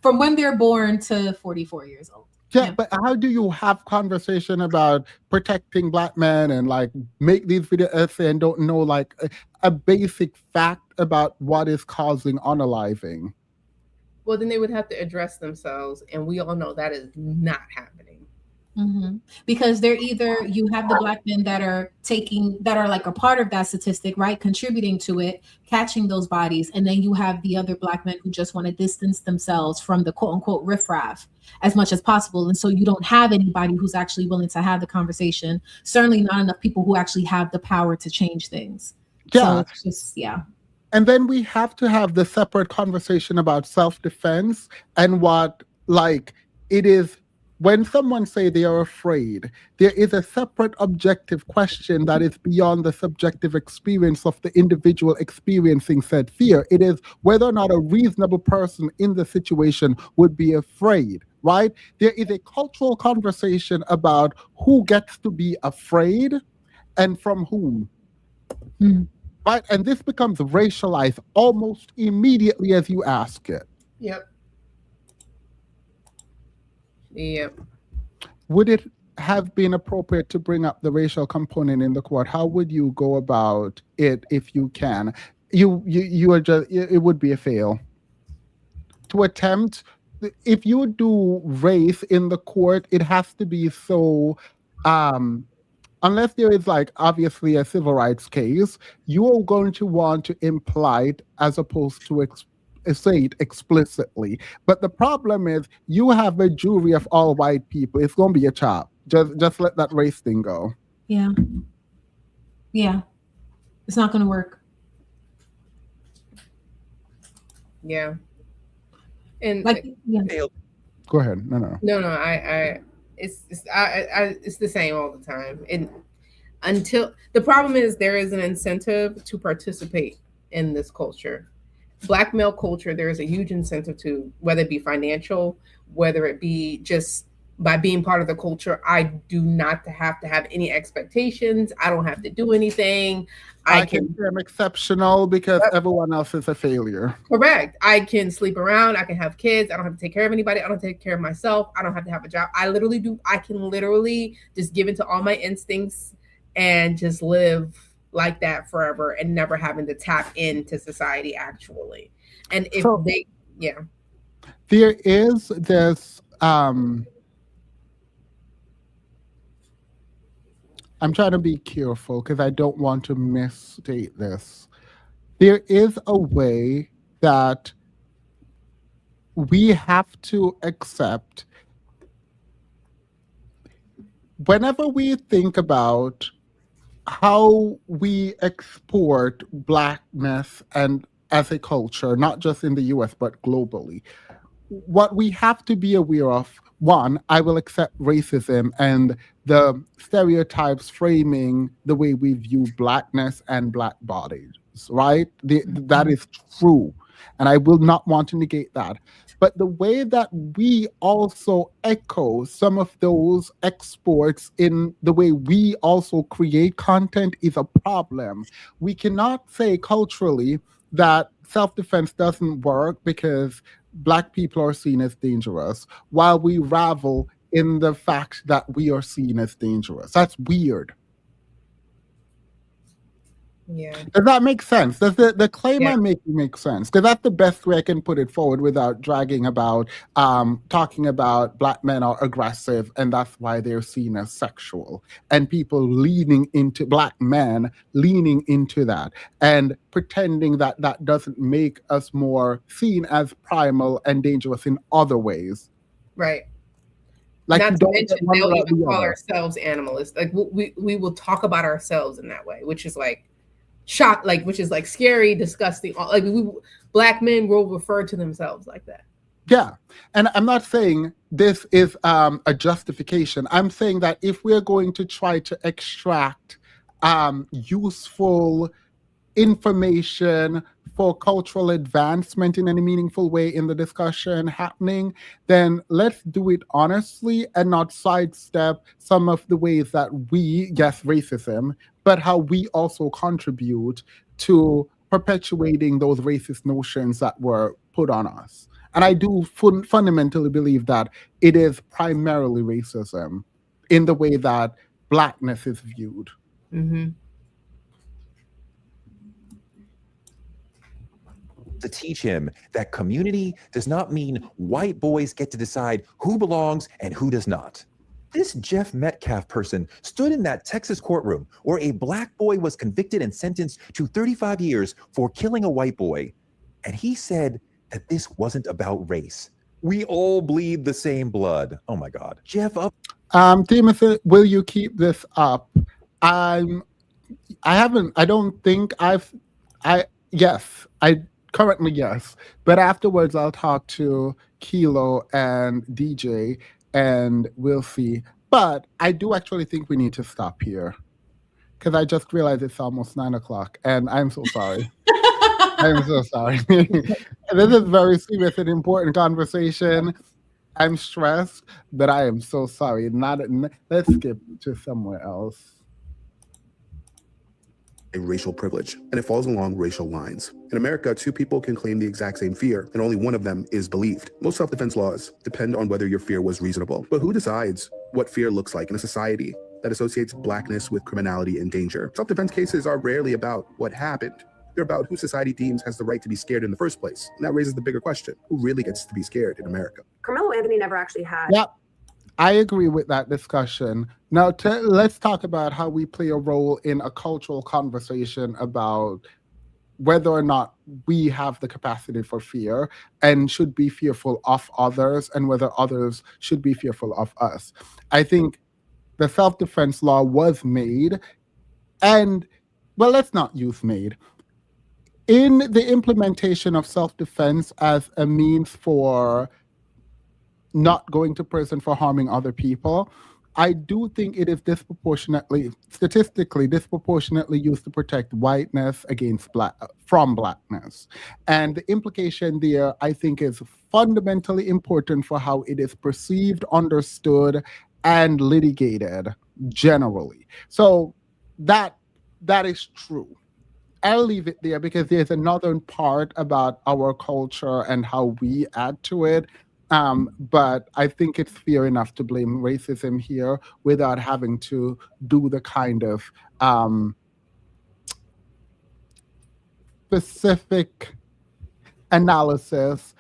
from when they're born to 44 years old. yeah, but how do you have conversation about protecting Black men and like make these video essays and don't know like a basic fact about what is causing unaliving? Well, then they would have to address themselves, and we all know that is not happening. Because they're either you have the Black men that are like a part of that statistic, right, contributing to it, catching those bodies, and then you have the other Black men who just want to distance themselves from the quote unquote riffraff as much as possible, and so you don't have anybody who's actually willing to have the conversation. Certainly not enough people who actually have the power to change things. Yeah. So it's just And then we have to have the separate conversation about self-defense and what like it is when someone say they are afraid, there is a separate objective question that is beyond the subjective experience of the individual experiencing said fear. It is whether or not a reasonable person in the situation would be afraid, right? There is a cultural conversation about who gets to be afraid and from whom. Right? And this becomes racialized almost immediately as you ask it. Yep. Yep. Would it have been appropriate to bring up the racial component in the court? How would you go about it if you can? You are just, it would be a fail. To attempt, if you do race in the court, it has to be so unless there is like obviously a civil rights case, you are going to want to imply it as opposed to say it explicitly. But the problem is you have a jury of all white people. It's going to be a chop. Just let that race thing go. Yeah. It's not going to work. Yeah. And like, Go ahead. No. It's the same all the time. And until the problem is there is an incentive to participate in this culture. Black male culture, there is a huge incentive to, whether it be financial, whether it be just by being part of the culture. I do not have to have any expectations. I don't have to do anything. I can say I'm exceptional because everyone else is a failure. Correct. I can sleep around. I can have kids. I don't have to take care of anybody. I don't take care of myself. I don't have to have a job. I can literally just give into all my instincts and just live like that forever and never having to tap into society actually. And if there is this I'm trying to be careful because I don't want to misstate this. There is a way that we have to accept whenever we think about how we export Blackness and as a culture, not just in the US, but globally. What we have to be aware of, one, I will accept racism and the stereotypes framing the way we view Blackness and Black bodies, right? That is true. And I will not want to negate that. But the way that we also echo some of those exports in the way we also create content is a problem. We cannot say culturally that self-defense doesn't work because Black people are seen as dangerous while we ravel in the fact that we are seen as dangerous. That's weird. Yeah. Does that make sense? Does the claim Yeah. I'm making make sense? Because that's the best way I can put it forward without dragging about talking about Black men are aggressive and that's why they're seen as sexual, and people leaning into Black men leaning into that and pretending that that doesn't make us more seen as primal and dangerous in other ways. Right. Like Not you to don't mention get one they'll without even the call other. ourselves animalists. Like we will talk about ourselves in that way, which is like which is like scary, disgusting. Like Black men will refer to themselves like that. Yeah. And I'm not saying this is a justification. I'm saying that if we're going to try to extract useful information for cultural advancement in any meaningful way in the discussion happening, then let's do it honestly and not sidestep some of the ways that we, yes, racism, but how we also contribute to perpetuating those racist notions that were put on us. And I do fundamentally believe that it is primarily racism in the way that Blackness is viewed. Mm-hmm. To teach him that community does not mean white boys get to decide who belongs and who does not. This Jeff Metcalf person stood in that Texas courtroom where a Black boy was convicted and sentenced to 35 years for killing a white boy. And he said that this wasn't about race. We all bleed the same blood. Oh my God. Jeff up. Timothy, will you keep this up? Currently, yes. But afterwards, I'll talk to Kilo and DJ and we'll see. But I do actually think we need to stop here because I just realized it's almost 9 o'clock and I'm so sorry. I'm so sorry. This is very serious and important conversation. I'm stressed, but I am so sorry. Let's skip to somewhere else. A racial privilege, and it falls along racial lines. In America, two people can claim the exact same fear, and only one of them is believed. Most self-defense laws depend on whether your fear was reasonable. But who decides what fear looks like in a society that associates Blackness with criminality and danger? Self-defense cases are rarely about what happened. They're about who society deems has the right to be scared in the first place. And that raises the bigger question: who really gets to be scared in America? Carmelo Anthony never actually had. Yep. I agree with that discussion. Now, let's talk about how we play a role in a cultural conversation about whether or not we have the capacity for fear and should be fearful of others and whether others should be fearful of us. I think the self-defense law was made and, well, let's not use made. In the implementation of self-defense as a means for not going to prison for harming other people, I do think it is statistically disproportionately used to protect whiteness from Blackness. And the implication there, I think, is fundamentally important for how it is perceived, understood, and litigated generally. So that is true. I'll leave it there because there's another part about our culture and how we add to it. But I think it's fair enough to blame racism here without having to do the kind of specific analysis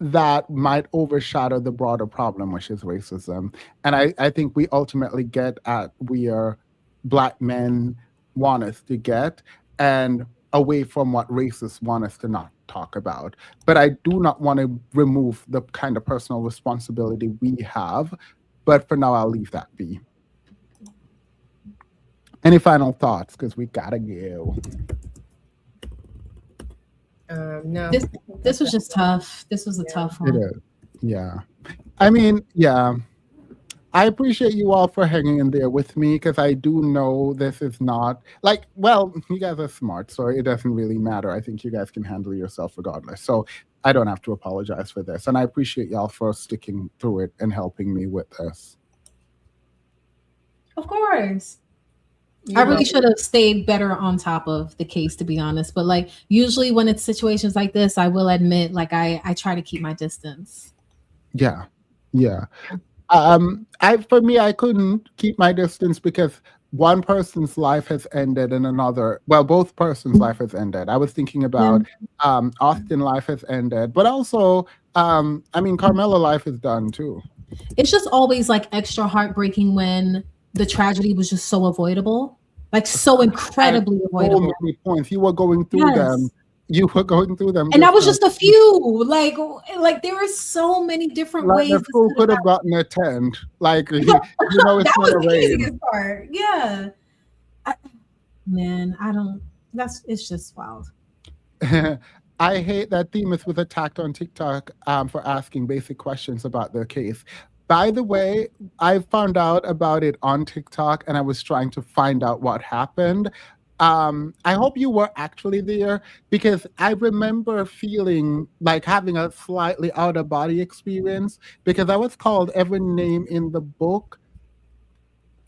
that might overshadow the broader problem, which is racism. And I think we ultimately get at where Black men want us to get and away from what racists want us to not talk about. But I do not want to remove the kind of personal responsibility we have. But for now, I'll leave that be. Any final thoughts? Because we gotta go. No. This was just tough. This was a tough one. It is. Yeah. I mean, yeah. I appreciate you all for hanging in there with me because I do know this is not you guys are smart, so it doesn't really matter. I think you guys can handle yourself regardless. So I don't have to apologize for this. And I appreciate y'all for sticking through it and helping me with this. Of course. I really should have stayed better on top of the case, to be honest. But like usually when it's situations like this, I will admit, like I try to keep my distance. Yeah. For me, I couldn't keep my distance because one person's life has ended and both persons' life has ended. I was thinking about Austin life has ended, but also, Carmelo life is done too. It's just always like extra heartbreaking when the tragedy was just so avoidable, like so incredibly avoidable. So many points you were going through them. You were going through them, and that was just a few. Like there were so many different ways. The school could have gotten a tent. Like it's that not was a the rain. easiest part. Yeah, it's just wild. I hate that Themis was attacked on TikTok for asking basic questions about their case. By the way, I found out about it on TikTok and I was trying to find out what happened. I hope you were actually there because I remember feeling like having a slightly out of body experience because I was called every name in the book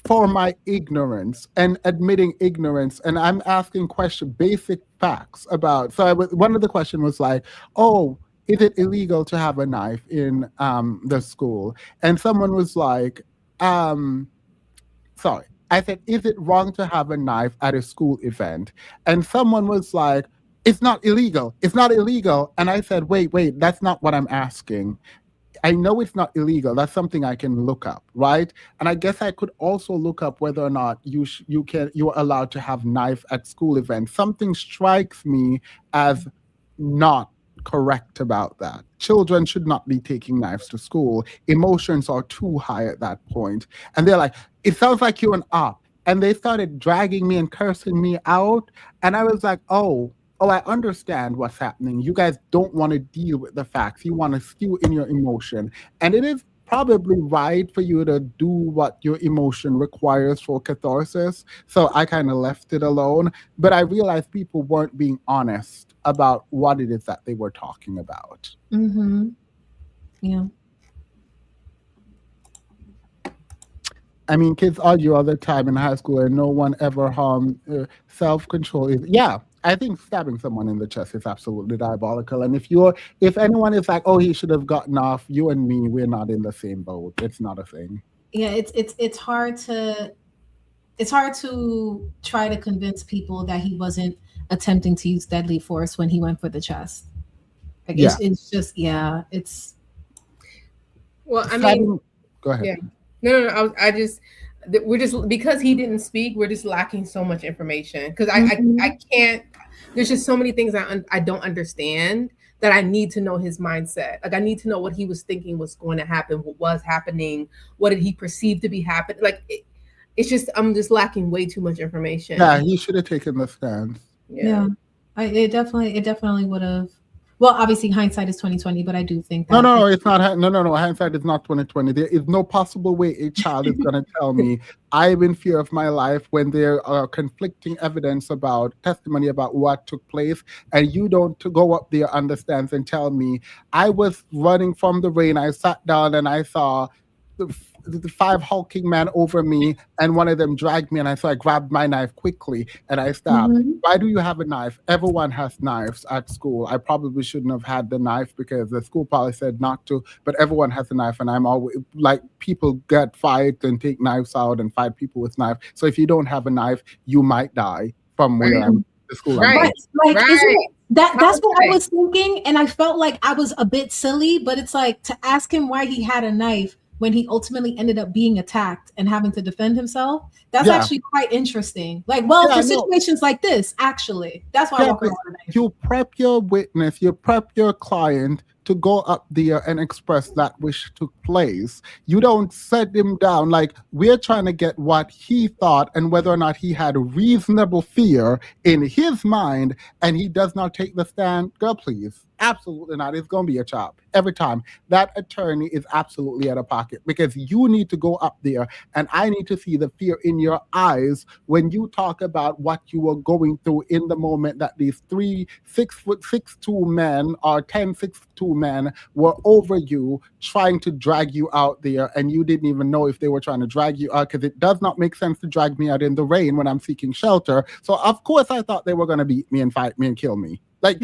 for my ignorance and admitting ignorance. And I'm asking basic facts about. So one of the questions was like, oh, is it illegal to have a knife in the school? And someone was like, sorry. I said, is it wrong to have a knife at a school event? And someone was like, it's not illegal. It's not illegal. And I said, wait, that's not what I'm asking. I know it's not illegal. That's something I can look up, right? And I guess I could also look up whether or not you're allowed to have knife at school events. Something strikes me as not correct about that. Children should not be taking knives to school. Emotions are too high at that point. And they're like, it sounds like you're an op. And they started dragging me and cursing me out. And I was like, oh, I understand what's happening. You guys don't want to deal with the facts. You want to stew in your emotion. And it is probably right for you to do what your emotion requires for catharsis. So I kind of left it alone. But I realized people weren't being honest about what it is that they were talking about. Mm-hmm. Yeah. I mean, kids argue all the time in high school and no one ever harmed. Self-control is, I think stabbing someone in the chest is absolutely diabolical. And if anyone is like, oh, he should have gotten off, you and me, we're not in the same boat. It's not a thing. Yeah, it's hard to try to convince people that he wasn't attempting to use deadly force when he went for the chest. Like it's just it's. Well, I mean, go ahead. Yeah. No. We're just because he didn't speak. We're just lacking so much information because I can't. There's just so many things I don't understand that I need to know his mindset. Like I need to know what he was thinking was going to happen, what was happening, what did he perceive to be happening. Like it's just I'm just lacking way too much information. Yeah, he should have taken the stance. Yeah. It definitely would have. Well, obviously hindsight is 2020, but I do think that No, it's not. No, hindsight is not 2020. There is no possible way a child is going to tell me I'm in fear of my life when there are conflicting evidence about testimony about what took place, and you don't go up there, understands, and tell me I was running from the rain. I sat down and I saw the 5 hulking men over me, and one of them dragged me, and I grabbed my knife quickly and I stabbed. Mm-hmm. Why do you have a knife? Everyone has knives at school. I probably shouldn't have had the knife because the school policy said not to, but everyone has a knife, and I'm always like, people get fight and take knives out and fight people with knives. So if you don't have a knife, you might die from where I'm the school. Right. That's what I was thinking, and I felt like I was a bit silly, but it's like to ask him why he had a knife when he ultimately ended up being attacked and having to defend himself. That's actually quite interesting. Like, for situations like this, actually, that's why I walk around with a knife. You prep your witness, you prep your client to go up there and express that which took place. You don't set him down. Like, we're trying to get what he thought and whether or not he had reasonable fear in his mind, and he does not take the stand. Girl, please. Absolutely not. It's going to be a chop every time. That attorney is absolutely out of pocket because you need to go up there and I need to see the fear in your eyes when you talk about what you were going through in the moment that these 3 6'2" men or 10 6'2" men were over you trying to drag you out there and you didn't even know if they were trying to drag you out because it does not make sense to drag me out in the rain when I'm seeking shelter. So of course I thought they were going to beat me and fight me and kill me. Like,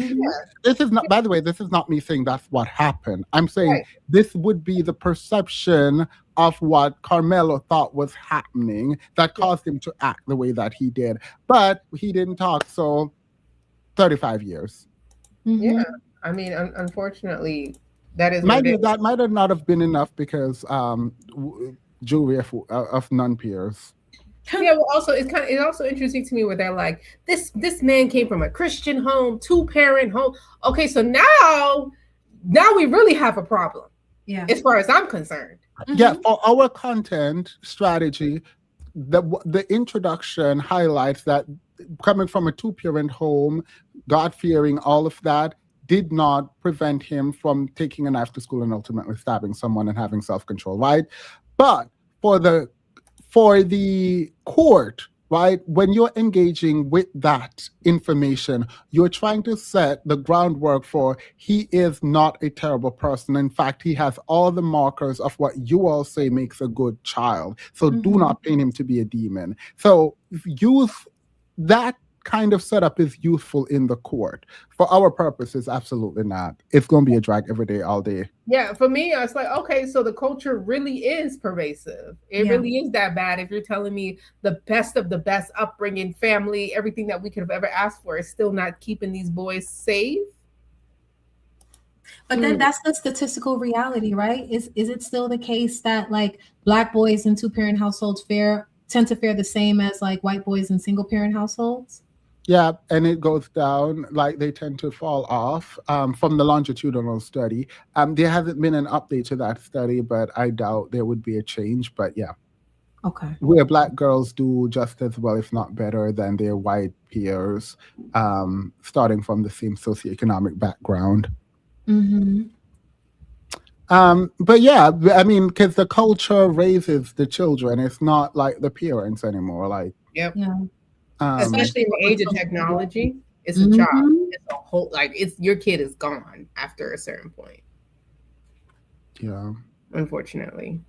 this is not, by the way, this is not me saying that's what happened. I'm saying this would be the perception of what Carmelo thought was happening that caused him to act the way that he did. But he didn't talk, so 35 years. Yeah. I mean, unfortunately, that is Mind you, that might have not have been enough because jury of non-peers. Yeah, well, also it's also interesting to me where they're like, this man came from a Christian home, 2-parent home. Okay, so now we really have a problem. Yeah, as far as I'm concerned. Yeah, for our content strategy, the introduction highlights that coming from a 2-parent home, God-fearing, all of that did not prevent him from taking a knife to school and ultimately stabbing someone and having self-control, right? But for the court, right, when you're engaging with that information, you're trying to set the groundwork for he is not a terrible person. In fact, he has all the markers of what you all say makes a good child. So do not paint him to be a demon. So use that kind of setup is useful in the court. For our purposes, absolutely not. It's going to be a drag every day, all day. Yeah, for me, it's like, okay, so the culture really is pervasive. It really is that bad. If you're telling me the best of the best upbringing, family, everything that we could have ever asked for is still not keeping these boys safe. But then that's the statistical reality, right? Is it still the case that like Black boys in 2-parent households tend to fare the same as like white boys in single-parent households? Yeah, and it goes down, like they tend to fall off from the longitudinal study. There hasn't been an update to that study, but I doubt there would be a change. But yeah. Okay. Where Black girls do just as well, if not better, than their white peers, starting from the same socioeconomic background. But yeah, I mean, because the culture raises the children. It's not like the parents anymore. Like, yep. Yeah. Especially in the age of technology, it's a child. It's a whole your kid is gone after a certain point. Yeah. Unfortunately.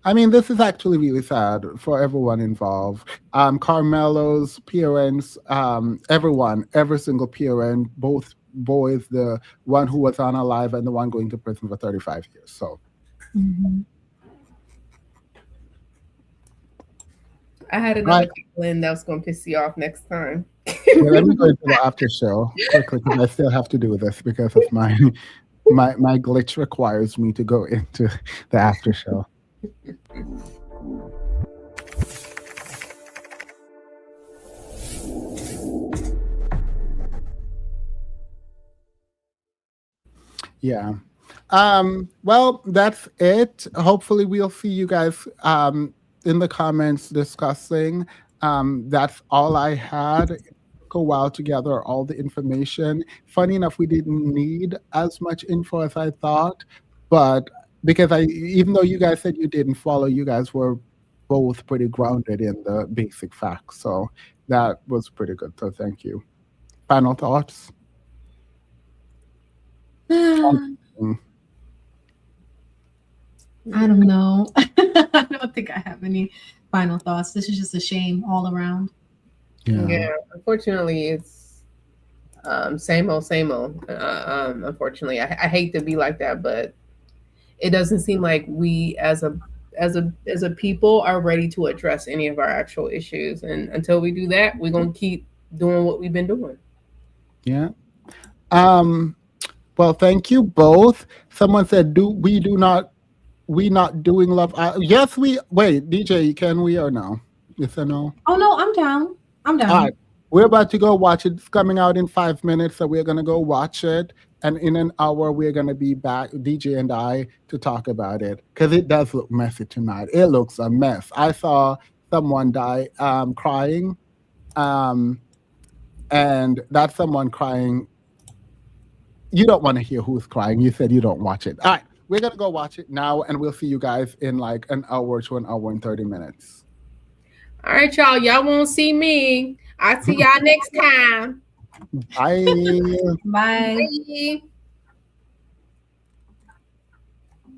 I mean, this is actually really sad for everyone involved. Carmelo's parents, everyone, every single parent, both boys, the one who was unalive and the one going to prison for 35 years. So. I had another complaint that was going to piss you off next time. Yeah, let me go into the after show quickly because I still have to do this because of my glitch requires me to go into the after show. Yeah. Well, that's it. Hopefully we'll see you guys in the comments discussing. That's all I had. It took a while to gather all the information. Funny enough, we didn't need as much info as I thought, but because even though you guys said you didn't follow, you guys were both pretty grounded in the basic facts. So that was pretty good. So thank you. Final thoughts? I don't know. I don't think I have any final thoughts. This is just a shame all around. Yeah, unfortunately, it's same old. Unfortunately, I hate to be like that, but it doesn't seem like we as a people are ready to address any of our actual issues. And until we do that, we're gonna keep doing what we've been doing. Yeah. Well, thank you both. Someone said, we not doing Love Island? Yes, we. Wait, DJ, can we or no? Yes or no? Oh no, I'm down. I'm down. All right, we're about to go watch it. It's coming out in 5 minutes, so we're gonna go watch it. And in an hour, we're gonna be back, DJ and I, to talk about it because it does look messy tonight. It looks a mess. I saw someone die crying, and that someone crying You don't want to hear who's crying. You said you don't watch it. All right, we're gonna go watch it now, and we'll see you guys in like an hour to an hour and 30 minutes. All right, y'all. Y'all won't see me. I'll see y'all next time. Bye. Bye. Bye.